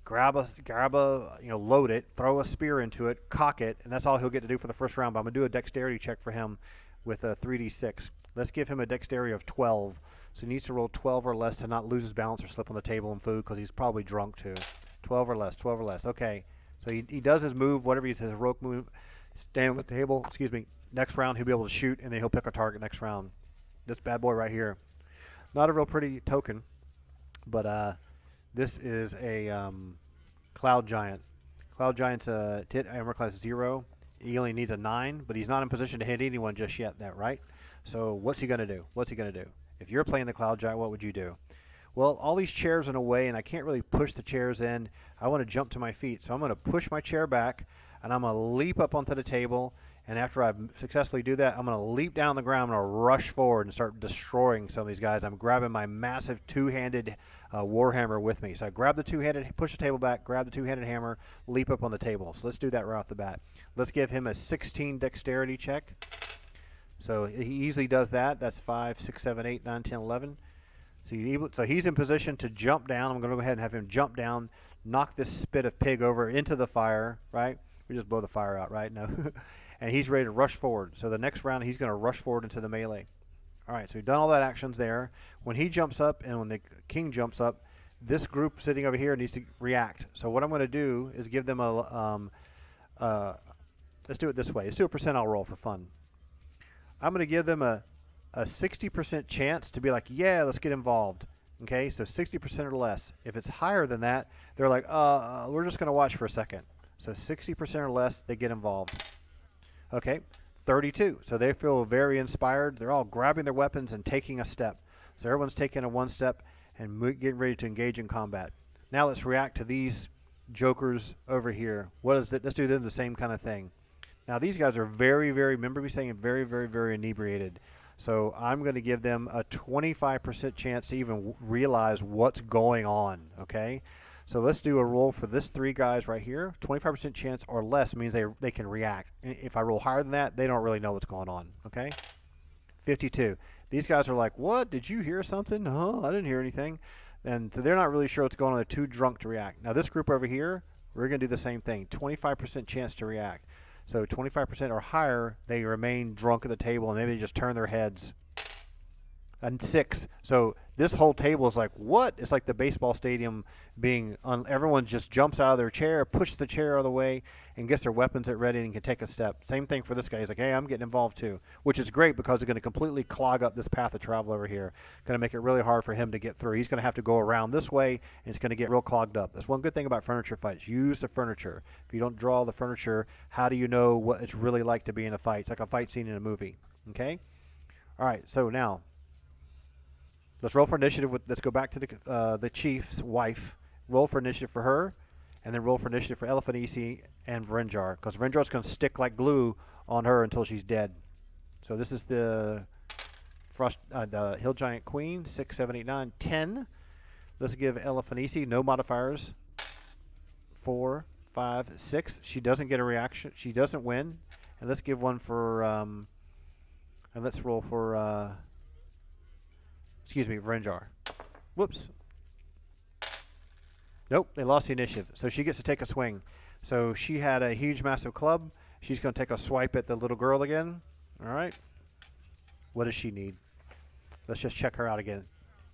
load it, throw a spear into it, cock it, and that's all he'll get to do for the first round. But I'm going to do a dexterity check for him with a 3d6. Let's give him a dexterity of 12. So he needs to roll 12 or less to not lose his balance or slip on the table and food because he's probably drunk too. 12 or less, 12 or less. Okay. So he does his move, whatever he says, heroic move, stand on the table, excuse me. Next round, he'll be able to shoot, and then he'll pick a target next round. This bad boy right here. Not a real pretty token, but this is a Cloud Giant. Cloud Giant's a hit armor class 0. He only needs a 9, but he's not in position to hit anyone just yet, right? So what's he going to do? What's he going to do? If you're playing the Cloud Giant, what would you do? Well, all these chairs in a way, and I can't really push the chairs in. I want to jump to my feet, so I'm going to push my chair back, and I'm going to leap up onto the table. And after I successfully do that, I'm going to leap down on the ground. I'm going to rush forward and start destroying some of these guys. I'm grabbing my massive two-handed warhammer with me. So I grab the two-handed, push the table back, grab the two-handed hammer, leap up on the table. So let's do that right off the bat. Let's give him a 16 dexterity check. So he easily does that. That's 5, 6, 7, 8, 9, 10, 11. So he's in position to jump down. I'm going to go ahead and have him jump down, knock this spit of pig over into the fire, right? We just blow the fire out, right? No. And he's ready to rush forward. So the next round, he's going to rush forward into the melee. All right, so we've done all that actions there. When he jumps up and when the king jumps up, this group sitting over here needs to react. So what I'm going to do is give them let's do it this way. Let's do a percentile roll for fun. I'm going to give them a 60% chance to be like, yeah, let's get involved. Okay, so 60% or less. If it's higher than that, they're like, we're just going to watch for a second. So 60% or less, they get involved. Okay, 32. So they feel very inspired. They're all grabbing their weapons and taking a step. So everyone's taking a one step and getting ready to engage in combat. Now let's react to these jokers over here. What is it? Let's do them the same kind of thing. Now these guys are very, very, remember me saying very, very, very inebriated. So I'm going to give them a 25% chance to even realize what's going on, okay? So let's do a roll for this 3 guys right here. 25% chance or less means they can react. If I roll higher than that, they don't really know what's going on, okay? 52. These guys are like, what? Did you hear something? Huh? I didn't hear anything. And so they're not really sure what's going on. They're too drunk to react. Now this group over here, we're going to do the same thing. 25% chance to react. So 25% or higher, they remain drunk at the table, and maybe they just turn their heads. And 6. So this whole table is like, what? It's like the baseball stadium being everyone just jumps out of their chair, pushes the chair out of the way, and gets their weapons at ready and can take a step. Same thing for this guy. He's like, hey, I'm getting involved too, which is great because it's going to completely clog up this path of travel over here. Going to make it really hard for him to get through. He's going to have to go around this way, and it's going to get real clogged up. That's one good thing about furniture fights. Use the furniture. If you don't draw the furniture, how do you know what it's really like to be in a fight? It's like a fight scene in a movie. Okay? All right, so now let's roll for initiative. Let's go back to the chief's wife. Roll for initiative for her, and then roll for initiative for Elfanisi and Varenjar, because Varenjar's going to stick like glue on her until she's dead. So this is the Hill Giant Queen, 6, 7, 8, 9, 10. Let's give Elfanisi no modifiers. 4, 5, 6. She doesn't get a reaction. She doesn't win. And let's give one for, and let's roll for, excuse me, Varenjar. Whoops. Nope, they lost the initiative. So she gets to take a swing. So she had a huge, massive club. She's going to take a swipe at the little girl again. All right. What does she need? Let's just check her out again.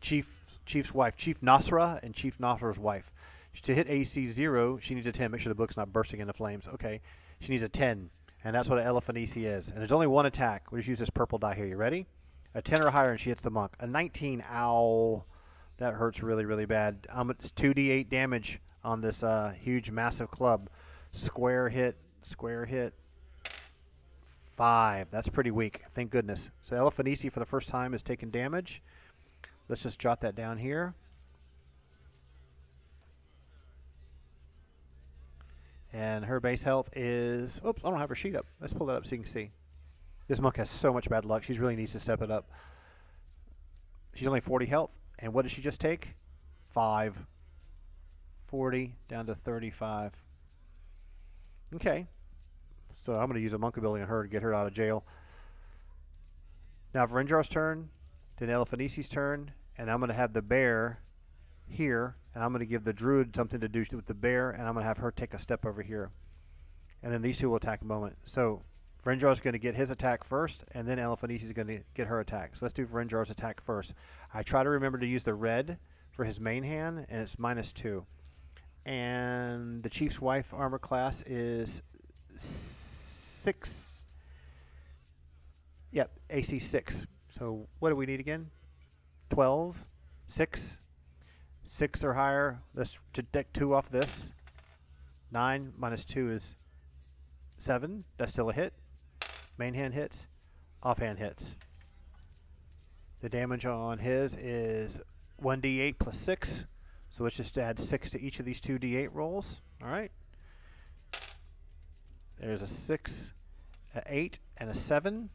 Chief's wife, Chief Nosra and Chief Nosra's wife. To hit AC 0, she needs a 10. Make sure the book's not bursting into flames. Okay. She needs a 10, and that's what an Elfanisi is. And there's only one attack. We'll just use this purple die here. You ready? A 10 or higher, and she hits the monk. A 19, ow. That hurts really, really bad. It's 2d8 damage on this huge, massive club. Square hit. 5. That's pretty weak. Thank goodness. So Elfanisi for the first time is taking damage. Let's just jot that down here. And her base health is... Oops, I don't have her sheet up. Let's pull that up so you can see. This monk has so much bad luck. She really needs to step it up. She's only 40 health. And what did she just take? 5. 40 down to 35. Okay. So I'm going to use a monk ability on her to get her out of jail. Now Varenjar's turn, then Elfanisi's turn, and I'm going to have the bear here, and I'm going to give the druid something to do with the bear, and I'm going to have her take a step over here. And then these two will attack in a moment. So Varenjar's going to get his attack first, and then Elfanisi's going to get her attack. So let's do Varenjar's attack first. I try to remember to use the red for his main hand, and it's -2. And the chief's wife armor class is 6. Yep, AC 6. So what do we need again? 12, 6, 6 or higher. Let's deduct 2 off this. 9 minus 2 is 7. That's still a hit. Main hand hits. Offhand hits. The damage on his is 1d8 plus 6. So let's just add 6 to each of these 2d8 rolls. All right. There's a 6, an 8, and a 7.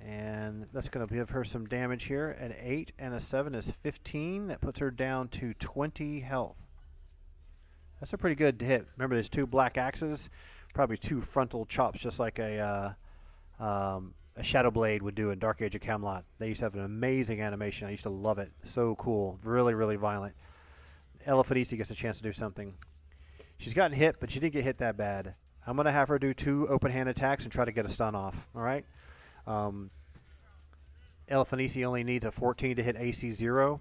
And that's going to give her some damage here. An 8 and a 7 is 15. That puts her down to 20 health. That's a pretty good hit. Remember, there's 2 black axes. Probably 2 frontal chops, just like a Shadow Blade would do in Dark Age of Camelot. They used to have an amazing animation. I used to love it. So cool. Really, really violent. Elfanisi gets a chance to do something. She's gotten hit, but she didn't get hit that bad. I'm going to have her do 2 open hand attacks and try to get a stun off. All right? Elfanisi only needs a 14 to hit AC 0.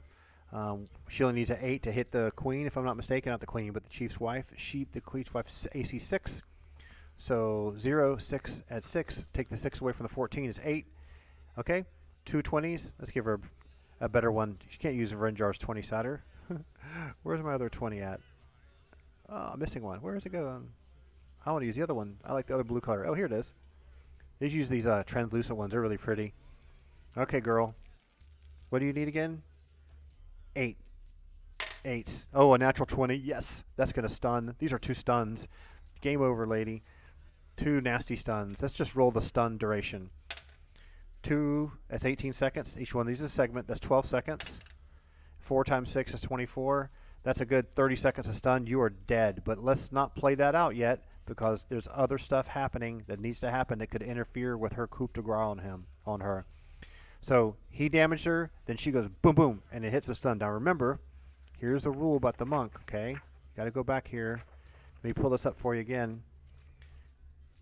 She only needs an 8 to hit the queen, if I'm not mistaken. Not the queen, but the chief's wife. The queen's wife's AC 6. So 0, 6, add 6. Take the 6 away from the 14 is 8. Okay? 2 20s. Let's give her a better one. You can't use Renjar's 20-sider. Where's my other 20 at? Oh, I'm missing one. Where is it going? I want to use the other one. I like the other blue color. Oh, here it is. Just use these translucent ones. They're really pretty. Okay, girl. What do you need again? 8. 8s. Oh, a natural 20. Yes. That's going to stun. These are 2 stuns. Game over, lady. 2 nasty stuns. Let's just roll the stun duration. 2, that's 18 seconds. Each one of these is a segment. That's 12 seconds. 4 times 6 is 24. That's a good 30 seconds of stun. You are dead. But let's not play that out yet because there's other stuff happening that needs to happen that could interfere with her coup de grace on her. So he damaged her, then she goes boom, boom, and it hits the stun. Now remember, here's a rule about the monk, okay? Got to go back here. Let me pull this up for you again.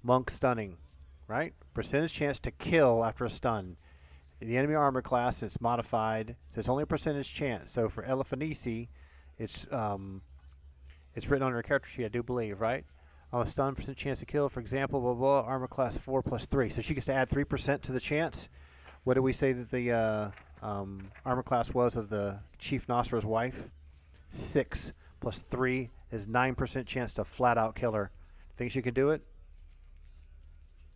Monk stunning, right? Percentage chance to kill after a stun. In the enemy armor class, it's modified, so it's only a percentage chance. So for Elefanisi, it's written on her character sheet, I do believe, right? On a stun, percent chance to kill, for example, blah, blah, armor class 4 plus 3. So she gets to add 3% to the chance. What did we say that the armor class was of the Chief Nosra's wife? 6 plus 3 is 9% chance to flat out kill her. Think she can do it?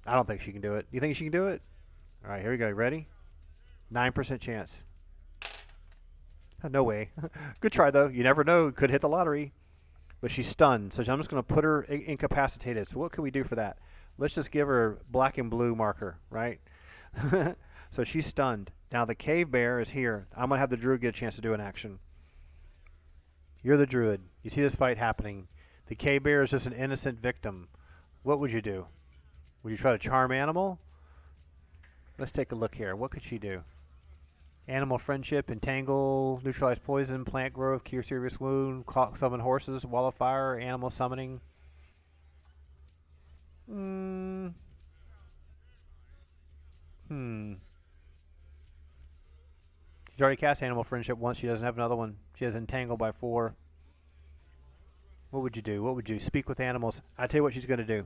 I don't think she can do it. You think she can do it? All right, here we go. Ready? 9% chance. No way. Good try, though. You never know. Could hit the lottery. But she's stunned, so I'm just going to put her incapacitated. So what can we do for that? Let's just give her black and blue marker, right? So she's stunned. Now the cave bear is here. I'm going to have the druid get a chance to do an action. You're the druid. You see this fight happening. The cave bear is just an innocent victim. What would you do? Would you try to charm animal? Let's take a look here. What could she do? Animal friendship, entangle, neutralize poison, plant growth, cure serious wound, summon horses, wall of fire, animal summoning. She's already cast animal friendship once. She doesn't have another one. She has entangle by 4. What would you do? What would you speak with animals? I tell you what she's going to do.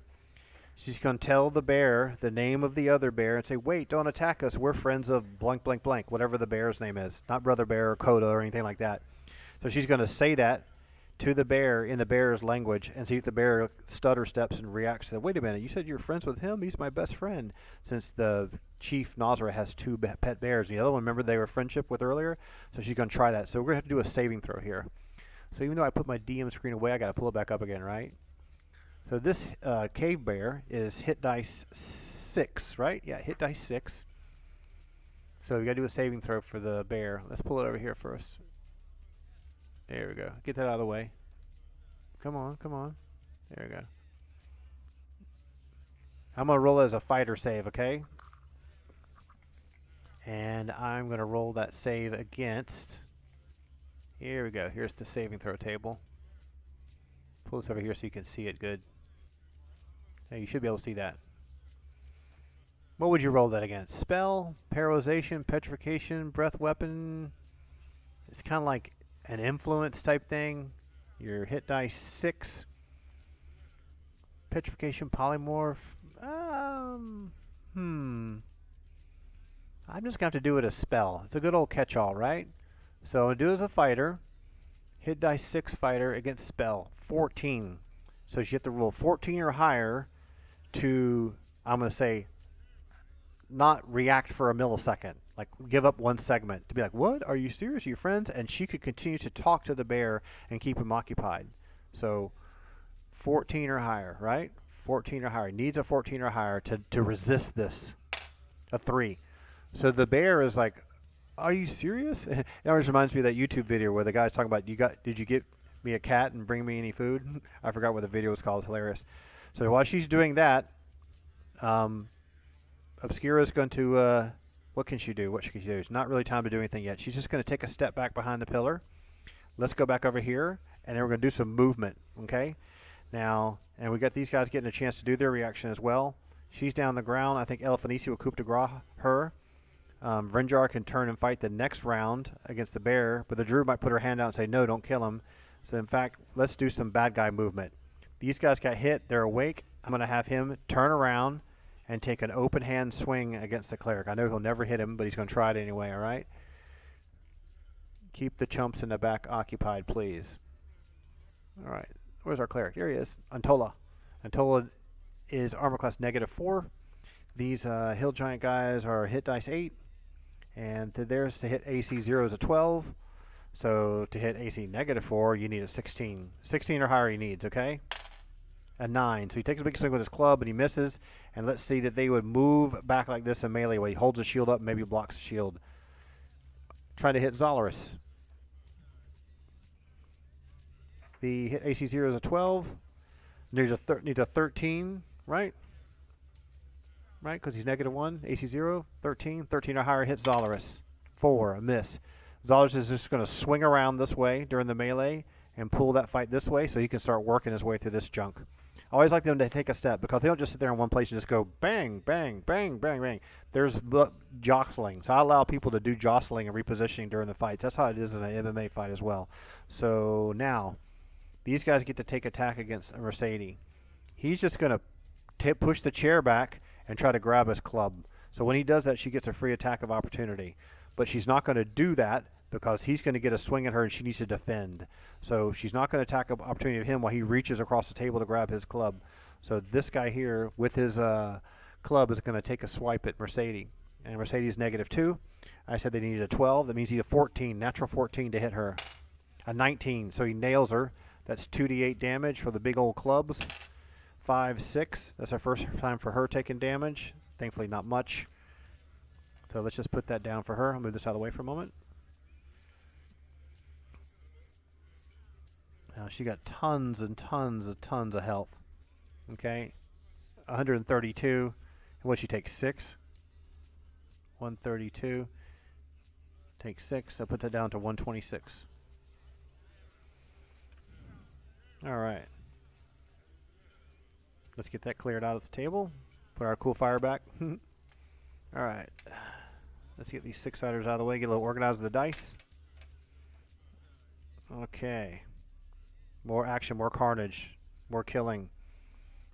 She's going to tell the bear the name of the other bear and say, wait, don't attack us. We're friends of blank, blank, blank, whatever the bear's name is. Not Brother Bear or Coda or anything like that. So she's going to say that to the bear in the bear's language and see if the bear stutter steps and reacts to that. Wait a minute, you said you're friends with him? He's my best friend. Since the Chief Nosra has 2 pet bears. The other one, remember, they were friendship with earlier? So she's going to try that. So we're going to have to do a saving throw here. So even though I put my DM screen away, I got to pull it back up again, right? So this cave bear is hit dice 6, right? Yeah, hit dice 6. So we got to do a saving throw for the bear. Let's pull it over here first. There we go. Get that out of the way. Come on, come on. There we go. I'm going to roll as a fighter save, okay? And I'm going to roll that save against. Here we go. Here's the saving throw table. Pull this over here so you can see it good. Now you should be able to see that. What would you roll that against? Spell, paralyzation, petrification, breath weapon. It's kind of like an influence type thing. Your hit dice 6. Petrification, polymorph. I'm just going to have to do it as spell. It's a good old catch-all, right? So I'm going to do it as a fighter. Hit dice 6 fighter against spell. 14. So you have to roll 14 or higher to, I'm going to say, not react for a millisecond. Like, give up 1 segment. To be like, what? Are you serious? Are you friends? And she could continue to talk to the bear and keep him occupied. So 14 or higher, right? 14 or higher. Needs a 14 or higher to resist this. A 3. So the bear is like, are you serious? It always reminds me of that YouTube video where the guy's talking about, did you get me a cat and bring me any food? I forgot what the video was called. Hilarious. So while she's doing that, Obscura's going to, what can she do? What can she do? It's not really time to do anything yet. She's just going to take a step back behind the pillar. Let's go back over here, and then we're going to do some movement, okay? Now, and we got these guys getting a chance to do their reaction as well. She's down the ground. I think Elefanisi will coup de grace her. Renjar can turn and fight the next round against the bear, but the druid might put her hand out and say, no, don't kill him. So, in fact, let's do some bad guy movement. These guys got hit. They're awake. I'm going to have him turn around and take an open hand swing against the cleric. I know he'll never hit him, but he's going to try it anyway, all right? Keep the chumps in the back occupied, please. All right. Where's our cleric? Here he is. Untola. Untola is armor class -4. These hill giant guys are hit dice 8. And theirs to hit AC 0 is a 12. So to hit AC -4, you need a 16. 16 or higher he needs, okay? A 9. So he takes a big swing with his club and he misses. And let's see that they would move back like this in melee where he holds his shield up and maybe blocks the shield. Trying to hit Zolaris. The hit AC 0 is a 12. Needs a 13, right? Right, because he's -1. AC 0, 13. 13 or higher hits Zolaris. 4, a miss. Zolaris is just going to swing around this way during the melee and pull that fight this way so he can start working his way through this junk. I always like them to take a step because they don't just sit there in one place and just go bang, bang, bang, bang, bang. There's jostling. So I allow people to do jostling and repositioning during the fights. That's how it is in an MMA fight as well. So now, these guys get to take attack against Mercedes. He's just going to push the chair back and try to grab his club. So when he does that, she gets a free attack of opportunity. But she's not going to do that because he's going to get a swing at her and she needs to defend. So she's not going to attack of opportunity of him while he reaches across the table to grab his club. So this guy here with his club is going to take a swipe at Mercedes. And Mercedes -2. I said they needed a 12. That means he needed a 14, natural 14 to hit her. A 19, so he nails her. That's 2d8 damage for the big old clubs. 5, 6. That's our first time for her taking damage. Thankfully not much. So let's just put that down for her. I'll move this out of the way for a moment. Now she got tons and tons of health. Okay. 132. And what she takes? 6. 132. Take 6. That puts it down to 126. All right. Let's get that cleared out of the table. Put our cool fire back. All right. Let's get these 6-siders out of the way. Get a little organized with the dice. Okay. More action, more carnage, more killing,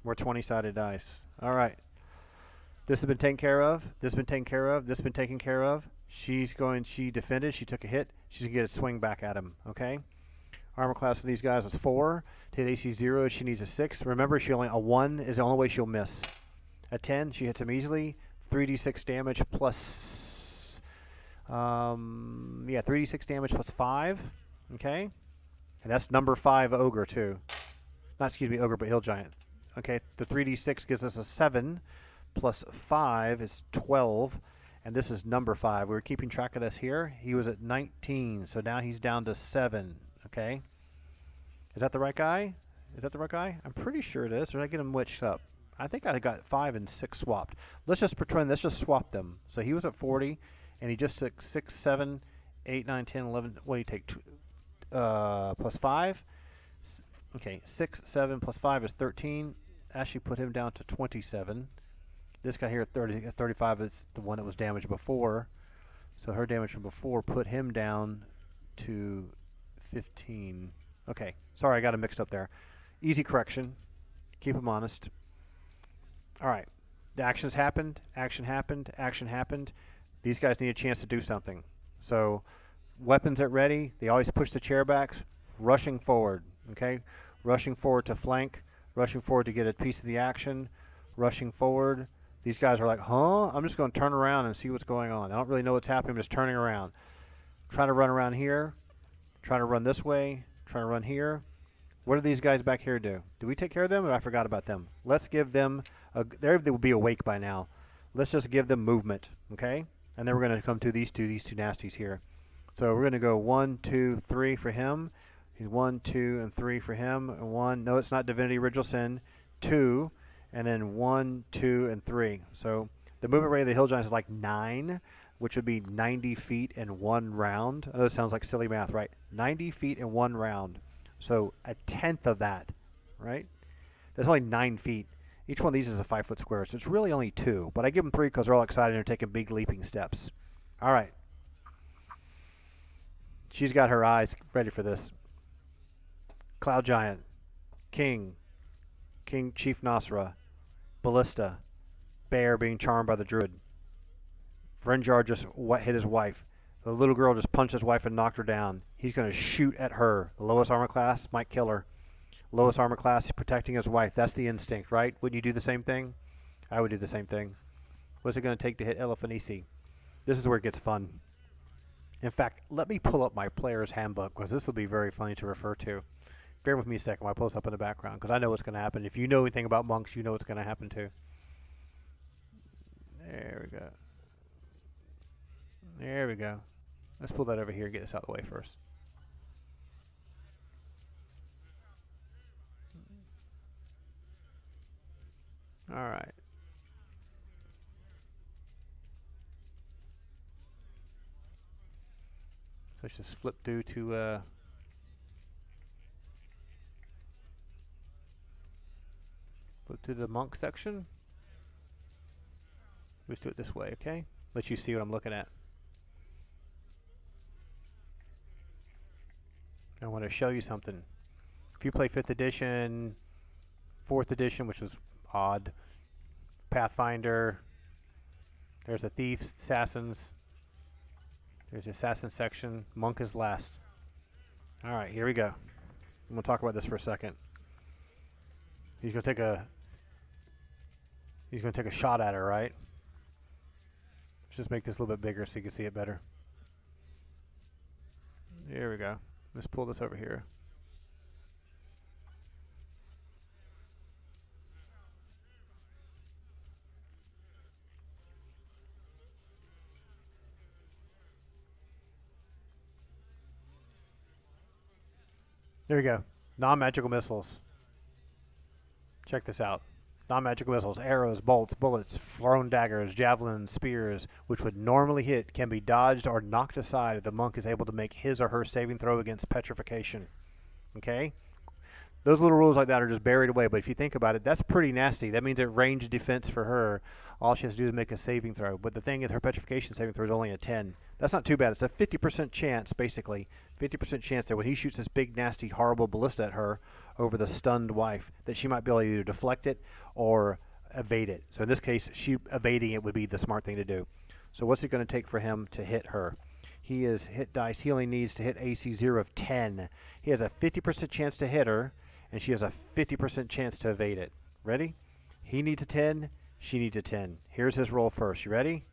more 20-sided dice. All right. This has been taken care of. This has been taken care of. This has been taken care of. She defended. She took a hit. She's going to get a swing back at him. Okay. Armor class of these guys was 4. To hit AC 0, she needs a 6. Remember, a 1 is the only way she'll miss. A 10, she hits him easily. 3d6 damage plus, 3d6 damage plus 5. Okay. And that's number 5 ogre too. Not, excuse me, ogre, but hill giant. Okay. The 3d6 gives us a 7 plus 5 is 12. And this is number 5. We were keeping track of this here. He was at 19. So now he's down to 7. Okay. Is that the right guy? Is that the right guy? I'm pretty sure it is. Or did I get him witched up? I think I got 5 and 6 swapped. Let's just pretend. Let's just swap them. So he was at 40, and he just took 6, 7, 8, 9, 10, 11. What do you take? Plus 5. Okay, 6, 7 plus 5 is 13. Actually put him down to 27. This guy here at 35 is the one that was damaged before. So her damage from before put him down to 15. Okay, sorry, I got him mixed up there. Easy correction. Keep him honest. All right, the actions happened, action happened, action happened. These guys need a chance to do something. So weapons at ready. They always push the chair backs, rushing forward, okay? Rushing forward to flank, rushing forward to get a piece of the action, rushing forward. These guys are like, huh? I'm just going to turn around and see what's going on. I don't really know what's happening. I'm just turning around. Trying to run around here, trying to run this way, trying to run here. What do these guys back here do? Do we take care of them or I forgot about them? Let's give them, they will be awake by now. Let's just give them movement, okay? And then we're going to come to these two nasties here. So we're going to go 1, 2, 3 for him. He's 1, 2, and 3 for him. And 1, no, it's not Divinity Original Sin. 2, and then 1, 2, and 3. So the movement rate of the Hill Giants is like 9, which would be 90 feet in 1 round. Oh, that sounds like silly math, right? 90 feet in 1 round. So a tenth of that, right? That's only 9 feet. Each one of these is a 5-foot square, so it's really only 2. But I give them 3 because they're all excited and they're taking big leaping steps. All right. She's got her eyes ready for this. Cloud Giant, King Chief Nosra, Ballista, Bear being charmed by the Druid. Vrenjar just hit his wife. The little girl just punched his wife and knocked her down. He's going to shoot at her. The lowest armor class might kill her. Lowest armor class, protecting his wife. That's the instinct, right? Wouldn't you do the same thing? I would do the same thing. What's it going to take to hit Elefanisi? This is where it gets fun. In fact, let me pull up my player's handbook, because this will be very funny to refer to. Bear with me a second while I pull this up in the background, because I know what's going to happen. If you know anything about monks, you know what's going to happen too. There we go. There we go. Let's pull that over here and get this out of the way first. All right. So let's just flip through to the monk section. Let's do it this way, okay? Let you see what I'm looking at. I want to show you something. If you play 5th edition, 4th edition, which was odd, Pathfinder, there's the thieves, assassins, there's the assassin section, monk is last. Alright, here we go. I'm going to talk about this for a second. He's going to take a shot at her, right? Let's just make this a little bit bigger so you can see it better. There we go. Let's pull this over here. There we go. Non-magical missiles. Check this out. Non-magical missiles, arrows, bolts, bullets, thrown daggers, javelins, spears, which would normally hit, can be dodged or knocked aside if the monk is able to make his or her saving throw against petrification. Okay? Those little rules like that are just buried away, but if you think about it, that's pretty nasty. That means at range defense for her, all she has to do is make a saving throw. But the thing is, her petrification saving throw is only a 10. That's not too bad. It's a 50% chance, basically. 50% chance that when he shoots this big, nasty, horrible ballista at her over the stunned wife, that she might be able to either deflect it or evade it. So in this case, evading it would be the smart thing to do. So what's it going to take for him to hit her? He is hit dice. He only needs to hit AC 0 of 10. He has a 50% chance to hit her, and she has a 50% chance to evade it. Ready? He needs a 10. She needs a 10. Here's his roll first. You ready?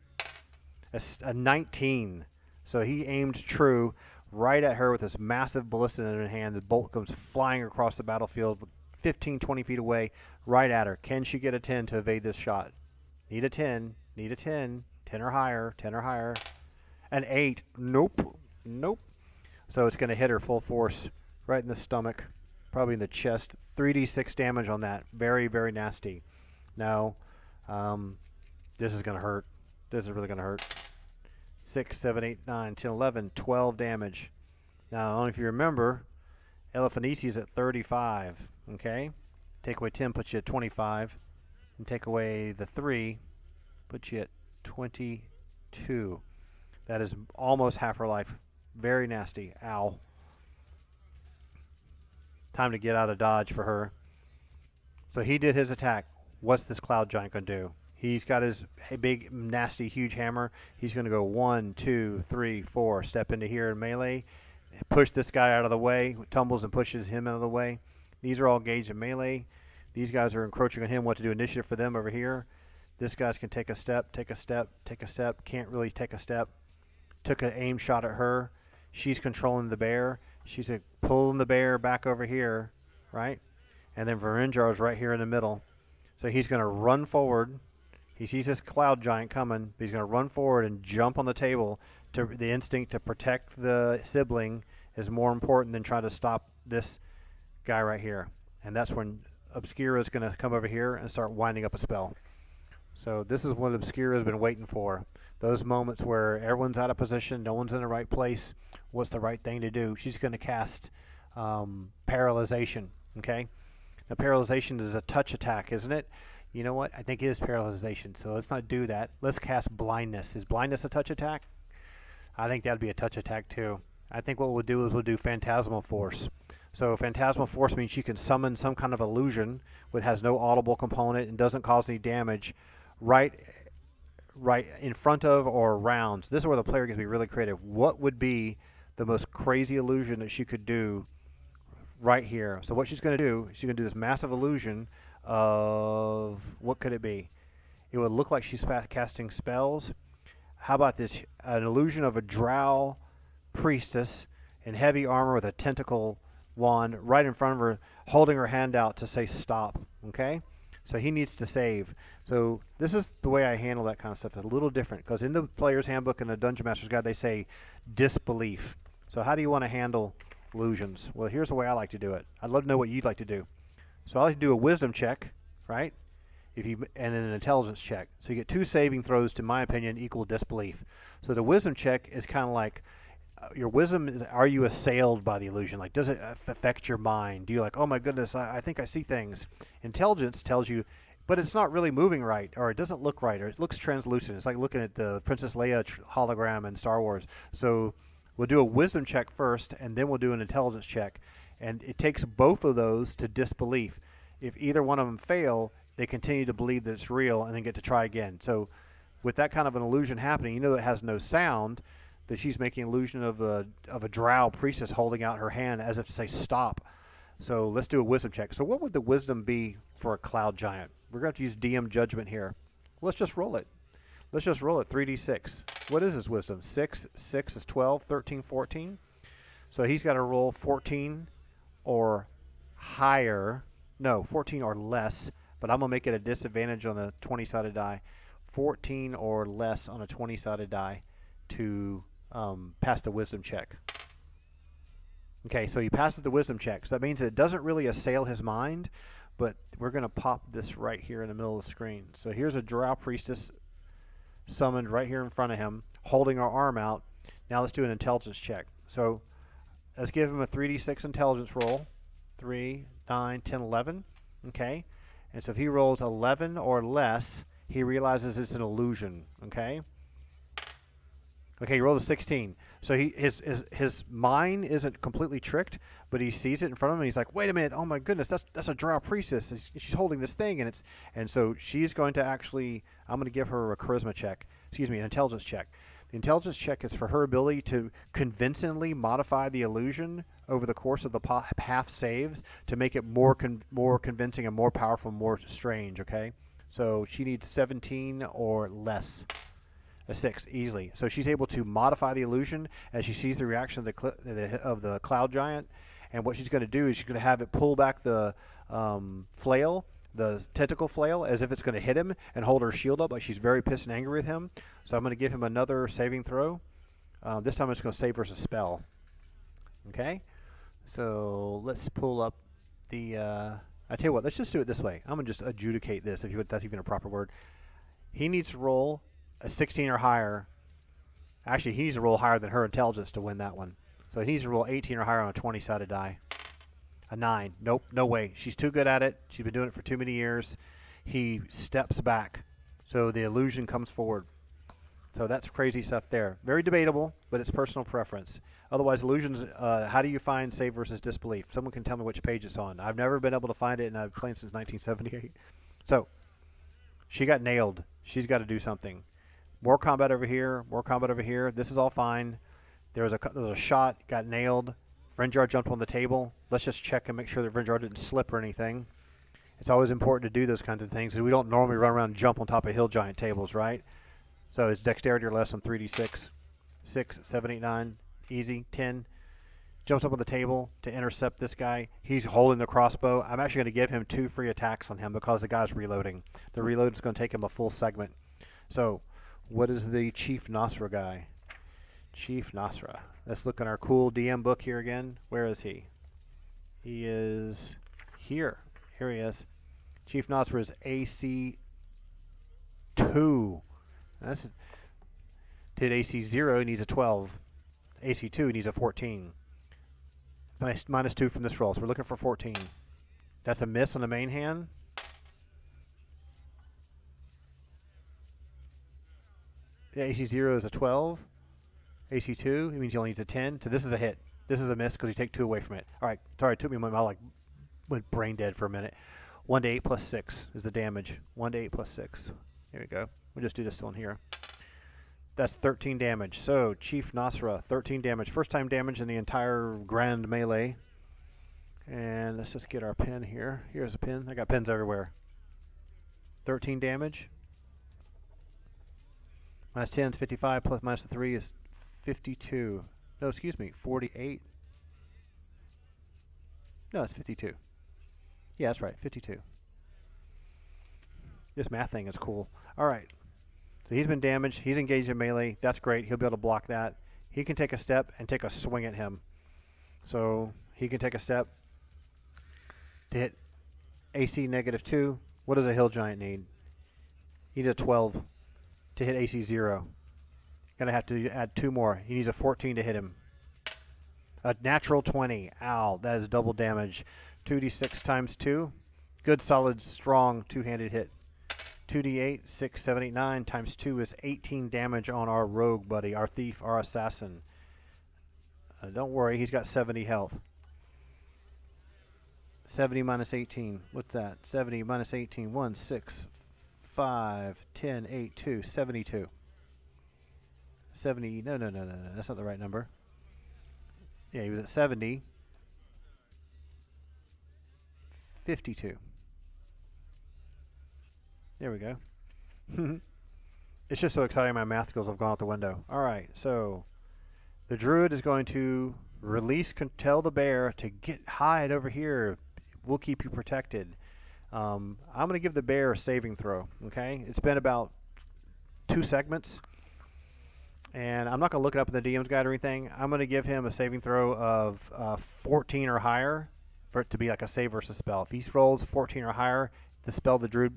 A 19. So he aimed true right at her with this massive ballista in her hand. The bolt comes flying across the battlefield 15, 20 feet away, right at her. Can she get a 10 to evade this shot? Need a 10. Need a 10. 10 or higher. 10 or higher. An 8. Nope. Nope. So it's going to hit her full force right in the stomach, probably in the chest. 3d6 damage on that. Very, very nasty. Now, this is going to hurt. This is really going to hurt. 6, 7, 8, 9, 10, 11, 12 damage. Now, I don't know if you remember, Elefanisi is at 35. Okay? Take away 10 puts you at 25. And take away the 3 puts you at 22. That is almost half her life. Very nasty. Ow. Time to get out of dodge for her. So he did his attack. What's this cloud giant going to do? He's got his big, nasty, huge hammer. He's going to go 1, 2, 3, 4. Step into here in melee. Push this guy out of the way. Tumbles and pushes him out of the way. These are all engaged in melee. These guys are encroaching on him. What to do? Initiative for them over here. This guy's can take a step, take a step, take a step. Can't really take a step. Took an aim shot at her. She's controlling the bear. She's pulling the bear back over here, right? And then Varenjar is right here in the middle. So he's going to run forward. He sees this cloud giant coming. But he's going to run forward and jump on the table. The instinct to protect the sibling is more important than trying to stop this guy right here. And that's when Obscura is going to come over here and start winding up a spell. So this is what Obscura has been waiting for. Those moments where everyone's out of position, no one's in the right place. What's the right thing to do? She's going to cast Paralyzation. Okay? Now, Paralyzation is a touch attack, isn't it? You know what? I think it is Paralyzation, so let's not do that. Let's cast Blindness. Is Blindness a touch attack? I think that would be a touch attack, too. I think what we'll do is we'll do Phantasmal Force. So Phantasmal Force means she can summon some kind of illusion that has no audible component and doesn't cause any damage right right in front of or around. So this is where the player gets to be really creative. What would be the most crazy illusion that she could do right here? So what she's going to do, she's going to do this massive illusion of, what could it be? It would look like she's casting spells. How about this? An illusion of a drow priestess in heavy armor with a tentacle wand right in front of her, holding her hand out to say stop. Okay? So he needs to save. So this is the way I handle that kind of stuff. It's a little different because in the player's handbook and the Dungeon Master's Guide they say disbelief. So how do you want to handle illusions? Well, here's the way I like to do it. I'd love to know what you'd like to do. So I like to do a wisdom check, right? And then an intelligence check. So you get 2 saving throws, to my opinion, equal disbelief. So the wisdom check is kind of like your wisdom is, are you assailed by the illusion? Like, does it affect your mind? Do you like, oh my goodness, I think I see things. Intelligence tells you, but it's not really moving right, or it doesn't look right, or it looks translucent. It's like looking at the Princess Leia hologram in Star Wars. So we'll do a wisdom check first, and then we'll do an intelligence check. And it takes both of those to disbelief. If either one of them fail, they continue to believe that it's real and then get to try again. So with that kind of an illusion happening, you know it has no sound, that she's making an illusion of a drow priestess holding out her hand as if to say stop. So let's do a wisdom check. So what would the wisdom be for a cloud giant? We're going to have to use DM judgment here. Let's just roll it. Let's just roll it. 3d6. What is his wisdom? 6. 6 is 12. 13, 14. So he's got to roll 14 or higher. No, 14 or less. But I'm going to make it a disadvantage on a 20-sided die. 14 or less on a 20-sided die to pass the wisdom check. Okay, so he passes the wisdom check. So that means that it doesn't really assail his mind, but we're going to pop this right here in the middle of the screen. So here's a drow priestess summoned right here in front of him, holding her arm out. Now let's do an intelligence check. So let's give him a 3d6 intelligence roll. 3, 9, 10, 11. Okay, and so if he rolls 11 or less, he realizes it's an illusion. Okay. Okay, he rolled a 16. So his mind isn't completely tricked, but he sees it in front of him and he's like, "Wait a minute! Oh my goodness, that's a drow priestess. She's holding this thing, and so she's going to actually. I'm going to give her a charisma check. Excuse me, an intelligence check. The intelligence check is for her ability to convincingly modify the illusion over the course of the half saves to make it more convincing and more powerful, more strange. Okay, so she needs 17 or less. A 6 easily. So she's able to modify the illusion as she sees the reaction of the cloud giant, and what she's going to do is she's going to have it pull back the flail, the tentacle flail, as if it's going to hit him, and hold her shield up like she's very pissed and angry with him. So I'm going to give him another saving throw. This time I'm just going to save versus spell. Okay, so let's pull up the. I tell you what, let's just do it this way. I'm going to just adjudicate this, if that's even a proper word. He needs to roll a 16 or higher. Actually, he needs to roll higher than her intelligence to win that one. So he needs to roll 18 or higher on a 20-sided die. A 9. Nope, no way. She's too good at it. She's been doing it for too many years. He steps back. So the illusion comes forward. So that's crazy stuff there. Very debatable, but it's personal preference. Otherwise, illusions, how do you find save versus disbelief? Someone can tell me which page it's on. I've never been able to find it, and I've played since 1978. So she got nailed. She's got to do something. More combat over here. More combat over here. This is all fine. There was a shot. Got nailed. Vrenjar jumped on the table. Let's just check and make sure that Vrenjar didn't slip or anything. It's always important to do those kinds of things because we don't normally run around and jump on top of hill giant tables, right? So it's dexterity or less on 3d6. 6, 7, 8, 9. Easy. 10. Jumps up on the table to intercept this guy. He's holding the crossbow. I'm actually going to give him 2 free attacks on him because the guy's reloading. The reload is going to take him a full segment. So what is the Chief Nosra guy? Chief Nosra. Let's look in our cool DM book here again. Where is he? He is here. Here he is. Chief Nosra is AC 2. That's to AC 0, he needs a 12. AC 2, he needs a 14. Minus 2 from this roll, so we're looking for 14. That's a miss on the main hand. The AC 0 is a 12. AC 2, it means he only needs a 10. So this is a hit. This is a miss because you take 2 away from it. All right, sorry, it took me a moment. I went brain dead for a minute. 1d8 plus 6 is the damage. 1d8 plus 6. Here we go. We'll just do this one here. That's 13 damage. So, Chief Nosra, 13 damage. First time damage in the entire grand melee. And let's just get our pin here. Here's a pin. I got pins everywhere. 13 damage. Minus 10 is 55, plus minus 3 is 52. No, excuse me, 48. No, it's 52. Yeah, that's right, 52. This math thing is cool. All right. So he's been damaged. He's engaged in melee. That's great. He'll be able to block that. He can take a step and take a swing at him. So he can take a step to hit AC -2. What does a hill giant need? He needs a 12 to hit AC 0. Gonna have to add 2 more. He needs a 14 to hit him. A natural 20. Ow, that is double damage. 2d6 times 2. Good, solid, strong two-handed hit. 2d8, 6, 7, 8, 9 times 2 is 18 damage on our rogue buddy, our thief, our assassin. Don't worry, he's got 70 health. 70 minus 18. What's that? 70 minus 18. 1, 6, 5, 10, 8, 2. 72. 70. No. That's not the right number. Yeah, he was at 70. 52. There we go. It's just so exciting my math skills have gone out the window. Alright, so the druid is going to release, tell the bear to hide over here. We'll keep you protected. I'm going to give the bear a saving throw. Okay, it's been about 2 segments, and I'm not going to look it up in the DM's guide or anything. I'm going to give him a saving throw of 14 or higher for it to be like a save versus spell. If he rolls 14 or higher, the spell the druid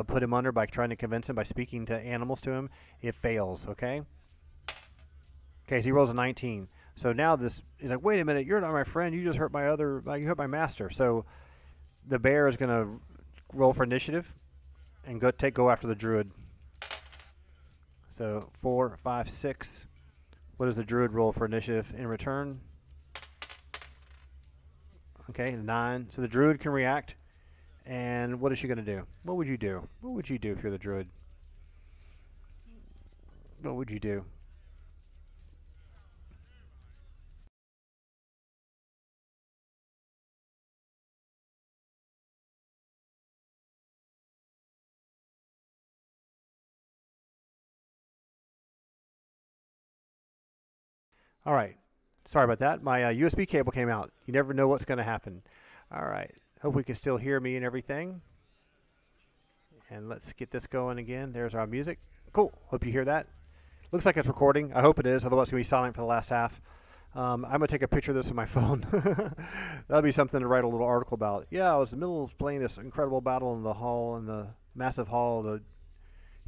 put him under by trying to convince him by speaking to animals to him, it fails. Okay. Okay, so he rolls a 19. So now this is like, wait a minute, you're not my friend. You just hurt you hurt my master. So the bear is going to roll for initiative and go after the druid. So 4, 5, 6. What does the druid roll for initiative in return? Okay, 9. So the druid can react. And what is she going to do? What would you do? What would you do if you're the druid? What would you do? All right. Sorry about that. My USB cable came out. You never know what's going to happen. All right. Hope we can still hear me and everything. And let's get this going again. There's our music. Cool. Hope you hear that. Looks like it's recording. I hope it is. Otherwise, it's going to be silent for the last half. I'm going to take a picture of this with my phone. That'll be something to write a little article about. Yeah, I was in the middle of playing this incredible battle in the massive hall of the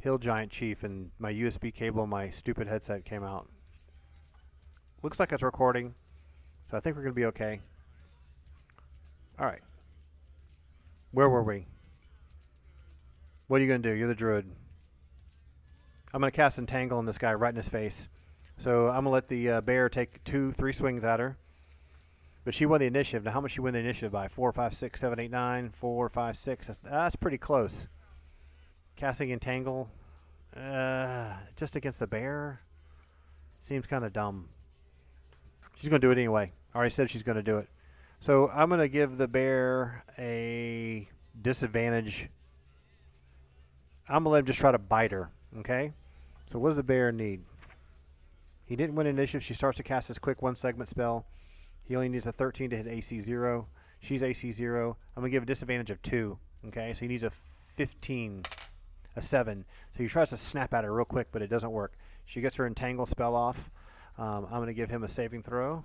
hill giant chief, and my USB cable and my stupid headset came out. Looks like it's recording, so I think we're going to be okay. All right. Where were we? What are you going to do? You're the druid. I'm going to cast Entangle on this guy right in his face. So I'm going to let the bear take 2, 3 swings at her. But she won the initiative. Now, how much she win the initiative by? 4, 5, 6, 7, 8, 9. 4, 5, 6. That's pretty close. Casting Entangle. Just against the bear? Seems kind of dumb. She's going to do it anyway. I already said she's going to do it. So I'm going to give the bear a disadvantage. I'm going to let him just try to bite her. Okay? So what does the bear need? He didn't win initiative. She starts to cast his quick 1-segment spell. He only needs a 13 to hit AC 0. She's AC 0. I'm going to give a disadvantage of 2. Okay? So he needs a 15, a 7. So he tries to snap at her real quick, but it doesn't work. She gets her Entangle spell off. I'm going to give him a saving throw.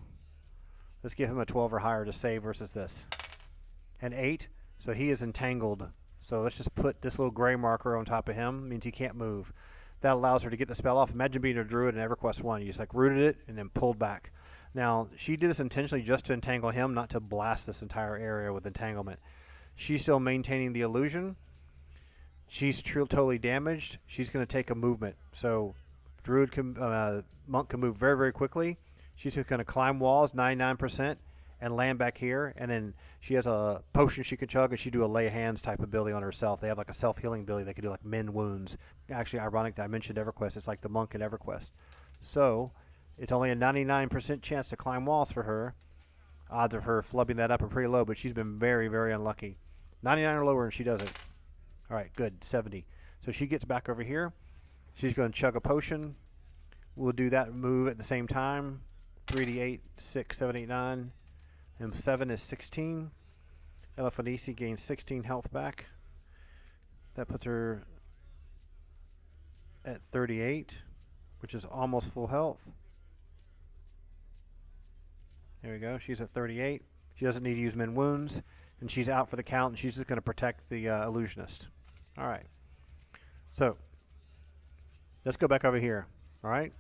Let's give him a 12 or higher to save versus this. An 8. So he is entangled. So let's just put this little gray marker on top of him. Means he can't move. That allows her to get the spell off. Imagine being a druid in EverQuest 1. You just like rooted it and then pulled back. Now, she did this intentionally just to entangle him, not to blast this entire area with entanglement. She's still maintaining the illusion. She's totally damaged. She's going to take a movement. So monk can move very, very quickly. She's just going to climb walls, 99%, and land back here, and then she has a potion she can chug, and she do a lay hands type ability on herself. They have like a self-healing ability. They can do like mend wounds. Actually, ironic that I mentioned EverQuest. It's like the monk in EverQuest. So it's only a 99% chance to climb walls for her. Odds of her flubbing that up are pretty low, but she's been very, very unlucky. 99 or lower, and she does it. All right, good, 70. So she gets back over here. She's going to chug a potion. We'll do that move at the same time. 3d8, 6, 7, 8, 9. And 7 is 16. Elefanisi gains 16 health back. That puts her at 38, which is almost full health. There we go. She's at 38. She doesn't need to use mend wounds, and she's out for the count, and she's just going to protect the illusionist. All right. So let's go back over here. All right.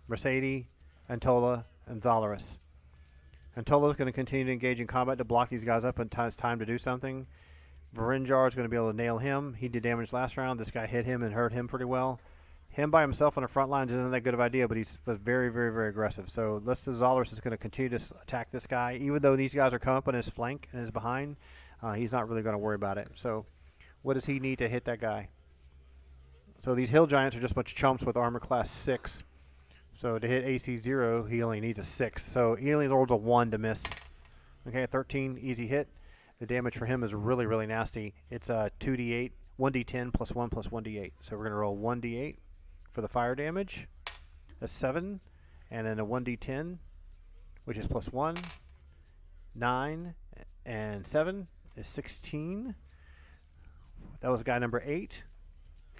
Mercedes, Antola, and Zalaris. Antola's going to continue to engage in combat to block these guys up until it's time to do something. Varinjar is going to be able to nail him. He did damage last round. This guy hit him and hurt him pretty well. Him by himself on the front lines isn't that good of an idea, but he's very, very, very aggressive. So Zalaris is going to continue to attack this guy. Even though these guys are coming up on his flank and his behind, he's not really going to worry about it. So what does he need to hit that guy? So these hill giants are just a bunch of chumps with armor class 6. So to hit AC 0, he only needs a 6. So he only rolls a 1 to miss. Okay, 13, easy hit. The damage for him is really, really nasty. It's a 2d8, 1d10 plus 1 plus 1d8. So we're going to roll 1d8 for the fire damage. That's 7. And then a 1d10, which is plus 1. 9 and 7 is 16. That was guy number 8.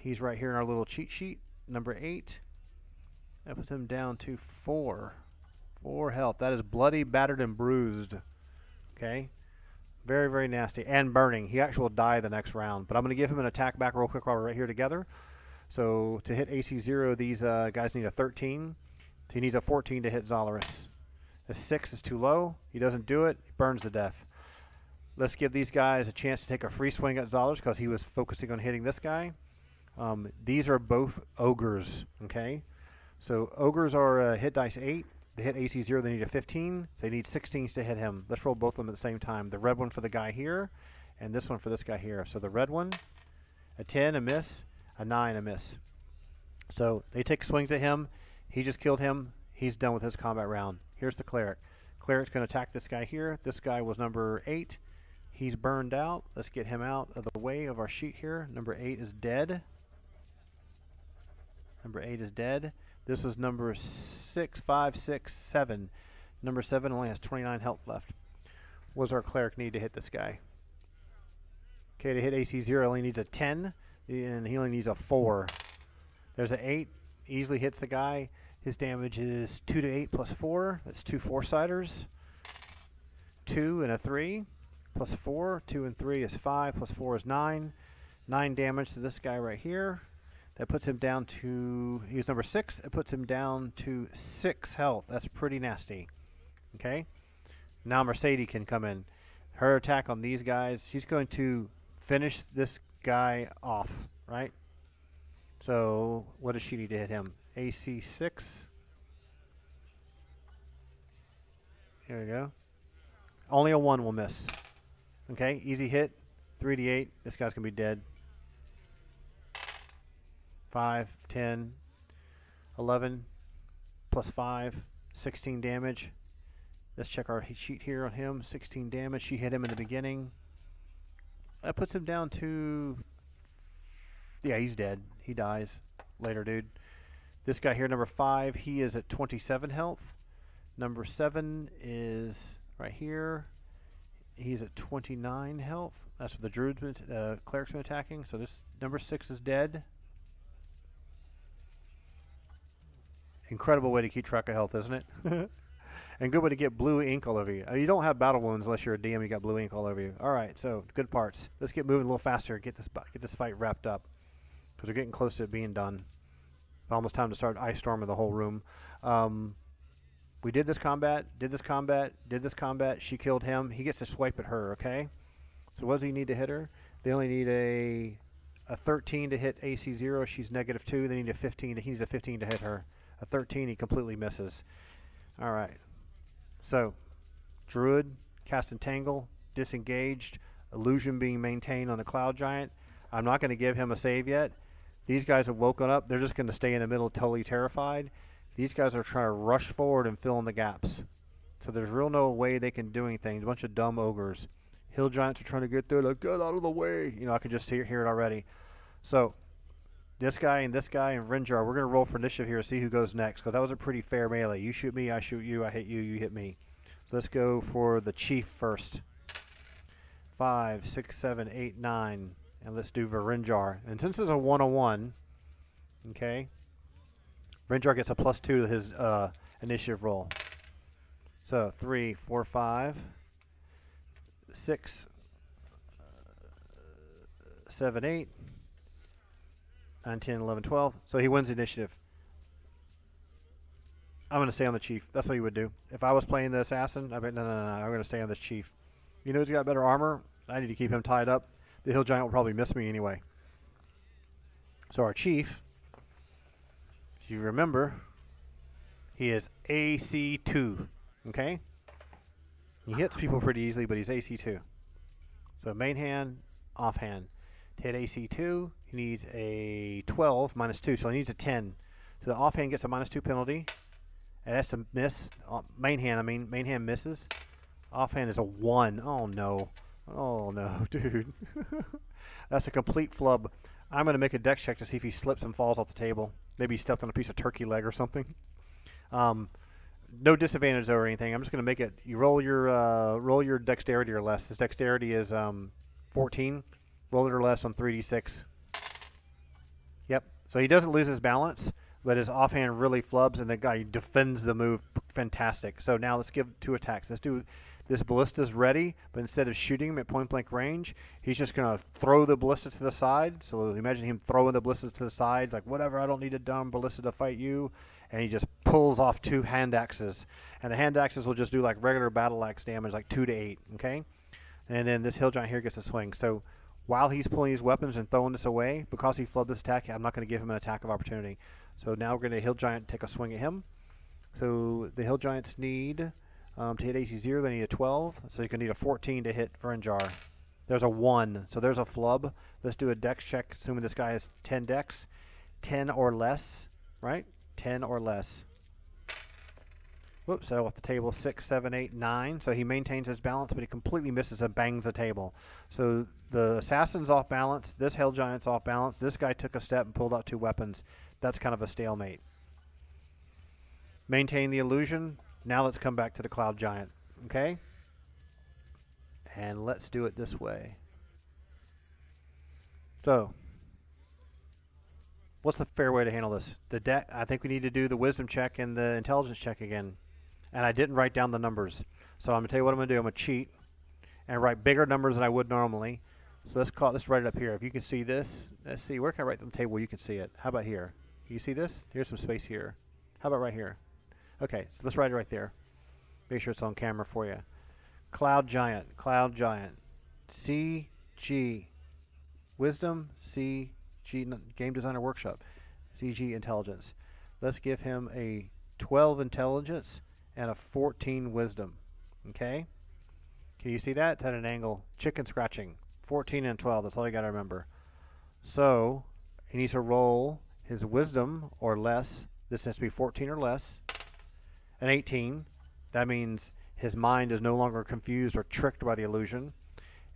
He's right here in our little cheat sheet. Number 8. That puts him down to 4. 4 health. That is bloody, battered, and bruised. Okay? Very, very nasty. And burning. He actually will die the next round. But I'm going to give him an attack back real quick while we're right here together. So to hit AC 0, these guys need a 13. He needs a 14 to hit Zalaris. A 6 is too low. He doesn't do it. He burns to death. Let's give these guys a chance to take a free swing at Zalaris because he was focusing on hitting this guy. These are both ogres. Okay? So ogres are hit dice 8. They hit AC 0, they need a 15. So they need 16s to hit him. Let's roll both of them at the same time. The red one for the guy here, and this one for this guy here. So the red one, a 10, a miss, a 9, a miss. So they take swings at him. He just killed him. He's done with his combat round. Here's the cleric. Cleric's going to attack this guy here. This guy was number 8. He's burned out. Let's get him out of the way of our sheet here. Number 8 is dead. Number 8 is dead. This is number 6, 5, 6, 7. Number 7 only has 29 health left. What does our cleric need to hit this guy? Okay, to hit AC 0, only needs a 10, and he only needs a 4. There's an 8. Easily hits the guy. His damage is 2 to 8 plus 4. That's 2 4-siders. 2 and a 3 plus 4. 2 and 3 is 5 plus 4 is 9. 9 damage to this guy right here. That puts him down to, he's number 6. It puts him down to 6 health. That's pretty nasty. Okay? Now Mercedes can come in. Her attack on these guys, she's going to finish this guy off, right? So what does she need to hit him? AC 6. Here we go. Only a 1 will miss. Okay? Easy hit. 3d8. This guy's going to be dead. 5, 10, 11, plus 5, 16 damage. Let's check our sheet here on him. 16 damage. She hit him in the beginning. That puts him down to... Yeah, he's dead. He dies. Later, dude. This guy here, number 5, he is at 27 health. Number 7 is right here. He's at 29 health. That's what the druid's been, cleric's been attacking. So this number 6 is dead. Incredible way to keep track of health, isn't it? And good way to get blue ink all over you. You don't have battle wounds unless you're a DM. You got blue ink all over you. All right, so good parts. Let's get moving a little faster. Get this fight wrapped up because we're getting close to it being done. Almost time to start ice storming the whole room. We did this combat. Did this combat. She killed him. He gets to swipe at her. Okay. So what does he need to hit her? They only need a 13 to hit AC 0. She's -2. They need a 15. He needs a 15 to hit her. A 13, he completely misses. All right. So, Druid cast Entangle, disengaged, illusion being maintained on the Cloud Giant. I'm not going to give him a save yet. These guys have woken up. They're just going to stay in the middle, totally terrified. These guys are trying to rush forward and fill in the gaps. So there's real no way they can do anything. A bunch of dumb ogres. Hill Giants are trying to get there. Like, get out of the way. You know, I can just hear it already. So this guy and Rinjar, we're going to roll for initiative here to see who goes next, because that was a pretty fair melee. You shoot me, I shoot you, I hit you, you hit me. So let's go for the chief first. 5, 6, 7, 8, 9. And let's do Varinjar. And since it's a 1-on-1, okay, Rinjar gets a +2 to his initiative roll. So 3, 4, 5, 6, 7, 8, 9, 10, 11, 12. So he wins the initiative. I'm going to stay on the chief. That's what he would do. If I was playing the assassin, I'd be, no, I'm going to stay on this chief. You know who's got better armor? I need to keep him tied up. The Hill Giant will probably miss me anyway. So our chief, if you remember, he is AC 2. Okay? He hits people pretty easily, but he's AC 2. So main hand, off hand. To hit AC 2, he needs a 12 -2, so he needs a 10. So the offhand gets a -2 penalty. And that's a miss. Main hand misses. Offhand is a 1. Oh no. Oh no, dude. That's a complete flub. I'm going to make a dex check to see if he slips and falls off the table. Maybe he stepped on a piece of turkey leg or something. No disadvantage or anything. I'm just going to make it. You roll your dexterity or less. His dexterity is 14. Roll it or less on 3d6. Yep. So he doesn't lose his balance, but his offhand really flubs, and the guy defends the move. Fantastic. So now let's give 2 attacks. Let's do this. Ballista's ready, but instead of shooting him at point-blank range, he's just going to throw the ballista to the side. So imagine him throwing the ballista to the side, like, whatever, I don't need a dumb ballista to fight you. And he just pulls off 2 hand axes. And the hand axes will just do like regular battle axe damage, like 2 to 8, okay? And then this Hill Giant here gets a swing. So while he's pulling these weapons and throwing this away, because he flubbed this attack, I'm not going to give him an attack of opportunity. So now we're going to Hill Giant take a swing at him. So the Hill Giants need, to hit AC 0, they need a 12. So you can need a 14 to hit Varinjar. There's a 1. So there's a flub. Let's do a dex check, assuming this guy has 10 dex. 10 or less, right? 10 or less. Whoops, that off the table. 6, 7, 8, 9. So he maintains his balance, but he completely misses and bangs the table. So the assassin's off balance. This Hill Giant's off balance. This guy took a step and pulled out 2 weapons. That's kind of a stalemate. Maintain the illusion. Now let's come back to the Cloud Giant. Okay? And let's do it this way. So, what's the fair way to handle this? I think we need to do the wisdom check and the intelligence check again. And I didn't write down the numbers. So I'm going to tell you what I'm going to do. I'm going to cheat and write bigger numbers than I would normally. So let's write it up here. If you can see this, let's see. Where can I write it on the table where you can see it? How about here? You see this? Here's some space here. How about right here? Okay, so let's write it right there. Make sure it's on camera for you. Cloud Giant. CG. Wisdom, CG, Game Designer Workshop. CG Intelligence. Let's give him a 12 Intelligence and a 14 Wisdom. Okay? Can you see that? It's at an angle. Chicken scratching. 14 and 12. That's all you got to remember. So, he needs to roll his Wisdom or less. This has to be 14 or less. An 18. That means his mind is no longer confused or tricked by the illusion.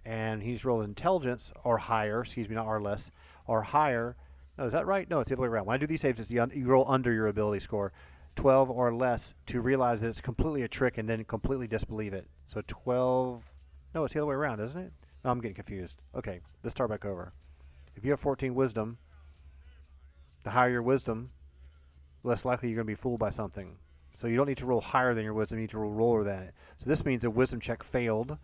And he's rolled Intelligence or higher. Excuse me, not or less. Or higher. No, is that right? No, it's the other way around. When I do these saves, it's you roll under your ability score. 12 or less to realize that it's completely a trick and then completely disbelieve it. So 12... No, it's the other way around, isn't it? No, I'm getting confused. Okay, let's start back over. If you have 14 Wisdom, the higher your Wisdom, less likely you're going to be fooled by something. So you don't need to roll higher than your Wisdom, you need to roll lower than it. So this means a Wisdom check failed.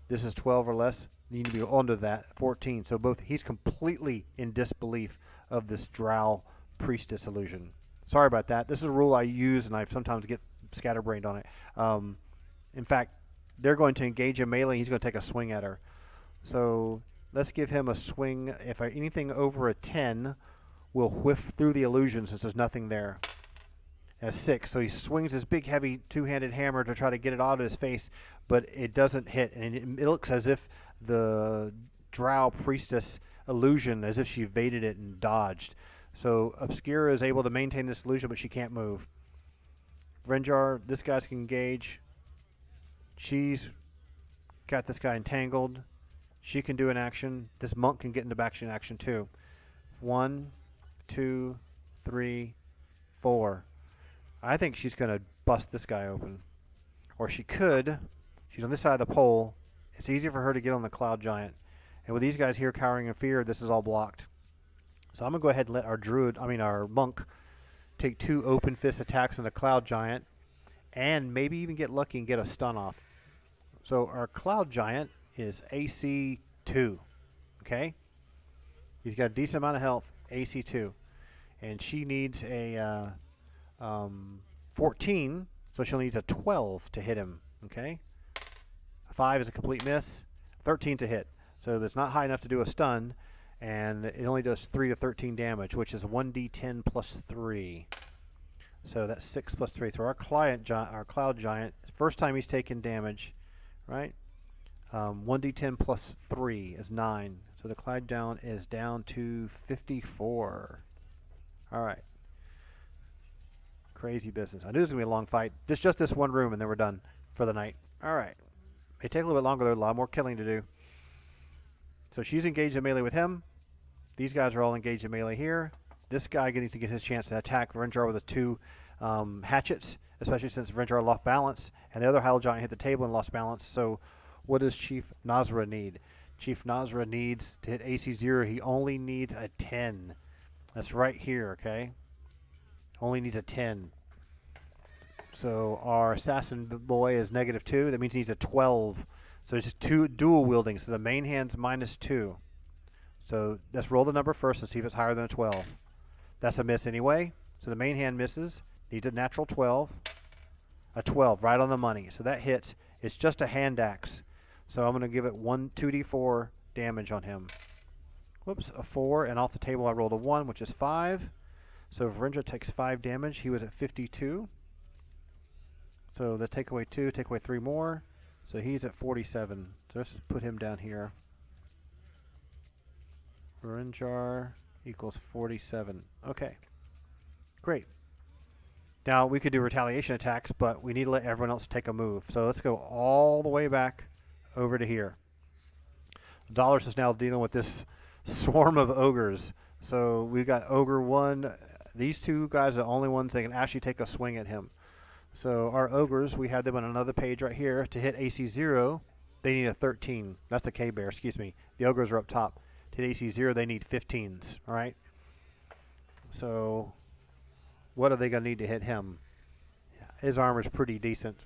This is 12 or less. You need to be under that, 14. So he's completely in disbelief of this Drow Priestess illusion. Sorry about that. This is a rule I use, and I sometimes get scatterbrained on it. In fact, they're going to engage in melee. He's going to take a swing at her. So let's give him a swing. If anything over a 10 will whiff through the illusion since there's nothing there. as 6. So he swings his big, heavy two-handed hammer to try to get it out of his face, but it doesn't hit. And it looks as if the Drow Priestess illusion, as if she evaded it and dodged. So Obscura is able to maintain this illusion, but she can't move. Renjar, this guy's can engage. She's got this guy entangled. She can do an action. This monk can get into action too. 1, 2, 3, 4. I think she's going to bust this guy open. Or she could. She's on this side of the pole. It's easier for her to get on the Cloud Giant. And with these guys here cowering in fear, this is all blocked. So I'm going to go ahead and let our monk take 2 open fist attacks on the Cloud Giant and maybe even get lucky and get a stun off. So our Cloud Giant is AC 2. Okay? He's got a decent amount of health, AC 2. And she needs a 14, so she'll need a 12 to hit him. Okay? 5 is a complete miss. 13 to hit. So that's not high enough to do a stun. And it only does 3 to 13 damage, which is 1d10 plus 3. So that's 6 plus 3. So our Cloud Giant, first time he's taken damage, right? 1d10 plus 3 is 9. So the Cloud Giant is down to 54. All right. Crazy business. I knew this was going to be a long fight. Just this one room, and then we're done for the night. All right. May take a little bit longer. There's a lot more killing to do. So she's engaged in melee with him. These guys are all engaged in melee here. This guy needs to get his chance to attack Renjar with the 2 hatchets, especially since Renjar lost balance, and the other Hell Giant hit the table and lost balance. So what does Chief Nosra need? Chief Nosra needs to hit AC 0. He only needs a 10. That's right here, okay? Only needs a 10. So our Assassin boy is -2. That means he needs a 12. So it's just 2 dual wielding. So the main hand's -2. So let's roll the number first and see if it's higher than a 12. That's a miss anyway. So the main hand misses. Needs a natural 12. A 12, right on the money. So that hits. It's just a hand axe. So I'm going to give it 2d4 damage on him. Whoops, a 4. And off the table I rolled a 1, which is 5. So if Renjar takes 5 damage, he was at 52. So the take away 2, take away 3 more. So he's at 47. So let's just put him down here. Renjar equals 47. Okay. Great. Now we could do retaliation attacks, but we need to let everyone else take a move. So let's go all the way back over to here. Dollars is now dealing with this swarm of ogres. So we've got Ogre 1. These 2 guys are the only ones that can actually take a swing at him. So our ogres, we have them on another page right here. To hit AC 0, they need a 13. That's the K-Bear, excuse me. The ogres are up top. To hit AC 0, they need 15s, all right? So what are they going to need to hit him? His armor's pretty decent.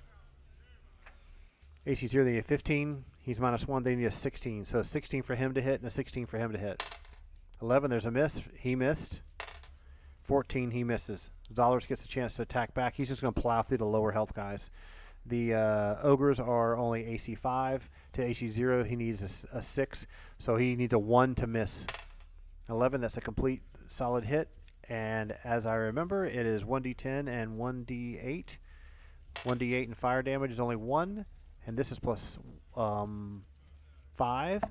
AC 0, they need a 15. He's -1, they need a 16. So a 16 for him to hit and a 16 for him to hit. 11, there's a miss. He missed. 14, he misses. Dollars gets a chance to attack back. He's just going to plow through the lower health guys. The ogres are only AC 5. To AC 0, he needs a 6. So he needs a 1 to miss. 11, that's a complete solid hit. And as I remember, it is 1d10 and 1d8. 1d8 and fire damage is only 1. And this is plus 5.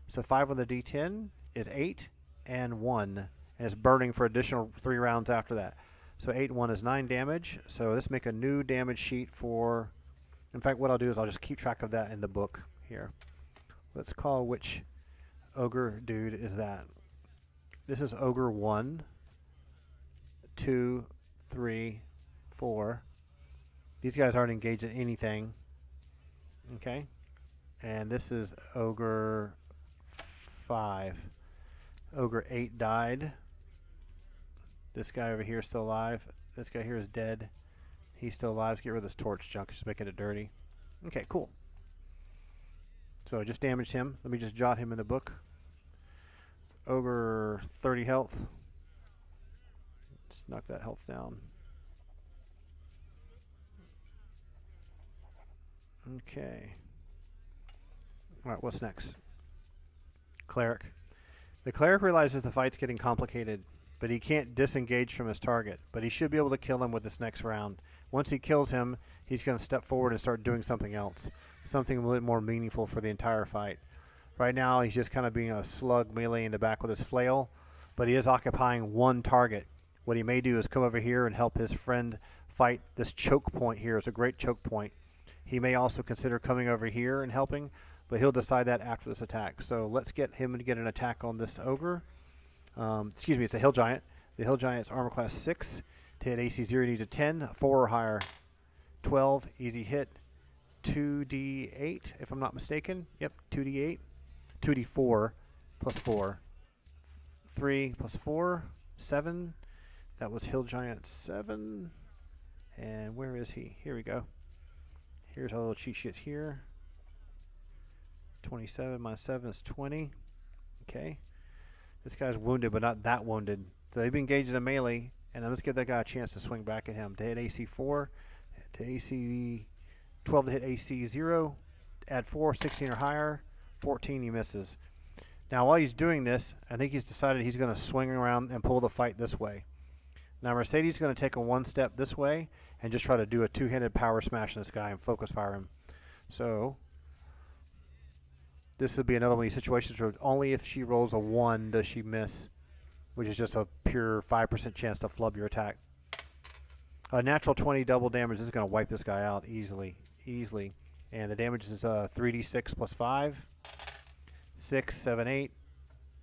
So 5 on the d10 is 8 and 1. And it's burning for additional 3 rounds after that. So 8 and 1 is 9 damage. So let's make a new damage sheet for... In fact, what I'll do is I'll just keep track of that in the book here. Let's call which ogre dude is that. This is Ogre 1, 2, 3, 4. These guys aren't engaged in anything. Okay. And this is Ogre 5. Ogre 8 died. This guy over here is still alive. This guy here is dead. He's still alive. Let's get rid of this torch junk. Just making it dirty. Okay, cool. So I just damaged him. Let me just jot him in the book. Ogre 30 health. Let's knock that health down. Okay. Alright, what's next? Cleric. The cleric realizes the fight's getting complicated. but he can't disengage from his target. But he should be able to kill him with this next round. Once he kills him, he's going to step forward and start doing something else, something a little more meaningful for the entire fight. Right now, he's just kind of being a slug melee in the back with his flail, but he is occupying one target. What he may do is come over here and help his friend fight this choke point here. It's a great choke point. He may also consider coming over here and helping, but he'll decide that after this attack. So let's get him to get an attack on this ogre. Excuse me, it's a hill giant. The hill giant's armor class 6. To hit AC 0, he needs a 10, 4 or higher. 12, easy hit. 2d8, if I'm not mistaken. Yep, 2d8. 2d4 plus 4. 3 plus 4, 7. That was hill giant 7. And where is he? Here we go. Here's our little cheat sheet here. 27 minus 7 is 20. Okay. This guy's wounded, but not that wounded. So they've engaged in a melee, and let's give that guy a chance to swing back at him. To hit AC 4, to AC 12 to hit AC 0, add 4, 16 or higher, 14 he misses. Now while he's doing this, I think he's decided he's going to swing around and pull the fight this way. Now Mercedes is going to take a one step this way and just try to do a two-handed power smash on this guy and focus fire him. So this would be another one of these situations where only if she rolls a 1 does she miss, which is just a pure 5% chance to flub your attack. A natural 20 double damage is going to wipe this guy out easily. And the damage is 3d6 plus 5. 6, 7, 8,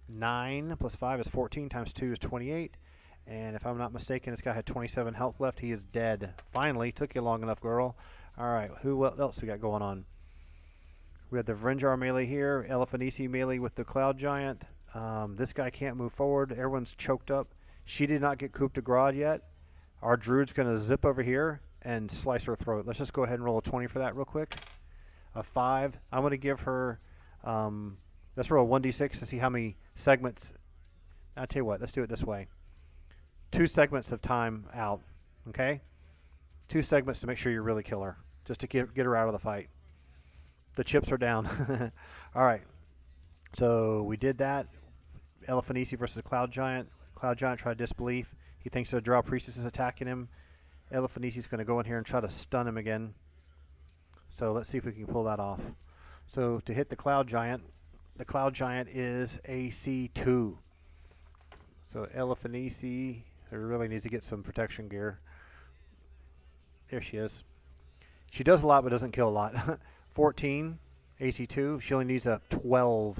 9 plus 5 is 14 times 2 is 28. And if I'm not mistaken, this guy had 27 health left. He is dead. Finally, took you long enough, girl. All right, who else we got going on? We have the Vrenjar melee here, Elefanisi melee with the Cloud Giant. This guy can't move forward. Everyone's choked up. She did not get coup de grace yet. Our Druid's going to zip over here and slice her throat. Let's just go ahead and roll a 20 for that real quick. A 5. I'm going to give her... let's roll a 1d6 to see how many segments. I'll tell you what, let's do it this way. 2 segments of time out, okay? 2 segments to make sure you really kill her, just to get her out of the fight. The chips are down. All right, so we did that. Elefanisi versus Cloud Giant. Cloud Giant tried disbelief. He thinks the Drow Priestess is attacking him. Elefanisi's going to go in here and try to stun him again. So let's see if we can pull that off. So to hit the Cloud Giant is AC 2. So Elefanisi really needs to get some protection gear. There she is. She does a lot but doesn't kill a lot. 14, AC 2. She only needs a 12.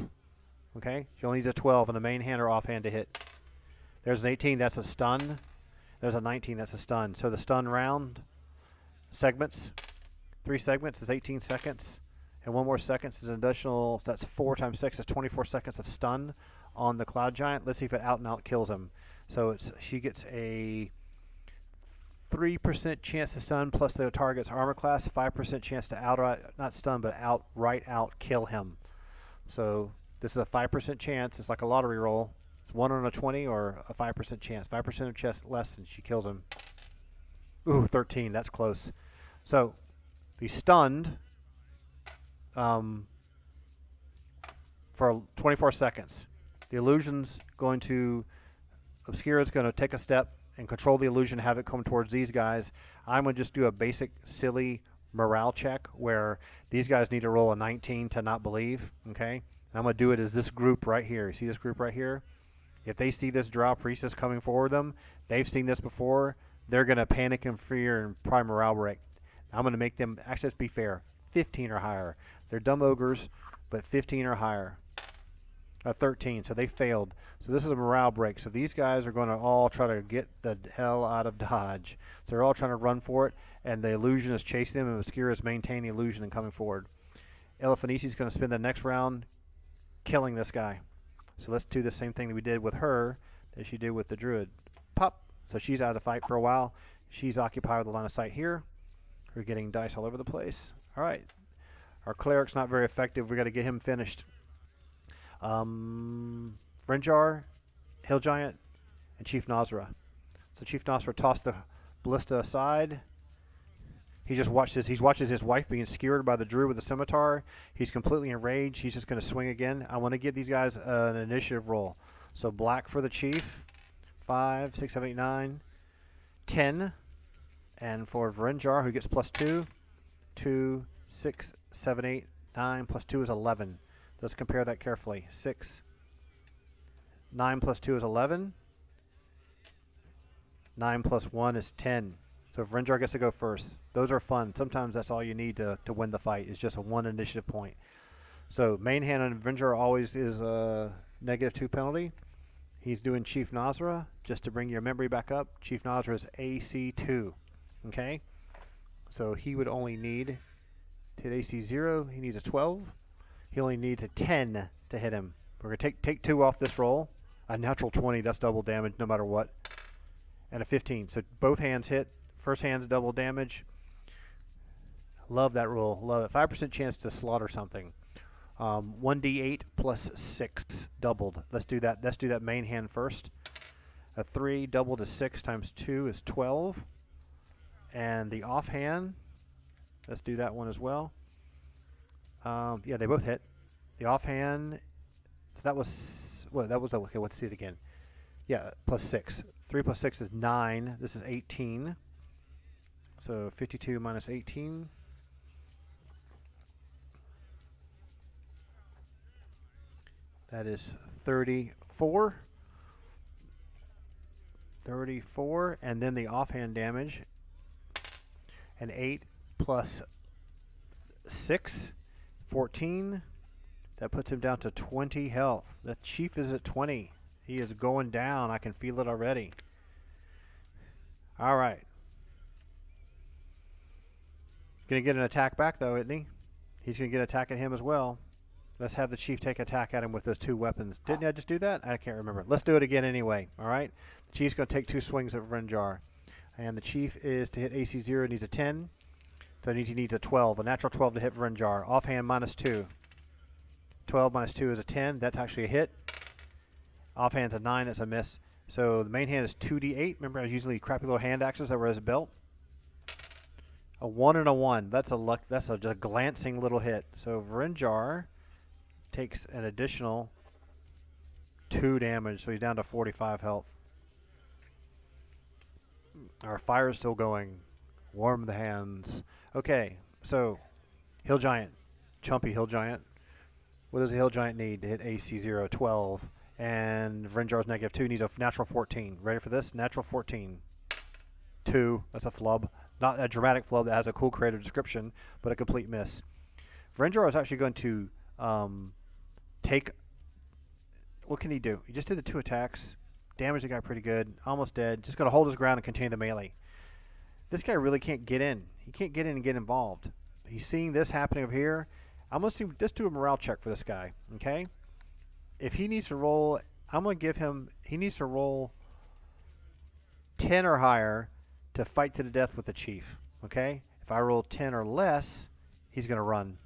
Okay? She only needs a 12 and a main hand or offhand to hit. There's an 18, that's a stun. There's a 19, that's a stun. So the stun round segments, 3 segments is 18 seconds. And 1 more second is an additional, that's 4 times 6 is 24 seconds of stun on the Cloud Giant. Let's see if it out and out kills him. So she gets a 3% chance to stun plus the target's armor class, 5% chance to outright, not stun, but outright kill him. So this is a 5% chance. It's like a lottery roll. It's 1 on a 20 or a 5% chance. 5% of chance less and she kills him. Ooh, 13. That's close. So the stunned for 24 seconds. The illusion's going to, Obscura's going to take a step and control the illusion, have it come towards these guys. I'm going to just do a basic, silly morale check where these guys need to roll a 19 to not believe, okay? I'm going to do it as this group right here. You see this group right here? If they see this Drow Priestess coming forward them, they've seen this before, they're going to panic and fear and probably morale break. I'm going to make them, actually let's be fair, 15 or higher. They're dumb ogres, but 15 or higher. 13, so they failed. So this is a morale break. So these guys are going to all try to get the hell out of Dodge. So they're all trying to run for it, and the illusion is chasing them, and Obscura is maintaining the illusion and coming forward. Elefanisi is going to spend the next round killing this guy. So let's do the same thing that we did with her that she did with the Druid. Pop. So she's out of the fight for a while. She's occupied with the line of sight here. We're getting dice all over the place. All right. Our cleric's not very effective. We got to get him finished. Vrenjar, Hill Giant, and Chief Nosra. So Chief Nosra tossed the ballista aside. He just watches his wife being skewered by the Druid with a scimitar. He's completely enraged. He's just going to swing again. I want to give these guys an initiative roll. So black for the Chief, 5, 6, 7, 8, 9, 10. And for Varenjar, who gets +2, 2, 6, 7, 8, 9 plus 2 is 11. Let's compare that carefully. 6, 9 plus 2 is 11. 9 plus 1 is 10. So Varenjar gets to go first. Those are fun. Sometimes that's all you need to win the fight, is just a 1 initiative point. So main hand on Varenjar always is a -2 penalty. He's doing Chief Nosra. Just to bring your memory back up, Chief Nosra is AC 2. Okay? So he would only need to hit AC 0. He needs a 12. He only needs a 10 to hit him. We're going to take 2 off this roll. A natural 20, that's double damage no matter what. And a 15. So both hands hit. First hand's double damage. Love that roll. Love it. 5% chance to slaughter something. 1d8 plus 6 doubled. Let's do that. Let's do that main hand first. A 3 doubled to 6 times 2 is 12. And the offhand, let's do that one as well. Yeah, they both hit. The offhand, so that was, well, that was, okay, let's see it again. Yeah, plus 6. 3 plus 6 is 9. This is 18. So 52 minus 18. That is 34. 34, and then the offhand damage. And 8 plus 6, 14. That puts him down to 20 health. The Chief is at 20. He is going down. I can feel it already. All right. Going to get an attack back, though, isn't he? He's going to get an attack at him as well. Let's have the Chief take attack at him with those 2 weapons. Didn't I just do that? I can't remember. Let's do it again anyway. All right. The Chief's going to take 2 swings at Varenjar. And the Chief is to hit AC 0, needs a 10. So he needs a 12. A natural 12 to hit Varenjar. Offhand -2. 12 minus 2 is a 10. That's actually a hit. Offhand's a 9. That's a miss. So the main hand is 2d8. Remember, I was using the crappy little hand axes that were his belt. A 1 and a 1. That's a luck. That's a just glancing little hit. So Varenjar takes an additional 2 damage. So he's down to 45 health. Our fire is still going. Warm the hands. Okay, so Hill Giant. Chumpy Hill Giant. What does a Hill Giant need to hit AC 0? 12. And Varenjar's -2 needs a natural 14. Ready for this? Natural 14. 2. That's a flub. Not a dramatic flub that has a cool creative description, but a complete miss. Varenjar is actually going to take... What can he do? He just did the 2 attacks. Damaged the guy pretty good. Almost dead. Just going to hold his ground and contain the melee. This guy really can't get in. He can't get in and get involved. He's seeing this happening over here. I'm going to just do a morale check for this guy. Okay? If he needs to roll, I'm going to give him... He needs to roll 10 or higher to fight to the death with the Chief. Okay? If I roll 10 or less, he's going to run.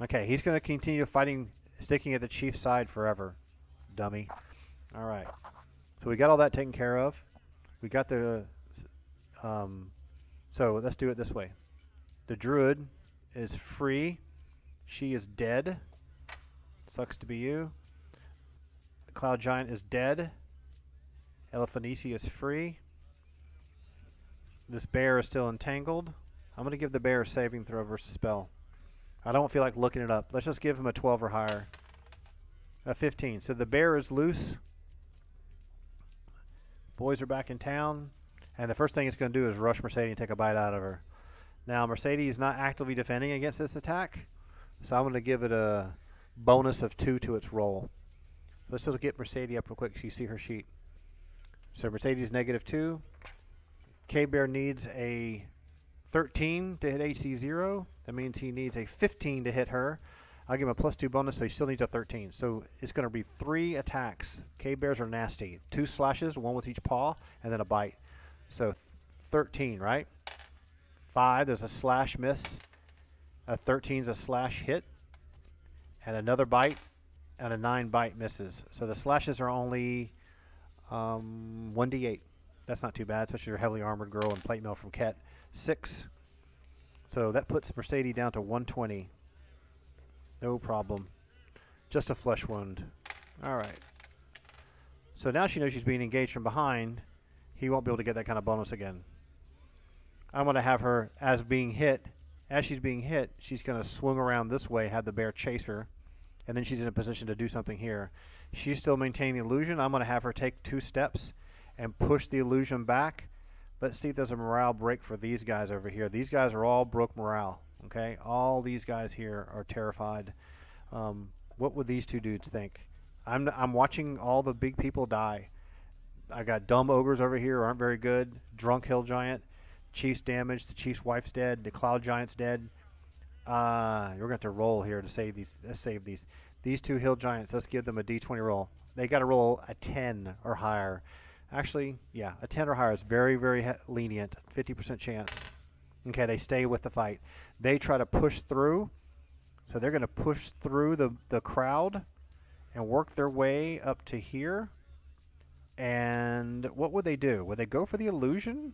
Okay, he's going to continue fighting, sticking at the Chief's side forever. Dummy. All right. So we got all that taken care of. We got the... so let's do it this way. The Druid is free. She is dead. Sucks to be you. The Cloud Giant is dead. Elefanici is free. This bear is still entangled. I'm going to give the bear a saving throw versus spell. I don't feel like looking it up. Let's just give him a 12 or higher. A 15. So the bear is loose. Boys are back in town. And the first thing it's going to do is rush Mercedes and take a bite out of her. Now, Mercedes is not actively defending against this attack. So I'm going to give it a bonus of 2 to its roll. Let's just get Mercedes up real quick so you see her sheet. So Mercedes -2. K-Bear needs a 13 to hit AC 0. That means he needs a 15 to hit her. I'll give him a +2 bonus, so he still needs a 13. So it's going to be 3 attacks. K-Bears are nasty. 2 slashes, 1 with each paw, and then a bite. So 13, right? 5, there's a slash miss. A 13 is a slash hit. And another bite, and a 9 bite misses. So the slashes are only 1d8. That's not too bad, especially your heavily armored girl and plate mail from Ket. 6. So that puts Mercedes down to 120. No problem. Just a flesh wound. All right. So now she knows she's being engaged from behind. He won't be able to get that kind of bonus again. I'm going to have her, as she's being hit, she's going to swing around this way, have the bear chase her, and then she's in a position to do something here. She's still maintaining the illusion. I'm going to have her take 2 steps and push the illusion back. Let's see if there's a morale break for these guys over here. These guys are all broke morale. Okay, all these guys here are terrified. What would these 2 dudes think? I'm watching all the big people die. I got dumb ogres over here who aren't very good. Drunk hill giant. Chief's damaged. The chief's wife's dead. The cloud giant's dead. We're going to have to roll here to save these. Let's save these. These 2 hill giants, let's give them a d20 roll. They got to roll a 10 or higher. Actually, yeah, a 10 or higher is very, very lenient. 50% chance. Okay, they stay with the fight. They try to push through. So they're going to push through the crowd and work their way up to here. And what would they do? Would they go for the illusion?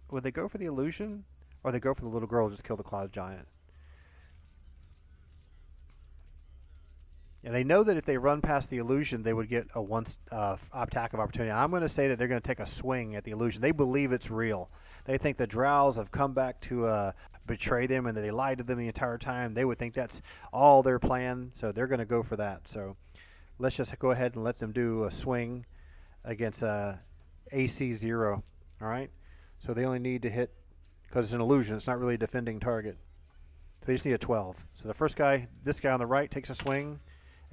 Would they go for the illusion? Or they go for the little girl and just kill the cloud giant? And they know that if they run past the illusion, they would get a attack of opportunity. I'm going to say that they're going to take a swing at the illusion. They believe it's real. They think the drows have come back to betray them and that they lied to them the entire time. They would think that's all their plan, so they're going to go for that. So let's just go ahead and let them do a swing against AC 0. All right? So they only need to hit, because it's an illusion, it's not really a defending target. So they just need a 12. So the first guy, this guy on the right, takes a swing.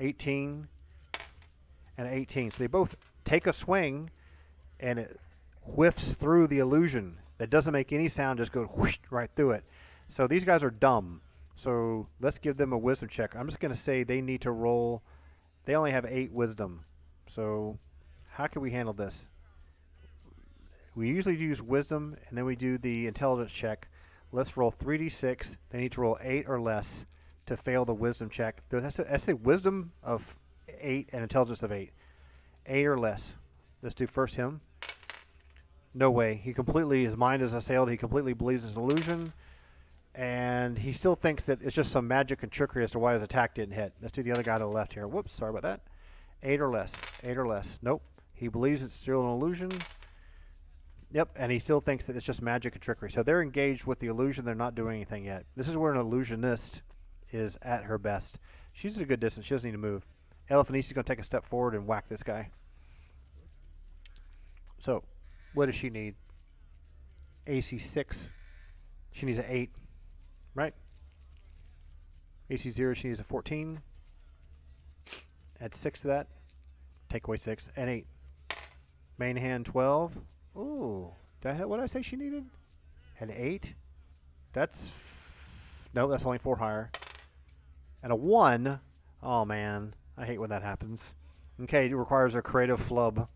18 and 18. So they both take a swing and it whiffs through the illusion. That doesn't make any sound, just goes whoosh right through it. So these guys are dumb. So let's give them a wisdom check. I'm just going to say they need to roll. They only have 8 wisdom. So how can we handle this? We usually use wisdom and then we do the intelligence check. Let's roll 3d6. They need to roll 8 or less to fail the wisdom check. That's a wisdom of 8 and intelligence of 8. 8 or less. Let's do first him. No way. His mind is assailed. He completely believes it's an illusion. And he still thinks that it's just some magic and trickery as to why his attack didn't hit. Let's do the other guy to the left here. Whoops, sorry about that. 8 or less. 8 or less. Nope. He believes it's still an illusion. Yep, and he still thinks that it's just magic and trickery. So they're engaged with the illusion. They're not doing anything yet. This is where an illusionist is at her best. She's at a good distance. She doesn't need to move. Elephantisi's going to take a step forward and whack this guy. So, what does she need? AC 6. She needs an 8. Right? AC 0, she needs a 14. Add 6 to that. Take away 6. And 8. Main hand 12. Ooh. What did I say she needed? An 8? No, that's only 4 higher. And a 1. Oh, man. I hate when that happens. Okay, it requires a creative flub.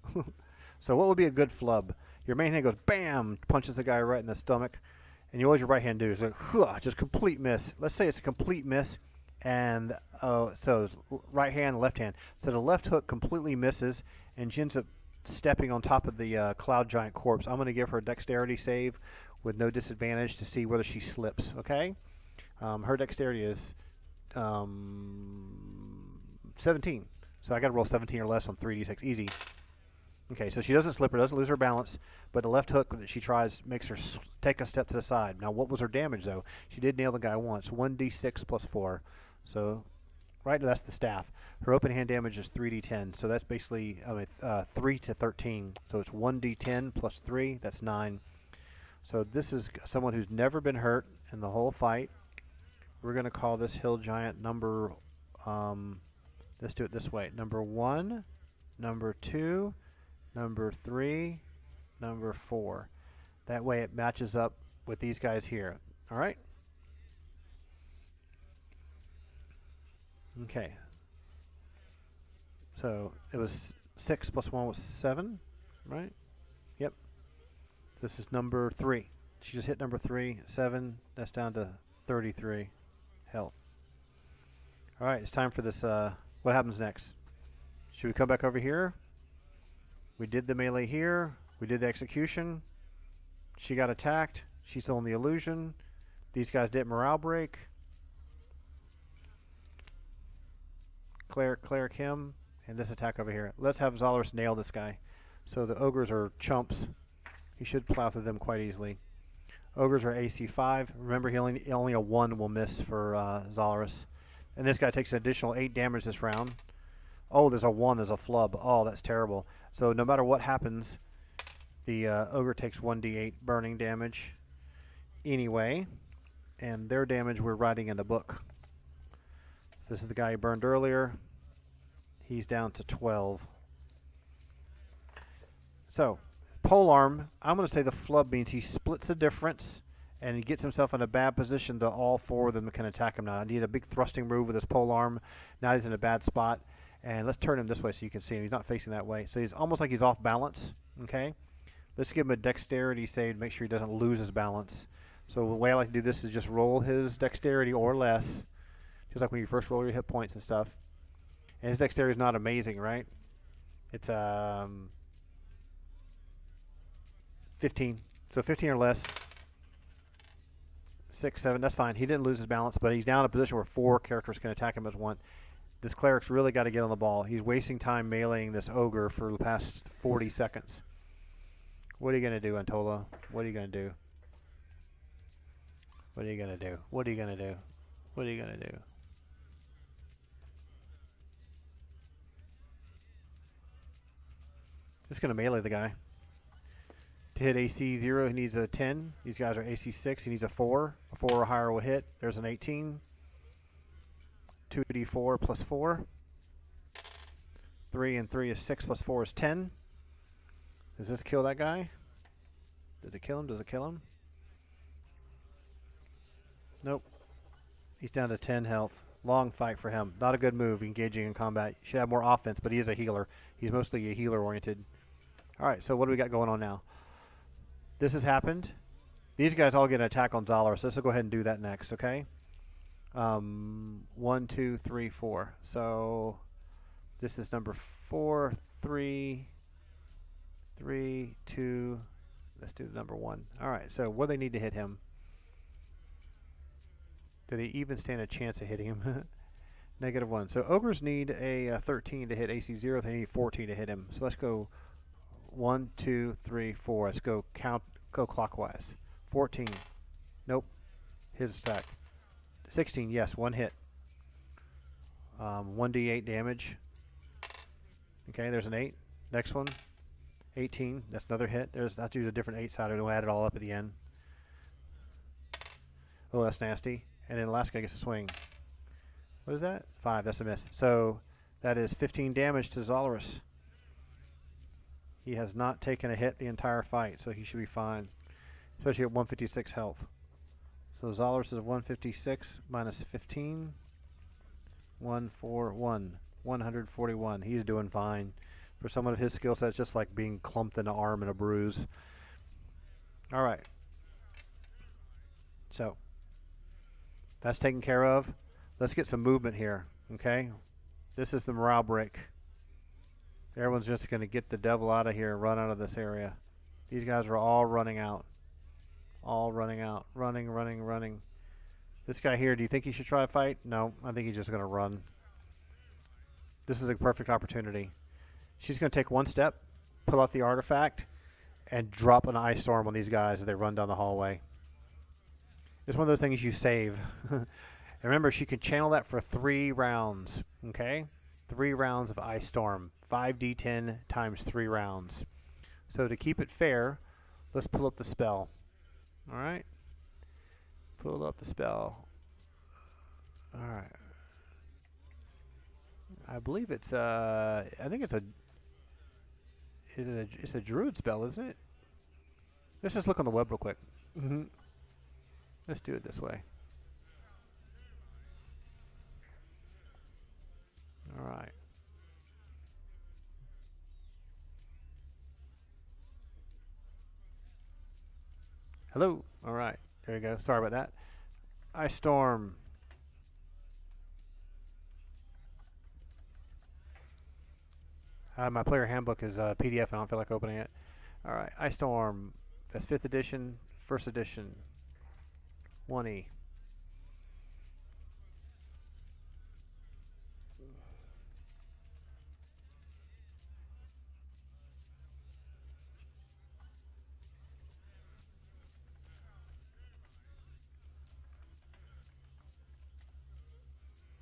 So what would be a good flub? Your main hand goes, bam, punches the guy right in the stomach. And what does your right hand do? It's like, just complete miss. Let's say it's a complete miss. And so right hand, left hand. So the left hook completely misses. And she ends up stepping on top of the cloud giant corpse. I'm going to give her a dexterity save with no disadvantage to see whether she slips. Okay? Her dexterity is 17. So I got to roll 17 or less on 3d6. Easy. Okay, so she doesn't slip or doesn't lose her balance, but the left hook that she tries makes her take a step to the side. Now, what was her damage, though? She did nail the guy once. 1d6 plus 4. So, right, that's the staff. Her open hand damage is 3d10. So that's basically 3 to 13. So it's 1d10 plus 3. That's 9. So this is someone who's never been hurt in the whole fight. We're going to call this hill giant number, let's do it this way. Number 1, number 2, number 3, number 4. That way it matches up with these guys here. All right? Okay. So it was 6 plus 1 was 7, right? Yep. This is number 3. She just hit number 3, 7. That's down to 33 health. All right, it's time for this. What happens next? Should we come back over here? We did the melee here. We did the execution. She got attacked. She's still in the illusion. These guys did morale break. Cleric him. and this attack over here. Let's have Zolorus nail this guy. So the ogres are chumps. He should plow through them quite easily. Ogres are AC 5. Remember, only a 1 will miss for Zolorus. And this guy takes an additional 8 damage this round. Oh, there's a 1, there's a flub. Oh, that's terrible. So no matter what happens, the ogre takes 1d8 burning damage anyway. And their damage we're writing in the book. So this is the guy who burned earlier. He's down to 12. So, polearm, I'm going to say the flub means he splits the difference and he gets himself in a bad position that all 4 of them can attack him now. I need a big thrusting move with his polearm. Now he's in a bad spot. And let's turn him this way so you can see him. He's not facing that way. So he's almost like he's off balance. Okay? Let's give him a dexterity save to make sure he doesn't lose his balance. So the way I like to do this is just roll his dexterity or less. Just like when you first roll your hit points and stuff. And his dexterity is not amazing, right? It's 15. So 15 or less. 6, 7, that's fine. He didn't lose his balance, but he's down in a position where 4 characters can attack him as one. This cleric's really got to get on the ball. He's wasting time meleeing this ogre for the past 40 seconds. What are you going to do, Antola? What are you going to do? What are you going to do? What are you going to do? What are you going to do? Just going to melee the guy. To hit AC 0, he needs a 10. These guys are AC 6. He needs a 4. A 4 or higher will hit. There's an 18. 2d4 plus 4. 3 and 3 is 6 plus 4 is 10. Does this kill that guy? Does it kill him? Does it kill him? Nope. He's down to 10 health. Long fight for him. Not a good move engaging in combat. He should have more offense, but he is a healer. He's mostly a healer oriented. Alright, so what do we got going on now? This has happened. These guys all get an attack on Zolorus. Let's go ahead and do that next, okay? 1, 2, 3, 4. So this is number 4, 3, 3, 2. Let's do the number 1. Alright, so what do they need to hit him? Do they even stand a chance of hitting him? -1. So ogres need a 13 to hit AC 0. They need 14 to hit him. So let's go 1, 2, 3, 4. Let's go go clockwise. 14. Nope. His attack. 16. Yes, 1 hit. 1d8 damage. Okay, there's an 8. Next one. 18. That's another hit. There's I use a different 8-sider to add it all up at the end. Oh, that's nasty. And then the last guy gets a swing. What is that? 5. That's a miss. So that is 15 damage to Zolorus. He has not taken a hit the entire fight, so he should be fine. Especially at 156 health. So Zolorus is 156 minus 15. 141. 141. He's doing fine. For someone of his skill set, it's just like being clumped in the arm and a bruise. Alright. So, that's taken care of. Let's get some movement here, okay? This is the morale break. Everyone's just going to get the devil out of here and run out of this area. These guys are all running out. All running out. Running, running, running. This guy here, do you think he should try to fight? No, I think he's just going to run. This is a perfect opportunity. She's going to take 1 step, pull out the artifact, and drop an ice storm on these guys as they run down the hallway. It's one of those things you save. And remember, she can channel that for 3 rounds. Okay? 3 rounds of ice storm. 5d10 times 3 rounds. So to keep it fair, let's pull up the spell. Alright? Pull up the spell. Alright. I believe it's I think it's a it's a druid spell, isn't it? Let's just look on the web real quick. Let's do it this way. Alright. Hello. Alright. There you go. Sorry about that. Ice Storm. My player handbook is PDF. I don't feel like opening it. Alright. Ice Storm. That's 5th edition. 1st edition. 1E.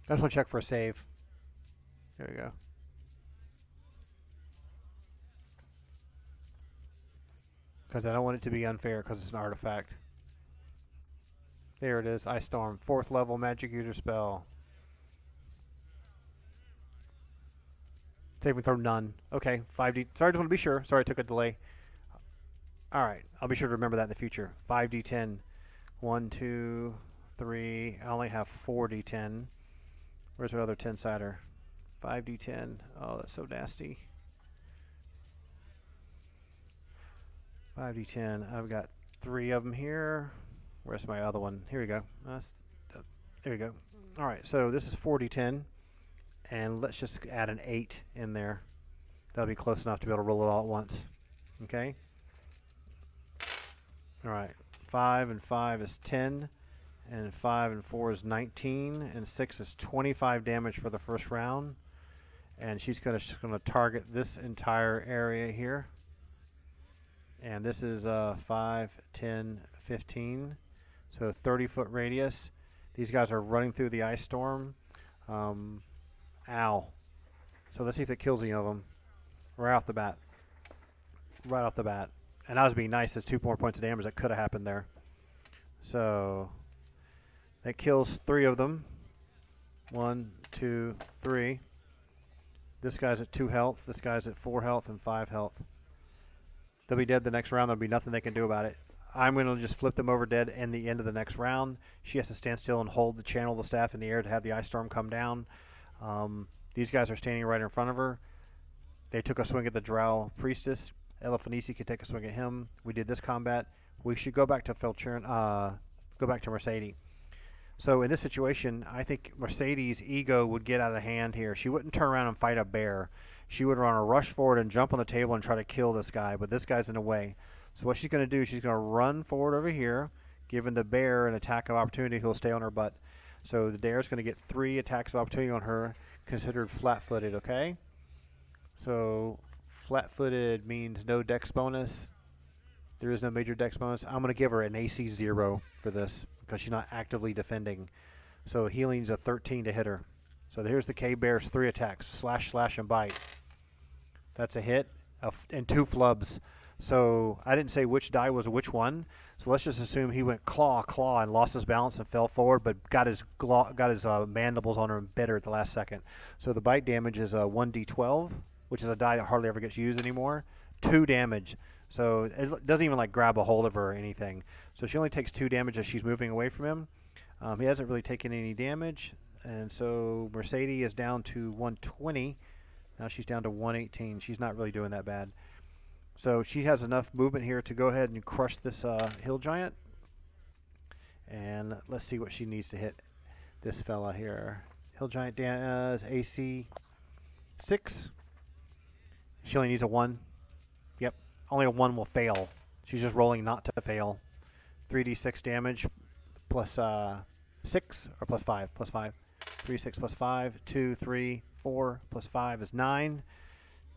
I just want to check for a save. There we go. Because I don't want it to be unfair because it's an artifact. There it is. Ice Storm. 4th level magic user spell. Saving throw none. Okay, 5D. Sorry, I just want to be sure. Sorry, I took a delay. Alright, I'll be sure to remember that in the future. 5D10. 1, 2, 3. I only have 4D10. Where's our other 10-sider? 5D10. Oh, that's so nasty. 5D10. I've got 3 of them here. Where's my other one? Here we go. There we go. Alright, so this is 4D10. And let's just add an 8 in there. That'll be close enough to be able to roll it all at once. Okay? Alright. 5 and 5 is 10. And 5 and 4 is 19. And 6 is 25 damage for the first round. And she's just gonna target this entire area here. And this is 5, 10, 15. So 30-foot radius. These guys are running through the ice storm. Ow. So let's see if it kills any of them. Right off the bat. Right off the bat. And I was being nice. There's 2 more points of damage that could have happened there. So that kills 3 of them. 1, 2, 3. This guy's at 2 health. This guy's at 4 health and 5 health. They'll be dead the next round. There'll be nothing they can do about it. I'm going to just flip them over dead in the end of the next round. She has to stand still and hold the channel of the staff in the air to have the ice storm come down. These guys are standing right in front of her. They took a swing at the Drow Priestess. Eliphanisi could take a swing at him. We did this combat. We should go back to go back to Mercedes. So in this situation, I think Mercedes' ego would get out of hand here. She wouldn't turn around and fight a bear. She would run a rush forward and jump on the table and try to kill this guy, but this guy's in the way. So what she's going to do, she's going to run forward over here, giving the bear an attack of opportunity who'll stay on her butt. So the bear's going to get 3 attacks of opportunity on her, considered flat-footed, okay? So flat-footed means no dex bonus. There is no major dex bonus. I'm going to give her an AC 0 for this because she's not actively defending. So healing's a 13 to hit her. So here's the K-Bear's 3 attacks. Slash, slash, and bite. That's a hit. And 2 flubs. So I didn't say which die was which one. So let's just assume he went claw, claw, and lost his balance and fell forward, but got his mandibles on her and bit her at the last second. So the bite damage is a 1d12, which is a die that hardly ever gets used anymore. 2 damage. So it doesn't even like grab a hold of her or anything. So she only takes 2 damage as she's moving away from him. He hasn't really taken any damage. And so Mercedes is down to 120. Now she's down to 118. She's not really doing that bad. So she has enough movement here to go ahead and crush this hill giant. And let's see what she needs to hit this fella here. Hill giant AC 6. She only needs a 1. Yep, only a 1 will fail. She's just rolling not to fail. 3d6 damage plus 6 or plus 5. Plus 5. 3, 6 plus 5. 2, 3, 4 plus 5 is 9.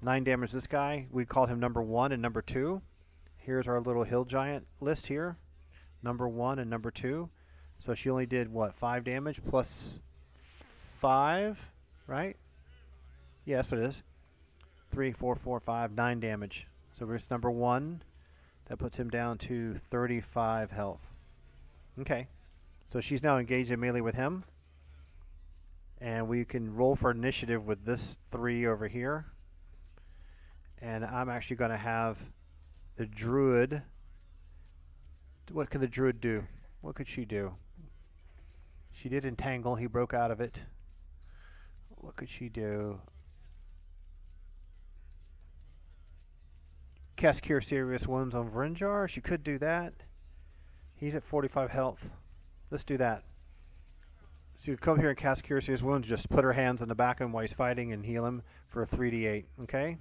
9 damage this guy. We called him number 1 and number 2. Here's our little hill giant list here. Number 1 and number 2. So she only did what? 5 damage plus 5, right? Yeah, that's what it is. 3, 4, 4, 5, 9 damage. So here's number 1. That puts him down to 35 health. Okay. So she's now engaged in melee with him. And we can roll for initiative with this 3 over here. And I'm actually going to have the druid. What could the druid do? What could she do? She did entangle. He broke out of it. What could she do? Cast Cure Serious Wounds on Vrinjar. She could do that. He's at 45 health. Let's do that. So you come here and cast Cure Serious Wounds. Just put her hands on the back of him while he's fighting and heal him for a 3d8. Okay?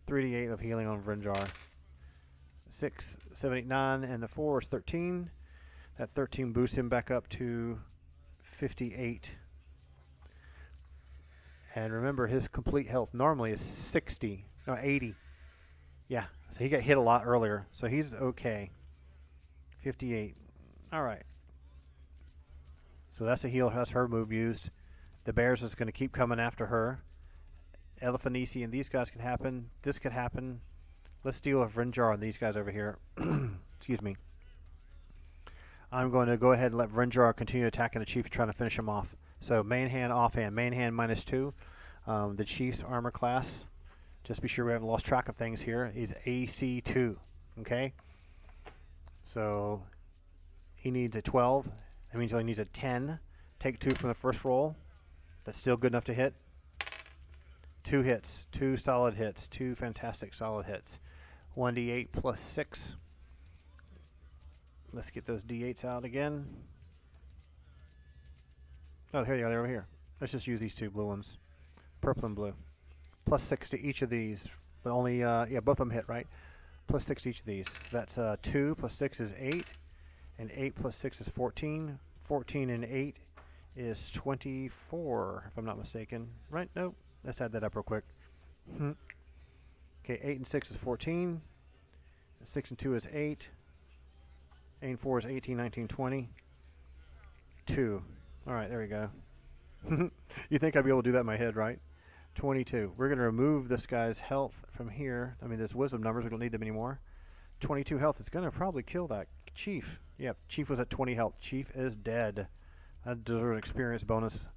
3d8 of healing on Vrinjar. 6, 7, 8, 9, and the 4 is 13. That 13 boosts him back up to 58. And remember, his complete health normally is 60. No, 80. Yeah, so he got hit a lot earlier. So he's okay. 58. All right. So that's a heal. That's her move used. The bears is going to keep coming after her. Elefantisi and these guys could happen. This could happen. Let's deal with Vrinjar and these guys over here. Excuse me. I'm going to go ahead and let Vrinjar continue attacking the chief and trying to finish him off. So main hand, offhand. Main hand -2. The chief's armor class. Just be sure we haven't lost track of things here. Is AC2. Okay? So he needs a 12. That means he only needs a 10. Take 2 from the first roll. That's still good enough to hit. 2 hits. 2 solid hits. 2 fantastic solid hits. 1d8 plus 6. Let's get those d8s out again. Oh, here they are. They're over here. Let's just use these 2 blue ones. Purple and blue. Plus 6 to each of these. But only, yeah, both of them hit, right? Plus 6 to each of these. So that's 2 plus 6 is 8. And 8 plus 6 is 14. 14 and 8 is 24, if I'm not mistaken. Right? Nope. Let's add that up real quick. Okay, 8 and 6 is 14. 6 and 2 is 8. 8 and 4 is 18, 19, 20. 2. All right, there we go. You think I'd be able to do that in my head, right? 22. We're going to remove this guy's health from here. I mean, this wisdom numbers, we don't need them anymore. 22 health is going to probably kill that chief. Yep, chief was at 20 health. Chief is dead. I deserve an experience bonus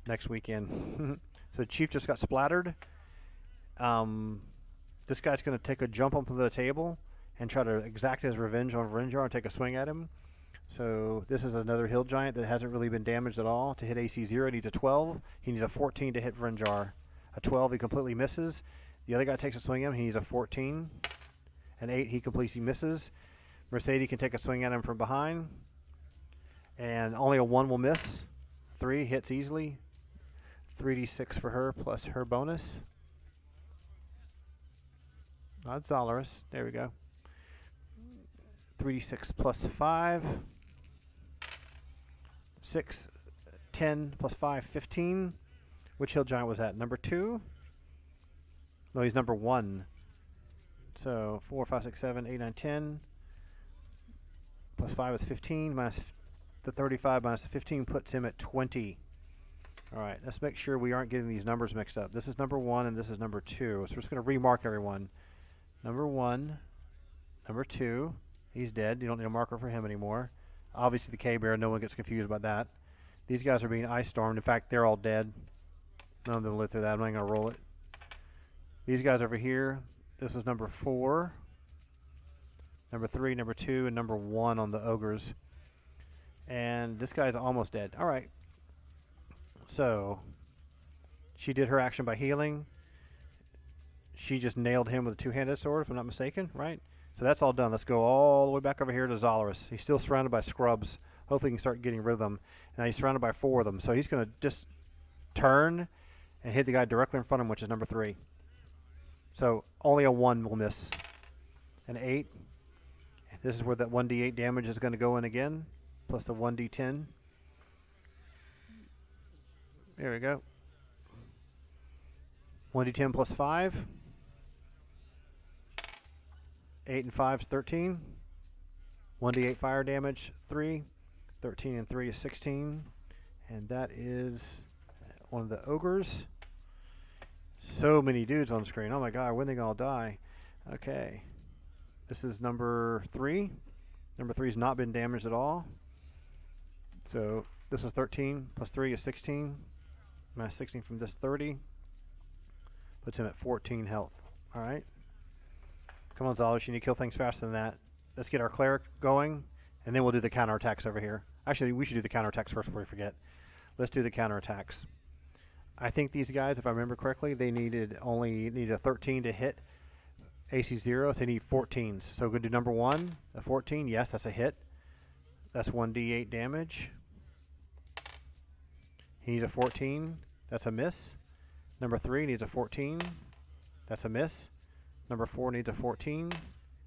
next weekend. So chief just got splattered. This guy's going to take a jump onto the table and try to exact his revenge on Vrinjar and take a swing at him. So this is another hill giant that hasn't really been damaged at all. To hit AC 0, he needs a 12. He needs a 14 to hit Vrinjar. A 12, he completely misses. The other guy takes a swing at him. He needs a 14. An 8, he completely misses. Mercedes can take a swing at him from behind. And only a 1 will miss. 3 hits easily. 3d6 for her plus her bonus. Not Zolaris. There we go. 3d6 plus 5. 6, 10 plus 5, 15. Which hill giant was that? Number 2? No, he's number 1. So 4, 5, 6, 7, 8, 9, 10. Plus 5 is 15. Minus the 35 minus the 15 puts him at 20. All right, let's make sure we aren't getting these numbers mixed up. This is number 1 and this is number 2. So we're just going to remark everyone. Number 1, number 2. He's dead. You don't need a marker for him anymore. Obviously the K-Bear, no one gets confused about that. These guys are being ice stormed. In fact, they're all dead. None of them lived through that. I'm not going to roll it. These guys over here, this is number 4, number 3, number 2, and number 1 on the ogres. And this guy's almost dead. All right. So she did her action by healing. She just nailed him with a 2-handed sword, if I'm not mistaken, right? So that's all done. Let's go all the way back over here to Zolaris. He's still surrounded by scrubs. Hopefully he can start getting rid of them. Now he's surrounded by 4 of them. So he's going to just turn and hit the guy directly in front of him, which is number 3. So only a 1 will miss. An 8. This is where that 1d8 damage is going to go in again, plus the 1d10. There we go. 1d10 plus 5. 8 and 5 is 13. 1d8 fire damage, 3. 13 and 3 is 16. And that is one of the ogres. So many dudes on the screen. Oh my god, when they all die. Okay. This is number 3. Number 3 has not been damaged at all. So this was 13 plus 3 is 16. Minus 16 from this 30. Puts him at 14 health. Alright. Come on, Zolaris, you need to kill things faster than that. Let's get our cleric going, and then we'll do the counterattacks over here. Actually, we should do the counterattacks first before we forget. Let's do the counterattacks. I think these guys, if I remember correctly, they needed a 13 to hit AC 0. So they need 14s. So we're going to do number 1, a 14. Yes, that's a hit. That's 1d8 damage. He needs a 14. That's a miss. Number 3 needs a 14. That's a miss. Number 4 needs a 14.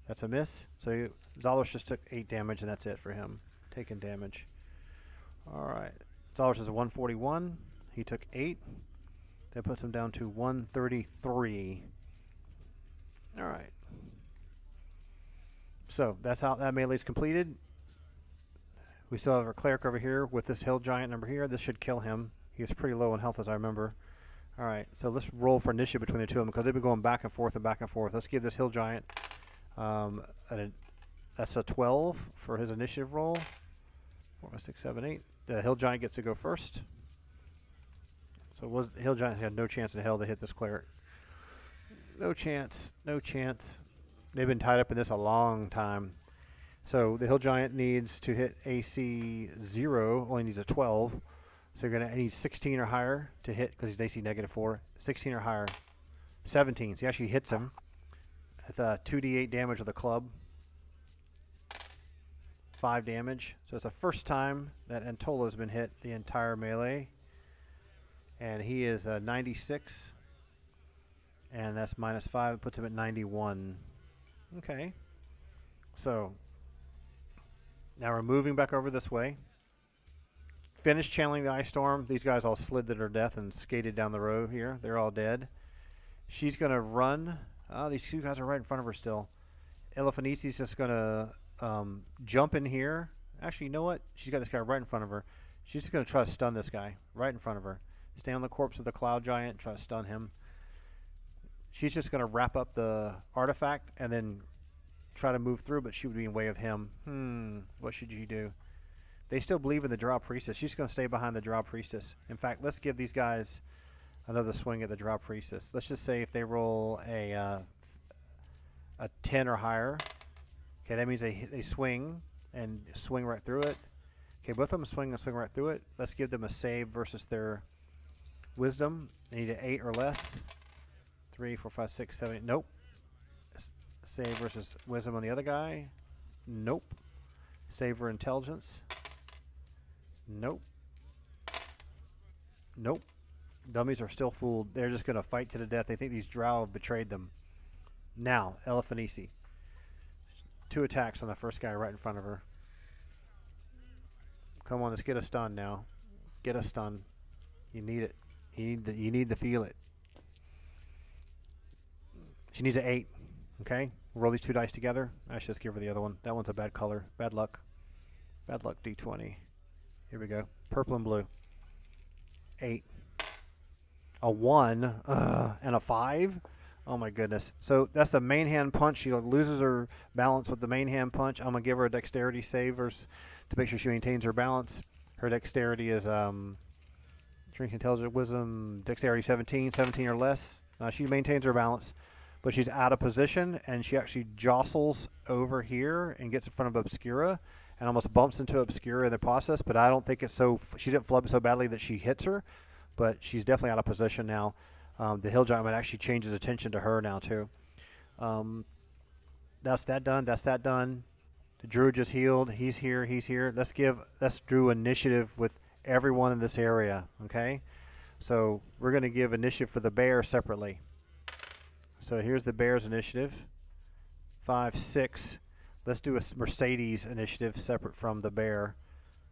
That's a miss. So Zolaris just took 8 damage, and that's it for him. Taking damage. Alright. Zolaris is a 141. He took 8. That puts him down to 133. Alright. So that's how that melee is completed. We still have our cleric over here with this hill giant number here. This should kill him. He's pretty low in health as I remember. Alright, so let's roll for initiative between the two of them because they've been going back and forth and back and forth. Let's give this hill giant, that's a 12 for his initiative roll. 4, 5, 6, 7, 8. The hill giant gets to go first. So the hill giant had no chance in hell to hit this cleric. No chance, no chance. They've been tied up in this a long time. So the hill giant needs to hit AC 0, only needs a 12. So you're going to need 16 or higher to hit because he's AC -4. 16 or higher. 17. So he actually hits him with 2d8 damage with a club. 5 damage. So it's the first time that Antola's been hit the entire melee. And he is 96. And that's -5. It puts him at 91. Okay. So now we're moving back over this way. Finished channeling the ice storm. These guys all slid to their death and skated down the road here. They're all dead. She's going to run. Oh, these two guys are right in front of her still. Elefanisi's just going to jump in here. Actually, you know what? She's got this guy right in front of her. She's just going to try to stun this guy right in front of her. Stay on the corpse of the cloud giant and try to stun him. She's just going to wrap up the artifact and then try to move through, but she would be in way of him. What should she do? They still believe in the Drow Priestess. She's going to stay behind the Drow Priestess. In fact, let's give these guys another swing at the Drow Priestess. Let's just say if they roll a 10 or higher, okay, that means they swing and swing right through it. Okay, both of them swing and swing right through it. Let's give them a save versus their wisdom. They need an 8 or less. 3, 4, 5, 6, 7, 8. Nope. Save versus wisdom on the other guy. Nope. Save for intelligence. Nope. Nope. Dummies are still fooled. They're just going to fight to the death. They think these drow have betrayed them. Now, Elefanisi. 2 attacks on the first guy right in front of her. Come on, let's get a stun now. Get a stun. You need it. You need to feel it. She needs an 8. Okay? Roll these 2 dice together. I should just give her the other one. That one's a bad color. Bad luck. Bad luck, D20. Here we go. Purple and blue. 8. A 1. And a 5. Oh my goodness. So that's the main hand punch. She loses her balance with the main hand punch. I'm going to give her a dexterity save to make sure she maintains her balance. Her dexterity is strength, intelligence, wisdom, dexterity 17. 17 or less. She maintains her balance. But she's out of position, and she actually jostles over here and gets in front of Obscura and almost bumps into Obscura in the process, but I don't think it's so... She didn't flub so badly that she hits her, but she's definitely out of position now. The hill giant actually changes attention to her now, too. That's that done. That's that done. The druid just healed. He's here. He's here. Let's do initiative with everyone in this area, okay? So we're going to give initiative for the bear separately. So here's the bear's initiative. 5, 6. Let's do a Mercedes initiative separate from the bear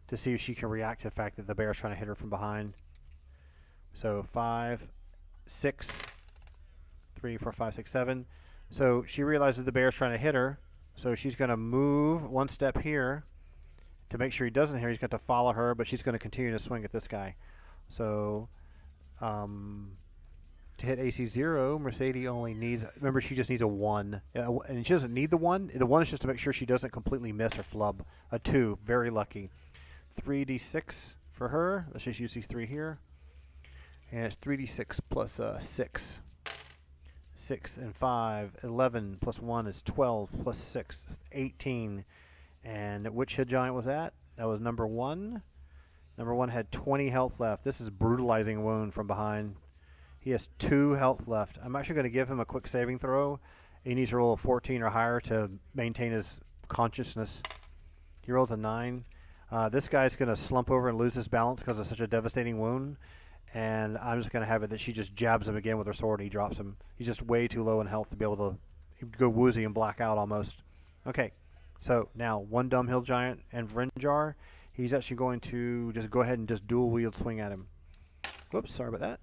to see if she can react to the fact that the bear's trying to hit her from behind. So 5, 6, 3, 4, 5, 6, 7. So she realizes the bear's trying to hit her. So she's going to move 1 step here to make sure he doesn't hit her. He's got to follow her, but she's going to continue to swing at this guy. So to hit AC 0, Mercedes only needs, remember, she just needs a 1. And she doesn't need the 1. The 1 is just to make sure she doesn't completely miss or flub. A 2, very lucky. 3d6 for her. Let's just use these 3 here. And it's 3d6 plus 6. 6 and 5, 11 plus 1 is 12 plus 6 is 18. And which hit giant was that? That was number 1. Number 1 had 20 health left. This is brutalizing wound from behind. He has 2 health left. I'm actually going to give him a quick saving throw. He needs to roll a 14 or higher to maintain his consciousness. He rolls a 9. This guy's going to slump over and lose his balance because of such a devastating wound. And I'm just going to have it that she just jabs him again with her sword and he drops him. He's just way too low in health to be able to go woozy and black out almost. Okay, so now 1 dumb hill giant and Vrenjar. He's actually going to just go ahead and just dual wield swing at him. Whoops, sorry about that.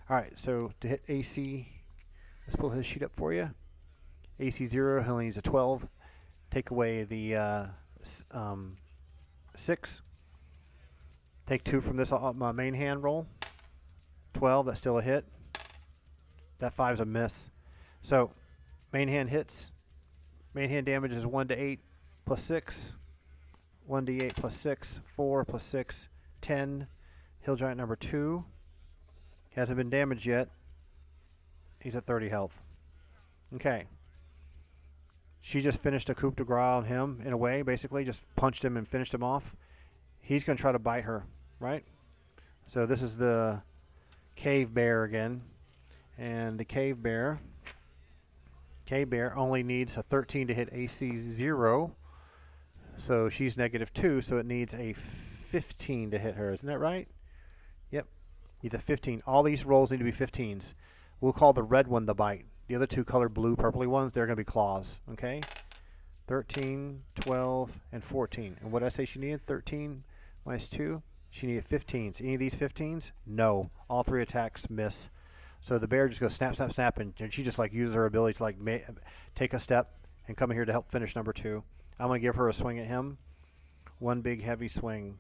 Alright, so to hit AC, let's pull his sheet up for you. AC 0, he only needs a 12. Take away the 6. Take 2 from this my main hand roll. 12, that's still a hit. That 5's a miss. So main hand hits. Main hand damage is 1 to 8 plus 6. 1d8 plus 6. 4 plus 6. 10. Hill Giant number 2. Hasn't been damaged yet. He's at 30 health. Okay. She just finished a coup de grace on him in a way, basically. Just punched him and finished him off. He's going to try to bite her, right? So this is the cave bear again. And the cave bear only needs a 13 to hit AC 0. So she's -2, so it needs a 15 to hit her. Isn't that right? Yep. Needs a 15. All these rolls need to be 15s. We'll call the red one the bite. The other two colored blue, purpley ones, they're going to be claws. Okay? 13, 12, and 14. And what did I say she needed? 13 minus 2. She needed 15s. Any of these 15s? No. All 3 attacks miss. So the bear just goes snap, snap, snap, and she just like uses her ability to like take a step and come in here to help finish number 2. I'm going to give her a swing at him. One big heavy swing.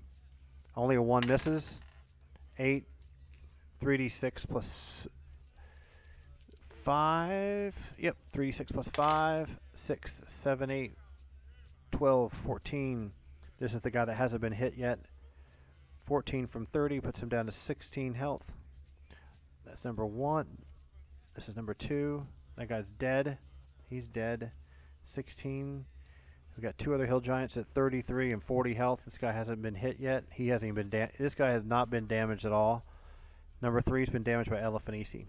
Only a 1 misses. 8, 3d6 plus 5. Yep, 3d6 plus 5. 6, 7, 8, 12, 14. This is the guy that hasn't been hit yet. 14 from 30 puts him down to 16 health. That's number 1. This is number 2. That guy's dead. He's dead. 16. We've got 2 other hill giants at 33 and 40 health. This guy hasn't been hit yet. He hasn't even been this guy has not been damaged at all. Number 3 has been damaged by Elephant Easy.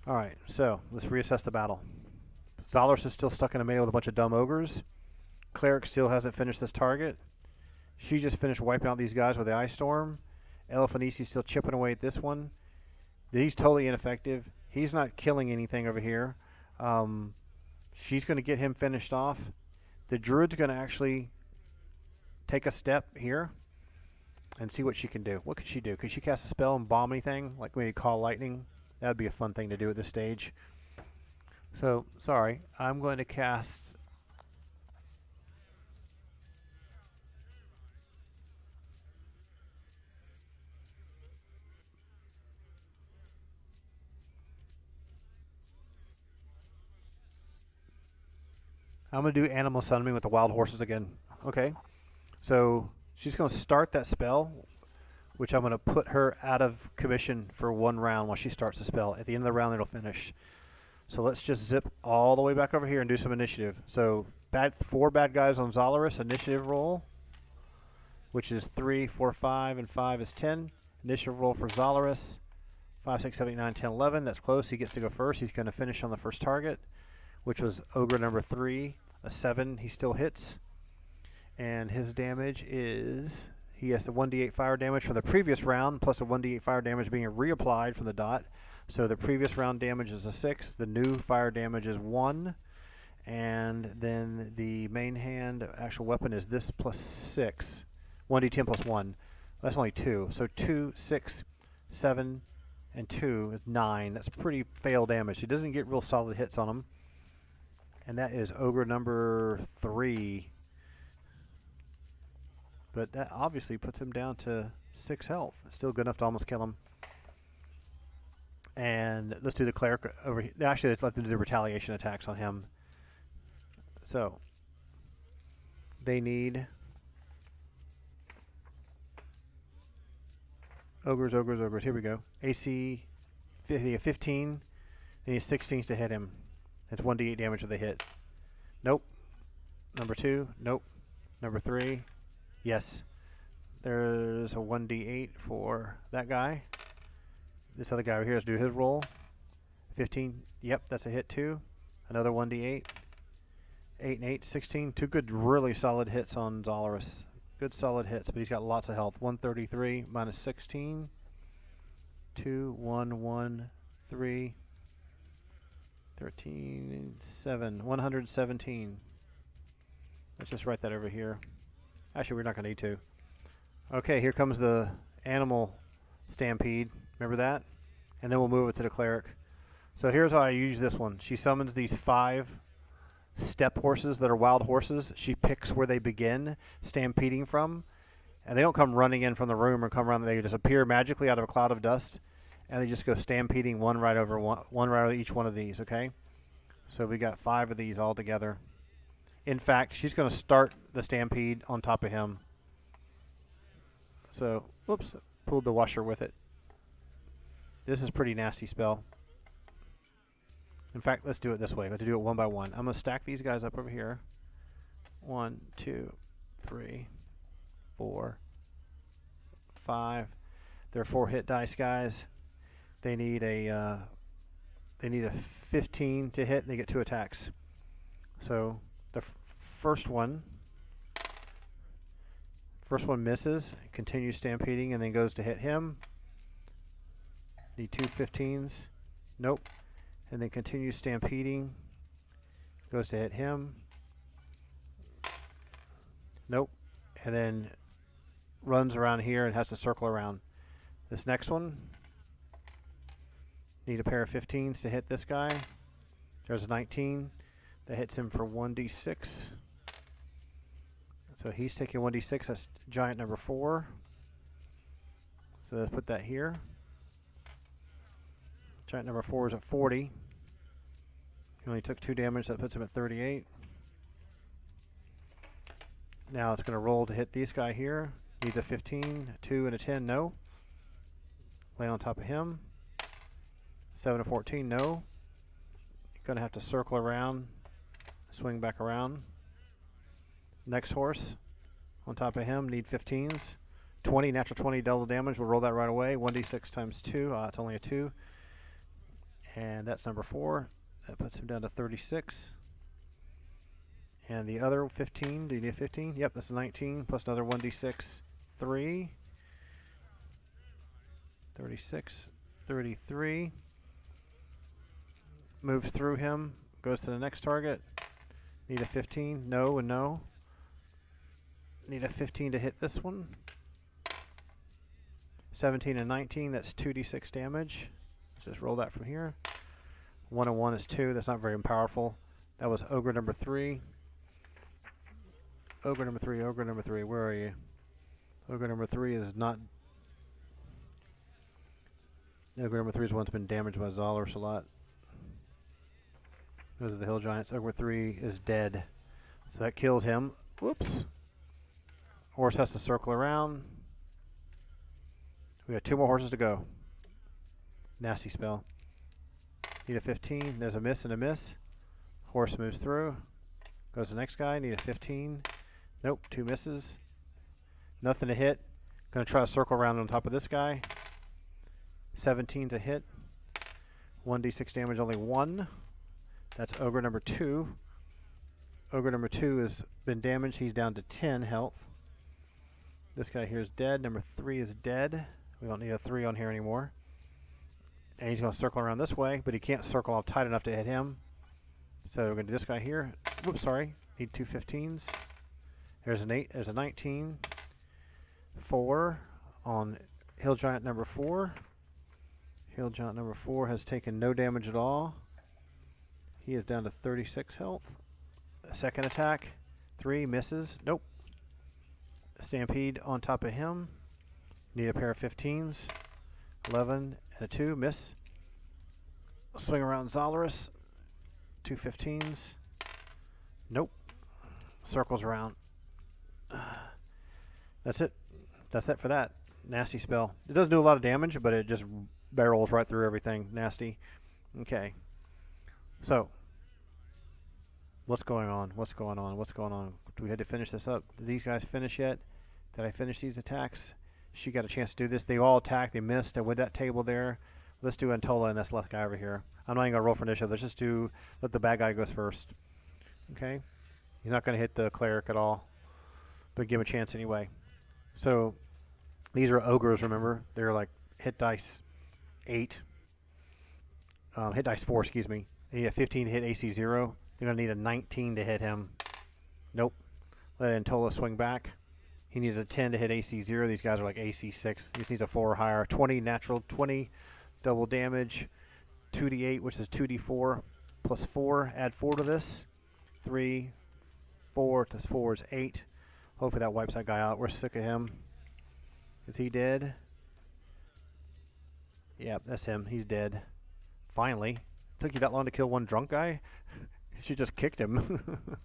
Alright, so let's reassess the battle. Zolorus is still stuck in a melee with a bunch of dumb ogres. Cleric still hasn't finished this target. She just finished wiping out these guys with the Ice Storm. Elephant Easy still chipping away at this one. He's totally ineffective. He's not killing anything over here. She's going to get him finished off. The Druid's going to actually take a step here and see what she can do. What could she do? Could she cast a spell and bomb anything? Like maybe call lightning? That would be a fun thing to do at this stage. So, sorry. I'm going to cast... I'm going to do Animal Summoning with the wild horses again. Okay. So she's going to start that spell, which I'm going to put her out of commission for 1 round while she starts the spell. At the end of the round, it'll finish. So let's just zip all the way back over here and do some initiative. So 4 bad guys on Zolorus. Initiative roll, which is 3, 4, 5, and 5 is 10. Initiative roll for Zolorus. 5, 6, 7, 8, 9, 10, 11. That's close. He gets to go first. He's going to finish on the first target, which was Ogre number 3. A 7, he still hits. And his damage is, he has the 1d8 fire damage from the previous round, plus a 1d8 fire damage being reapplied from the dot. So the previous round damage is a 6. The new fire damage is 1. And then the main hand actual weapon is this plus 6. 1d10 plus 1. That's only 2. So 2, 6, 7, and 2 is 9. That's pretty fail damage. He doesn't get real solid hits on him. And that is Ogre number 3. But that obviously puts him down to 6 health. It's still good enough to almost kill him. And let's do the Cleric over here. Actually, let's let them do the retaliation attacks on him. So, they need... Ogres, ogres, ogres. Here we go. AC 15. They need 16s to hit him. It's 1d8 damage with a hit. Nope. Number 2. Nope. Number 3. Yes. There's a 1d8 for that guy. This other guy over here has to do his roll. 15. Yep, that's a hit too. Another 1d8. 8 and 8. 16. 2 good, really solid hits on Zolorus. Good solid hits, but he's got lots of health. 133 minus 16. 2, 1, 1, 3. 13, 7, 117. Let's just write that over here. Actually, we're not going to need to. Okay, here comes the animal stampede. Remember that? And then we'll move it to the cleric. So here's how I use this one. She summons these 5 step horses that are wild horses. She picks where they begin stampeding from, and they don't come running in from the room or come around. They just appear magically out of a cloud of dust, and they just go stampeding one right over each one of these. Okay, so we got 5 of these all together. In fact, she's going to start the stampede on top of him. So, whoops, pulled the washer with it. This is a pretty nasty spell. In fact, let's do it this way. We have to do it one by one. I'm going to stack these guys up over here. 1, 2, 3, 4, 5. They're 4 hit dice guys. They need a 15 to hit, and they get 2 attacks. So the first one misses, continues stampeding, and then goes to hit him. Need 2 15s. Nope. And then continues stampeding. Goes to hit him. Nope. And then runs around here and has to circle around. This next one, need a pair of 15s to hit this guy. There's a 19 that hits him for 1d6. So he's taking 1d6. That's giant number 4. So let's put that here. Giant number 4 is at 40. He only took 2 damage. That puts him at 38. Now it's going to roll to hit this guy here. Needs a 15, a 2, and a 10. No. Land on top of him. 7 to 14. No. You're going to have to circle around. Swing back around. Next horse. On top of him. Need 15s. 20. Natural 20 double damage. We'll roll that right away. 1d6 times 2. It's only a 2. And that's number 4. That puts him down to 36. And the other 15, do you need a 15? Yep, that's a 19, plus another 1d6, 3. 36, 33. Moves through him, goes to the next target. Need a 15, no and no. Need a 15 to hit this one. 17 and 19, that's 2d6 damage. Just roll that from here. 1 and 1 is 2, that's not very powerful. That was ogre number 3. Ogre number 3, ogre number 3, where are you? Ogre number 3 is not... Ogre number 3 is one that's been damaged by Zolors a lot. Those are the hill giants. Ogre 3 is dead. So that kills him. Whoops. Horse has to circle around. We got 2 more horses to go. Nasty spell. Need a 15. There's a miss and a miss. Horse moves through. Goes to the next guy. Need a 15. Nope. 2 misses. Nothing to hit. Gonna try to circle around on top of this guy. 17 to hit. 1d6 damage, only 1. That's ogre number 2. Ogre number 2 has been damaged. He's down to 10 health. This guy here is dead. Number 3 is dead. We don't need a 3 on here anymore. And he's going to circle around this way, but he can't circle off tight enough to hit him. So we're going to do this guy here. Whoops, sorry. Need 2 15s. There's an 8. There's a 19. 4 on hill giant number 4. Hill giant number 4 has taken no damage at all. He is down to 36 health. Second attack. 3 misses. Nope. Stampede on top of him. Need a pair of 15s. 11 and a 2. Miss. Swing around Zolors. 2 15s. Nope. Circles around. That's it. That's it for that. Nasty spell. It doesn't do a lot of damage, but it just barrels right through everything. Nasty. Okay. So, what's going on? What's going on? What's going on? Do we have to finish this up? Did these guys finish yet? Did I finish these attacks? She got a chance to do this. They all attacked. They missed. With that table there. Let's do Antola and this left guy over here. I'm not even going to roll for initiative. Let's just let the bad guy go first. Okay? He's not going to hit the cleric at all. But give him a chance anyway. So, these are ogres, remember? They're like hit dice 8. Hit dice 4, excuse me. They need a 15 to hit AC 0. They're going to need a 19 to hit him. Nope. Let Antola swing back. He needs a 10 to hit AC 0. These guys are like AC 6. He just needs a 4 or higher. 20 natural, 20 double damage. 2d8, which is 2d4 plus 4. Add 4 to this. 3, 4 plus 4 is 8. Hopefully that wipes that guy out. We're sick of him. Is he dead? Yep, that's him. He's dead. Finally. Took you that long to kill one drunk guy? She just kicked him.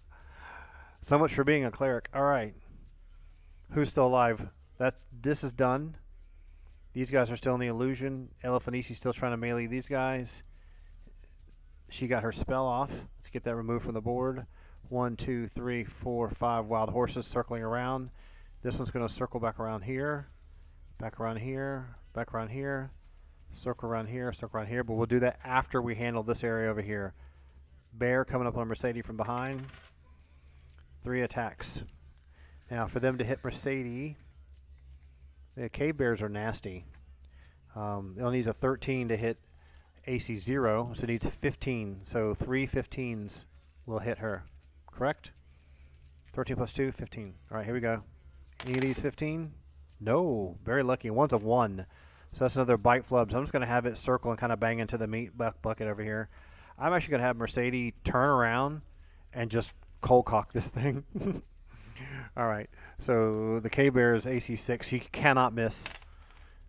So much for being a cleric. Alright. Who's still alive? This is done. These guys are still in the illusion. Eliphanisi's still trying to melee these guys. She got her spell off. Let's get that removed from the board. 1, 2, 3, 4, 5 wild horses circling around. This one's going to circle back around here. Back around here. Back around here. Circle around here. Circle around here. But we'll do that after we handle this area over here. Bear coming up on Mercedes from behind. 3 attacks. Now for them to hit Mercedes, the cave bears are nasty. It only needs a 13 to hit AC 0, so it needs 15. So 3 15s will hit her. Correct? 13 plus 2, 15. All right, here we go. Any of these 15? No. Very lucky. One's a 1. So that's another bite flub. So I'm just going to have it circle and kind of bang into the meat bucket over here. I'm actually going to have Mercedes turn around and just cold cock this thing. All right. So the K-Bear is AC 6. He cannot miss.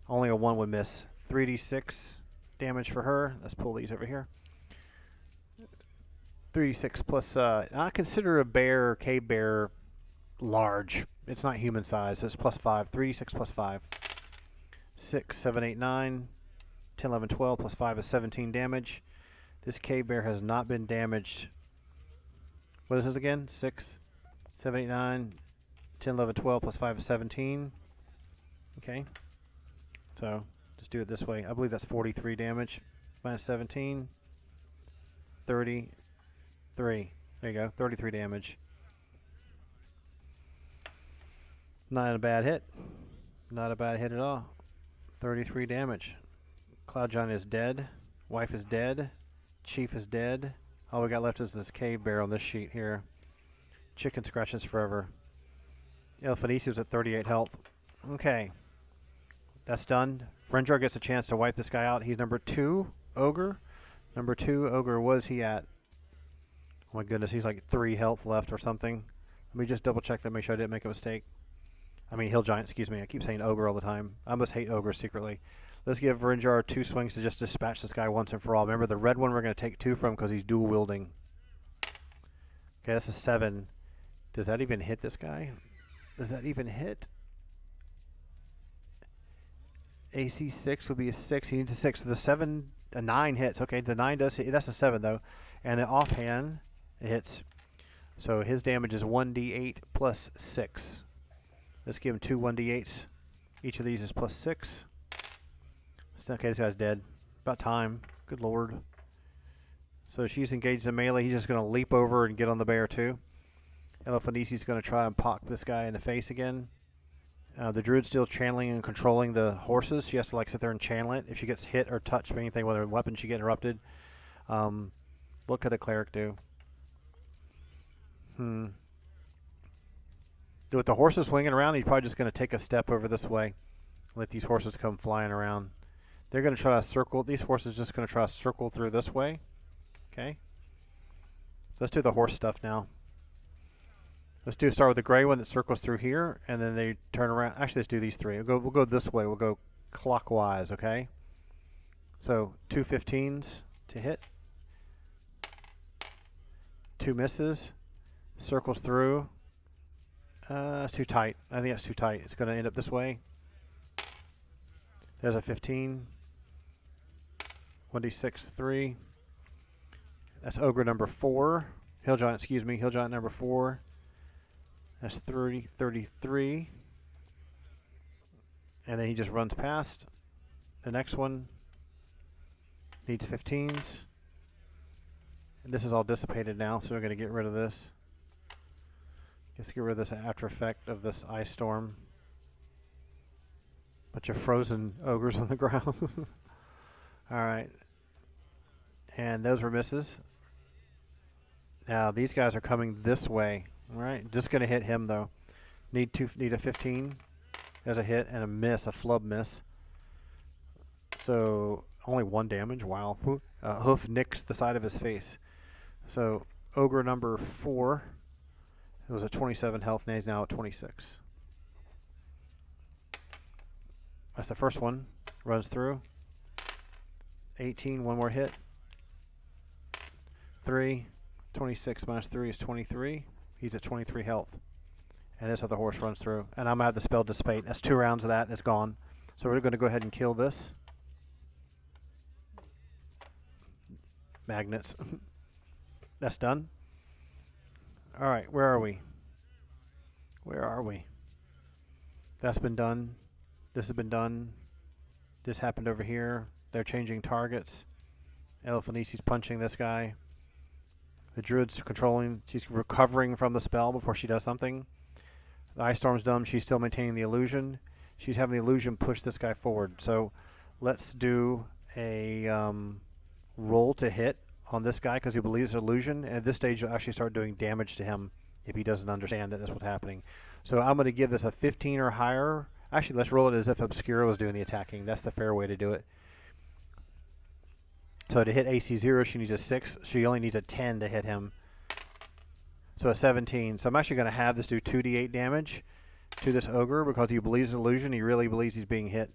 Only a 1 would miss. 3d6 damage for her. Let's pull these over here. 3d6 plus, I consider a bear, K-Bear, large. It's not human size, so it's plus 5. 3d6 plus 5. 6, 7, 8, 9, 10, 11, 12 plus 5 is 17 damage. This K-Bear has not been damaged. What is this again? 6, 7, 8, 9, 10, 11, 12 plus 5 is 17. Okay. So just do it this way. I believe that's 43 damage. Minus 17. 33. There you go. 33 damage. Not a bad hit. Not a bad hit at all. 33 damage. Cloud Giant is dead. Wife is dead. Chief is dead. All we got left is this cave bear on this sheet here. Chicken scratches forever. Eliphanisi's at 38 health. Okay. That's done. Frenjar gets a chance to wipe this guy out. He's number 2 ogre. Number 2 ogre, what is he at? Oh my goodness, he's like 3 health left or something. Let me just double check that, make sure I didn't make a mistake. I mean hill giant, excuse me. I keep saying ogre all the time. I must hate ogres secretly. Let's give Frenjar 2 swings to just dispatch this guy once and for all. Remember, the red one we're going to take 2 from because he's dual wielding. Okay, that's a 7. Does that even hit this guy? Does that even hit? AC 6 would be a 6. He needs a 6. So a 9 hits. Okay, the 9 does hit. That's a 7 though. And the offhand, it hits. So his damage is 1d8 plus 6. Let's give him 2 1d8s. Each of these is plus 6. Okay, this guy's dead. About time. Good lord. So she's engaged in melee. He's just going to leap over and get on the bear too. Eliphanisi's going to try and pock this guy in the face again. The druid's still channeling and controlling the horses. She has to like sit there and channel it. If she gets hit or touched by anything with her weapon, she gets interrupted. What could a cleric do? With the horses swinging around, he's probably just going to take a step over this way. Let these horses come flying around. They're going to try to circle. These horses are just going to try to circle through this way. Okay. So let's do the horse stuff now. Let's start with the gray one that circles through here, and then they turn around. Actually, let's do these 3. We'll go this way. We'll go clockwise, okay? So 2 15s to hit. 2 misses. Circles through. It's too tight. I think that's too tight. It's going to end up this way. There's a 15. 1d6, 3. That's ogre number 4. Hill giant, excuse me. Hill giant number 4. That's 30, 33. And then he just runs past. The next one needs 15s. And this is all dissipated now, so we're going to get rid of this. Let's get rid of this after effect of this ice storm. Bunch of frozen ogres on the ground. Alright. And those were misses. Now these guys are coming this way. Alright, just going to hit him though. Need a 15. There's a hit and a miss, a flub miss. So only 1 damage. Wow. Hoof nicks the side of his face. So ogre number 4. It was at 27 health, and he's now at 26. That's the first one. Runs through. 18, one more hit. 3, 26 minus 3 is 23. He's at 23 health. And this other horse runs through. And I'm going to have the spell Dissipate. That's 2 rounds of that, and it's gone. So we're going to go ahead and kill this. Magnets. That's done. Alright, where are we? Where are we? That's been done. This has been done. This happened over here. They're changing targets. Elphanisi's punching this guy. The druid's controlling. She's recovering from the spell before she does something. The Ice Storm's done. She's still maintaining the illusion. She's having the illusion push this guy forward. So let's do a roll to hit on this guy because he believes illusion. And at this stage, you'll actually start doing damage to him if he doesn't understand that that's what's happening. So I'm going to give this a 15 or higher. Actually, let's roll it as if Obscura was doing the attacking. That's the fair way to do it. So to hit AC 0, she needs a 6. She only needs a 10 to hit him. So a 17. So I'm actually going to have this do 2d8 damage to this ogre because he believes illusion. He really believes he's being hit.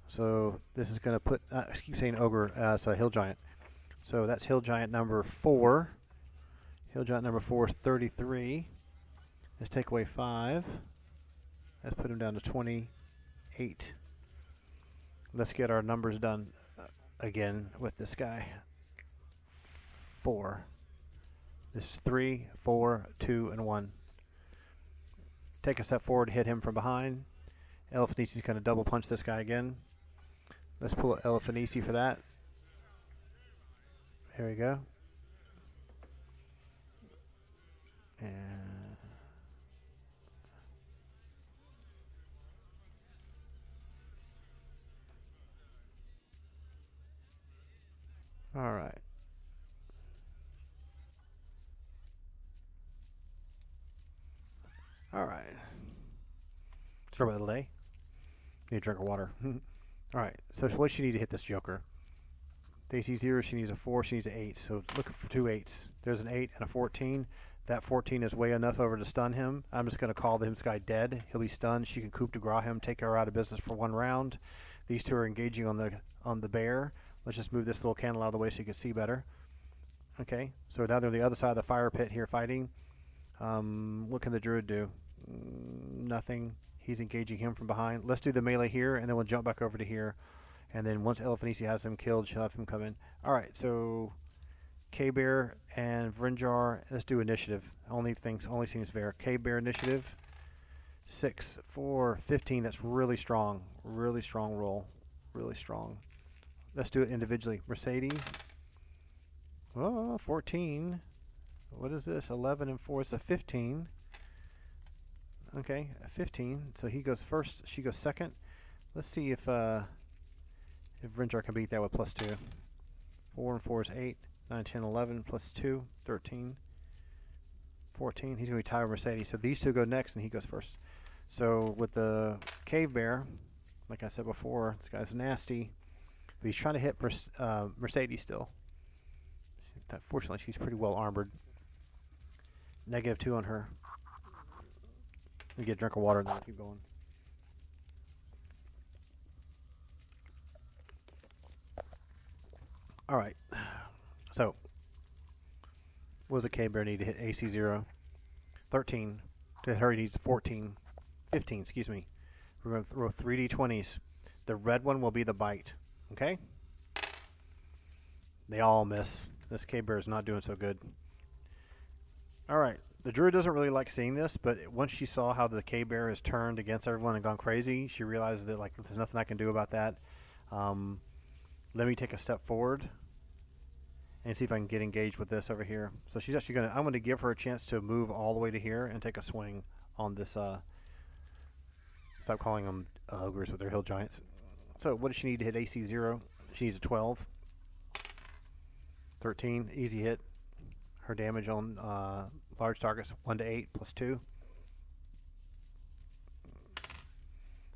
So this is going to put... I keep saying ogre. It's a hill giant. So that's hill giant number 4. Hill giant number 4 is 33. Let's take away 5. Let's put him down to 28. Let's get our numbers done again with this guy. 4. This is 3, 4, 2, and 1. Take a step forward, hit him from behind. Elphanisi's going to double punch this guy again. Let's pull Elphanisi for that. There we go. And all right. All right. Start with the delay. Need a drink of water. All right. So what she need to hit this joker? The AC 0, she needs a 4, she needs an 8. So looking for 2 8s. There's an 8 and a 14. That 14 is way enough over to stun him. I'm just going to call this guy dead. He'll be stunned. She can coup de grace him, take her out of business for 1 round. These two are engaging on the bear. Let's just move this little candle out of the way so you can see better. Okay, so now they're on the other side of the fire pit here fighting. What can the druid do? Nothing. He's engaging him from behind. Let's do the melee here, and then we'll jump back over to here. And then once Elphanisi has him killed, she'll have him come in. All right, so K-Bear and Vrinjar, let's do initiative. Only seems fair. K-Bear initiative. 6, 4, 15. That's really strong. Really strong roll. Really strong. Let's do it individually. Mercedes. Oh, 14. What is this? 11 and 4. It's a 15. Okay, a 15. So he goes first. She goes second. Let's see if Vrinjar can beat that with +2. 4 and 4 is 8. 9, 10, 11 plus 2, 13. 14. He's going to be tied with Mercedes. So these two go next, and he goes first. So with the Cave Bear, like I said before, this guy's nasty. But he's trying to hit Mercedes still. Fortunately, she's pretty well armored. -2 on her. Let me get a drink of water and then we'll keep going. Alright. So, what does a K-Bear need to hit AC 0? 13. To hit her, he needs 14. 15, excuse me. We're going to throw 3d20s. The red one will be the bite. Okay? They all miss. This K-Bear is not doing so good. Alright. The druid doesn't really like seeing this, but once she saw how the K-Bear has turned against everyone and gone crazy, she realizes that like there's nothing I can do about that. Let me take a step forward and see if I can get engaged with this over here. So she's actually I'm going to give her a chance to move all the way to here and take a swing on this. Stop calling them ogres with their hill giants. So what does she need to hit AC 0? She needs a 12. 13, easy hit. Her damage on large targets 1 to 8 plus 2.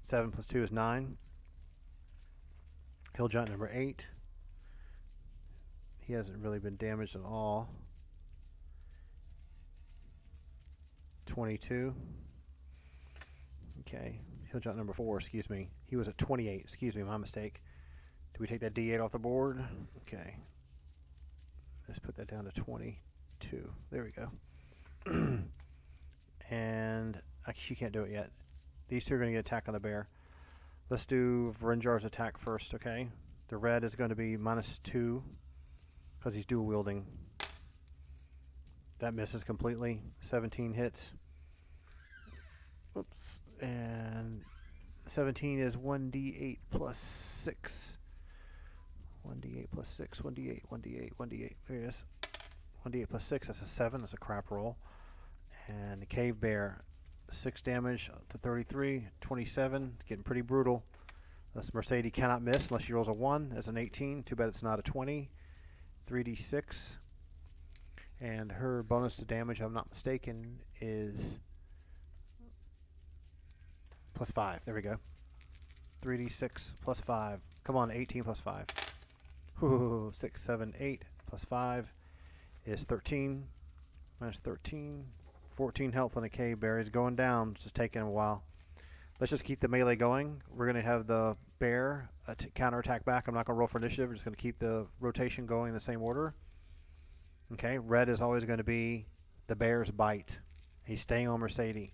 7 plus 2 is 9. Hill giant number 8. He hasn't really been damaged at all. 22. Okay, he'll jump number 4, excuse me. He was at 28, excuse me, my mistake. Do we take that D8 off the board? Okay. Let's put that down to 22. There we go. And she can't do it yet. These two are going to get attack on the bear. Let's do Varinjar's attack first, okay? The red is going to be -2 because he's dual wielding. That misses completely. 17 hits. Oops. And 17 is 1d8 plus 6. 1d8 plus 6, 1d8, 1d8, 1d8. There he is. 1d8 plus 6, that's a 7. That's a crap roll. And the cave bear, 6 damage to 33, 27. Getting pretty brutal. This Mercedes cannot miss unless she rolls a 1. That's an 18. Too bad it's not a 20. 3d6. And her bonus to damage, if I'm not mistaken, is plus 5. There we go. 3d6 plus 5. Come on, 18 plus 5. Ooh, 6, 7, 8 plus 5 is 13. Minus 13. 14 health on the cave bear. He's going down. It's just taking a while. Let's just keep the melee going. We're going to have the bear counterattack back. I'm not going to roll for initiative. We're just going to keep the rotation going in the same order. Okay, red is always going to be the bear's bite. He's staying on Mercedes.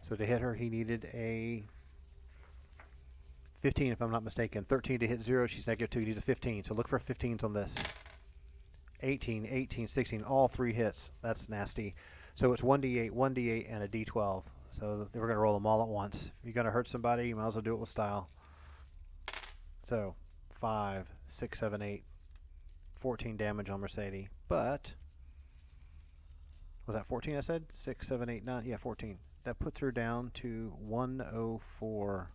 So to hit her, he needed a 15, if I'm not mistaken. 13 to hit 0. She's -2. He needs a 15. So look for 15s on this. 18, 18, 16. All 3 hits. That's nasty. So it's 1d8, 1d8, and a d12. So we're going to roll them all at once. If you're going to hurt somebody, you might as well do it with style. So 5, 6, 7, 8. 14 damage on Mercedes. But, was that 14 I said? 6, 7, 8, 9. Yeah, 14. That puts her down to 104.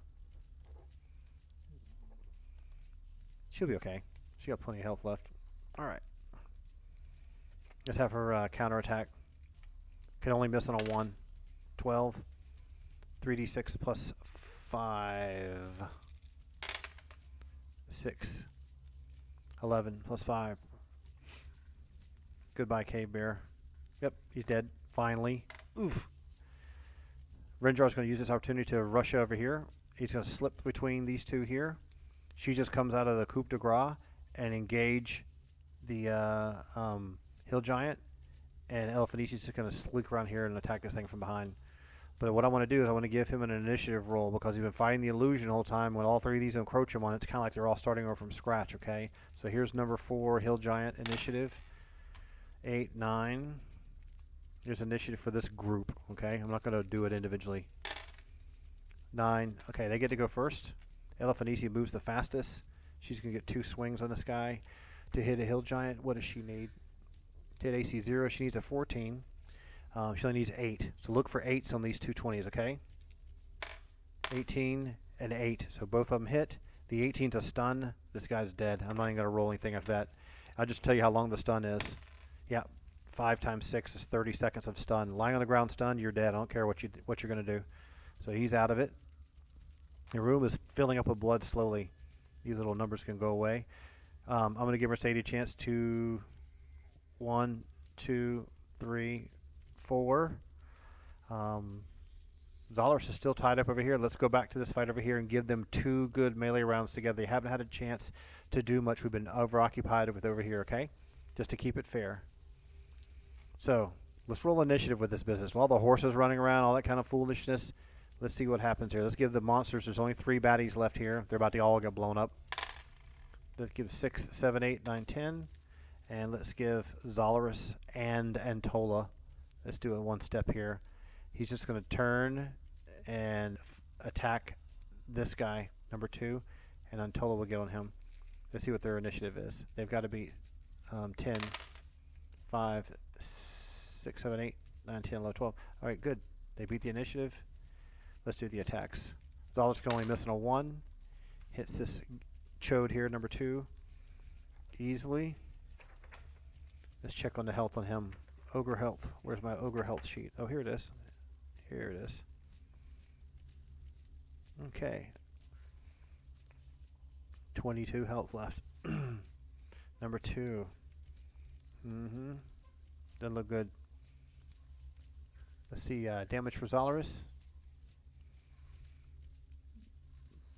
She'll be okay. She got plenty of health left. Alright. Let's have her counterattack. Can only miss on a 1. 12. 3d6 plus 5. 6. 11 plus 5. Goodbye, cave bear. Yep, he's dead. Finally. Oof. Renjar's going to use this opportunity to rush over here. He's going to slip between these two here. She just comes out of the coup de grace and engage the hill giant. And Elphanisi's just going to sleek around here and attack this thing from behind. But what I want to do is I want to give him an initiative roll because he's been fighting the illusion the whole time. When all 3 of these encroach him on, it's kind of like they're all starting over from scratch, okay? So here's number 4, Hill Giant Initiative. 8, 9. Here's initiative for this group, okay? I'm not going to do it individually. 9. Okay, they get to go first. Elphanisi moves the fastest. She's going to get 2 swings on this guy. To hit a Hill Giant, what does she need? To hit AC 0, she needs a 14. She only needs 8. So look for 8s on these 2 20s, okay? 18 and 8. So both of them hit. The 18's a stun. This guy's dead. I'm not even going to roll anything after that. I'll just tell you how long the stun is. Yeah, 5 times 6 is 30 seconds of stun. Lying on the ground stunned, you're dead. I don't care what you're going to do. So he's out of it. The room is filling up with blood slowly. These little numbers can go away. I'm going to give Mercedes a chance to 1, 2, 3, 4. Zolars is still tied up over here. Let's go back to this fight over here and give them 2 good melee rounds together. They haven't had a chance to do much. We've been overoccupied with over here, okay? Just to keep it fair. So, let's roll initiative with this business. With all the horses running around, all that kind of foolishness, let's see what happens here. Let's give the monsters, there's only 3 baddies left here. They're about to all get blown up. Let's give 6, 7, 8, 9, 10. And let's give Zolaris and Antola. Let's do it one step here. He's just going to turn and attack this guy, number 2, and Antola will get on him. Let's see what their initiative is. They've got to be 10, 5, 6, 7, 8, 9, 10, 11, 12. All right, good. They beat the initiative. Let's do the attacks. Zolaris can only miss on a 1. Hits this chode here, number 2, easily. Let's check on the health on him. Ogre health. Where's my ogre health sheet? Oh, here it is. Here it is. Okay. 22 health left. Number 2. Doesn't look good. Let's see, damage for Zalaris.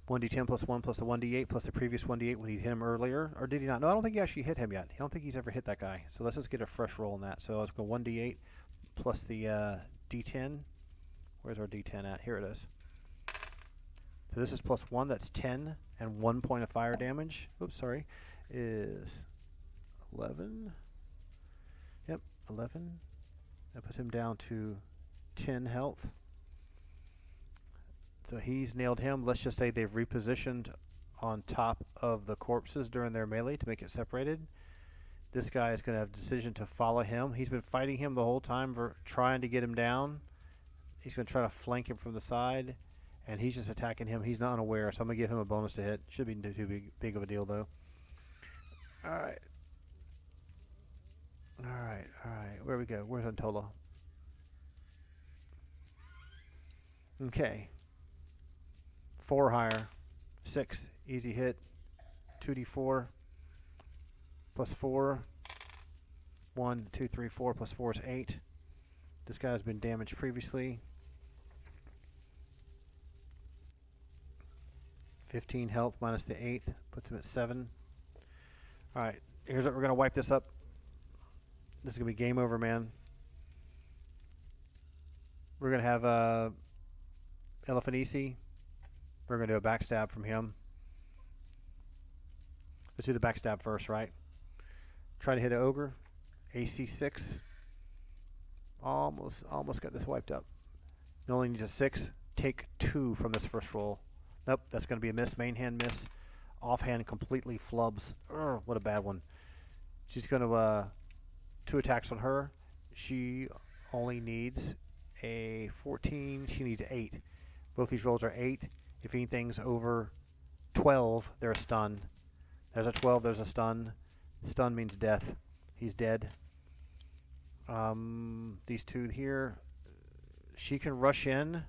1d10 plus 1 plus the 1d8 plus the previous 1d8 when he hit him earlier. Or did he not? No, I don't think he actually hit him yet. I don't think he's ever hit that guy. So let's just get a fresh roll on that. So let's go 1d8 plus the d10. Where's our d10 at? Here it is. So this is plus 1. That's 10. And 1 point of fire damage. Oops, sorry. Is 11. Yep, 11. That puts him down to 10 health. So he's nailed him. Let's just say they've repositioned on top of the corpses during their melee to make it separated. This guy is going to have a decision to follow him. He's been fighting him the whole time, trying to get him down. He's going to try to flank him from the side, and he's just attacking him. He's not unaware, so I'm going to give him a bonus to hit. Should be too big of a deal, though. All right. All right, all right. Where we go? Where's Untola? Okay. 4 higher. 6. Easy hit. 2d4. Plus 4. 1, 2, 3, 4. Plus 4 is 8. This guy has been damaged previously. 15 health minus the 8. Puts him at 7. Alright, here's what we're going to wipe this up. This is going to be game over, man. We're going to have Elefantisi. We're going to do a backstab from him. Let's do the backstab first, right? Try to hit an ogre. AC 6. Almost got this wiped up. It only needs a 6. Take 2 from this first roll. Nope, that's going to be a miss. Main hand miss. Offhand completely flubs. Urgh, what a bad one. She's going to 2 attacks on her. She only needs a 14. She needs 8. Both these rolls are 8. If anything's over 12, they're a stun. There's a 12, there's a stun. Stun means death. He's dead. These 2 here, she can rush in,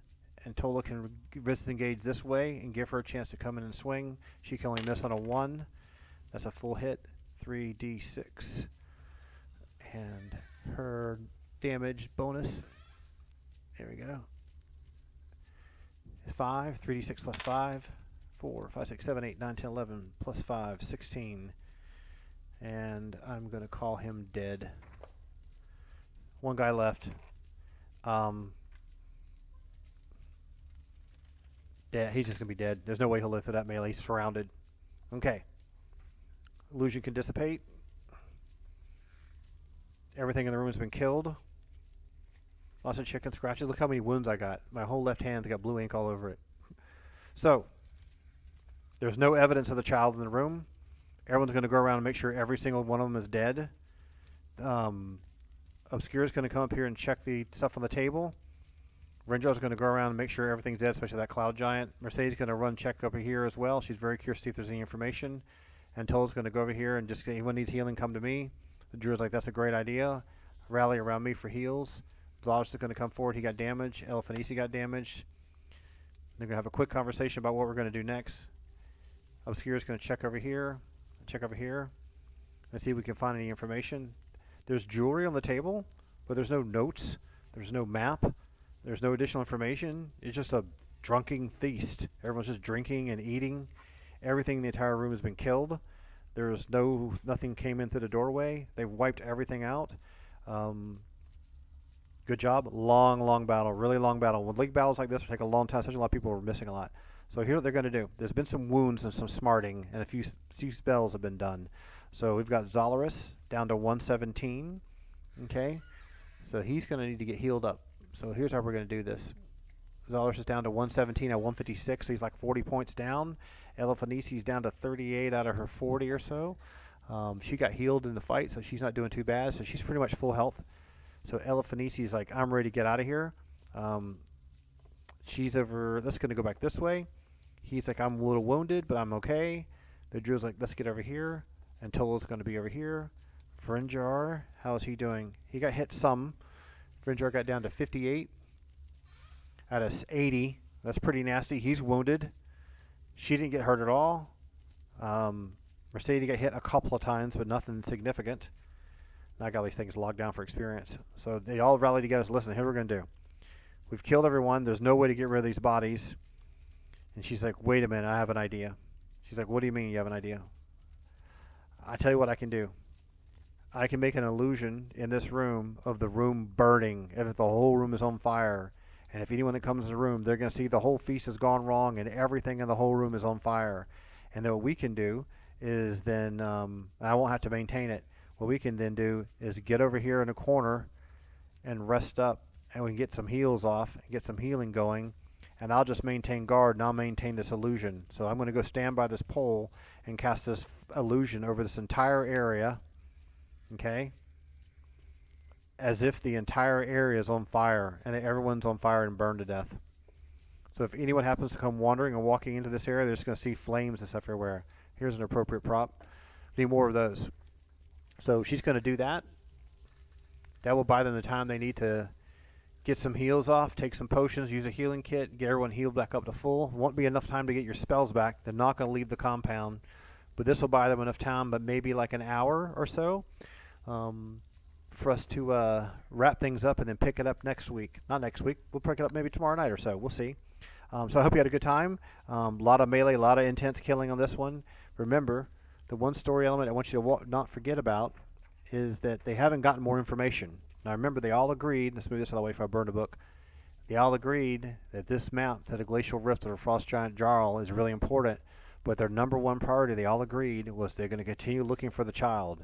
and Tola can disengage this way and give her a chance to come in and swing. She can only miss on a 1. That's a full hit. 3d6. And her damage bonus, there we go, is 5. 3d6 plus 5. 4, 5, 6, 7, 8, 9, 10, 11, plus 5, 16. And I'm going to call him dead. 1 guy left. Dead. He's just going to be dead. There's no way he'll live through that melee. He's surrounded. Okay. Illusion can dissipate. Everything in the room has been killed. Lots of chicken scratches. Look how many wounds I got. My whole left hand's got blue ink all over it. So, there's no evidence of the child in the room. Everyone's going to go around and make sure every single one of them is dead. Obscure's going to come up here and check the stuff on the table. Renjo's going to go around and make sure everything's dead, especially that cloud giant. Mercedes going to run check over here as well. She's very curious to see if there's any information. And Tola's going to go over here and just say, anyone needs healing, come to me. The Druid's like, that's a great idea. Rally around me for heals. Zalaris is going to come forward. He got damaged. Elefantisi got damaged. They're going to have a quick conversation about what we're going to do next. Obscure's going to check over here, and see if we can find any information. There's jewelry on the table, but there's no notes. There's no map. There's no additional information. It's just a drunken feast. Everyone's just drinking and eating. Everything in the entire room has been killed. There's nothing came in through the doorway. They wiped everything out. Good job. Long battle. Really long battle. When league battles like this will take a long time, especially a lot of people are missing a lot. So here's what they're going to do. There's been some wounds and some smarting, and a few spells have been done. So we've got Zalaris down to 117. Okay. So he's going to need to get healed up. So here's how we're going to do this. Zalaris is down to 117 at 156. So he's like 40 points down. Elefantisi's down to 38 out of her 40 or so. She got healed in the fight, so she's not doing too bad. So she's pretty much full health. So Elefantisi's like, I'm ready to get out of here. She's over. That's going to go back this way. He's like, I'm a little wounded, but I'm okay. The Druid's like, let's get over here. And Tola's going to be over here. Frinjar, how is he doing? He got hit some. Frinjar got down to 58 out of 80. That's pretty nasty. He's wounded. She didn't get hurt at all. Mercedes got hit a couple of times, but nothing significant. I got these things logged down for experience. So they all rallied together. So listen, here's what we're going to do. We've killed everyone. There's no way to get rid of these bodies. And she's like, wait a minute, I have an idea. She's like, what do you mean you have an idea? I tell you what I can do. I can make an illusion in this room of the room burning, and if the whole room is on fire. And if anyone that comes in the room, they're going to see the whole feast has gone wrong and everything in the whole room is on fire. And then what we can do is then, I won't have to maintain it. What we can then do is get over here in a corner and rest up, and we can get some heals off and get some healing going. And I'll just maintain guard, and I'll maintain this illusion. So I'm going to go stand by this pole and cast this illusion over this entire area, okay? As if the entire area is on fire and everyone's on fire and burned to death. So if anyone happens to come wandering and walking into this area, they're just going to see flames and stuff everywhere. Here's an appropriate prop. Need more of those. So she's going to do that. That will buy them the time they need to get some heals off, take some potions, use a healing kit, get everyone healed back up to full. Won't be enough time to get your spells back. They're not going to leave the compound. But this will buy them enough time, but maybe like an hour or so. For us to wrap things up and then pick it up next week. Not next week. We'll pick it up maybe tomorrow night or so. We'll see. So I hope you had a good time. A lot of melee, a lot of intense killing on this one. Remember, the one story element I want you to not forget about is that they haven't gotten more information. Now remember, they all agreed, let's move this out of the way if I burn a book. They all agreed that this mount to the Glacial Rift of the Frost Giant Jarl is really important, but their number one priority, they all agreed, was they're going to continue looking for the child.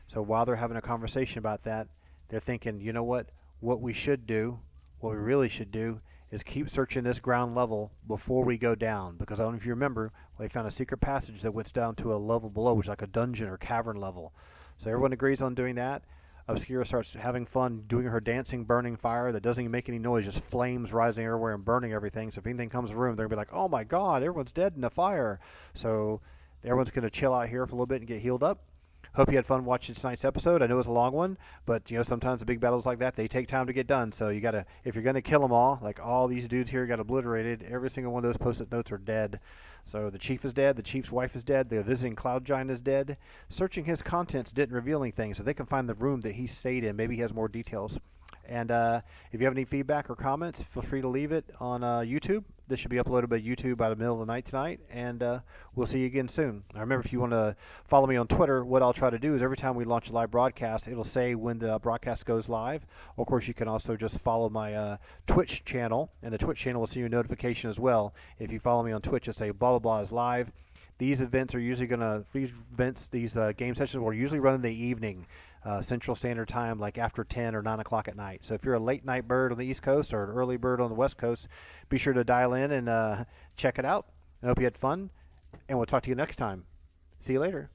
So while they're having a conversation about that, they're thinking, you know what we should do, what we really should do, is keep searching this ground level before we go down. Because I don't know if you remember, they found a secret passage that went down to a level below, which is like a dungeon or cavern level. So everyone agrees on doing that. Obscura starts having fun doing her dancing, burning fire that doesn't even make any noise, just flames rising everywhere and burning everything. So if anything comes in the room, they're going to be like, oh my god, everyone's dead in the fire. So everyone's going to chill out here for a little bit and get healed up. Hope you had fun watching tonight's episode. I know it's a long one, but you know, sometimes the big battles like that, they take time to get done. So you gotta, if you're gonna kill them all, like all these dudes here got obliterated, every single one of those post-it notes are dead. So the chief is dead, the chief's wife is dead, the visiting cloud giant is dead. Searching his contents didn't reveal anything, so they can find the room that he stayed in. Maybe he has more details. And if you have any feedback or comments, feel free to leave it on YouTube. This should be uploaded by YouTube by the middle of the night tonight, and we'll see you again soon. Now remember, if you want to follow me on Twitter, what I'll try to do is every time we launch a live broadcast, it'll say when the broadcast goes live. Of course, you can also just follow my Twitch channel, and the Twitch channel will send you a notification as well. If you follow me on Twitch, it'll say blah, blah, blah is live. These events are usually going to, these game sessions will usually run in the evening. Central Standard Time, like after 10 or 9 o'clock at night. So if you're a late night bird on the East Coast or an early bird on the West Coast, be sure to dial in and check it out. I hope you had fun, and we'll talk to you next time. See you later.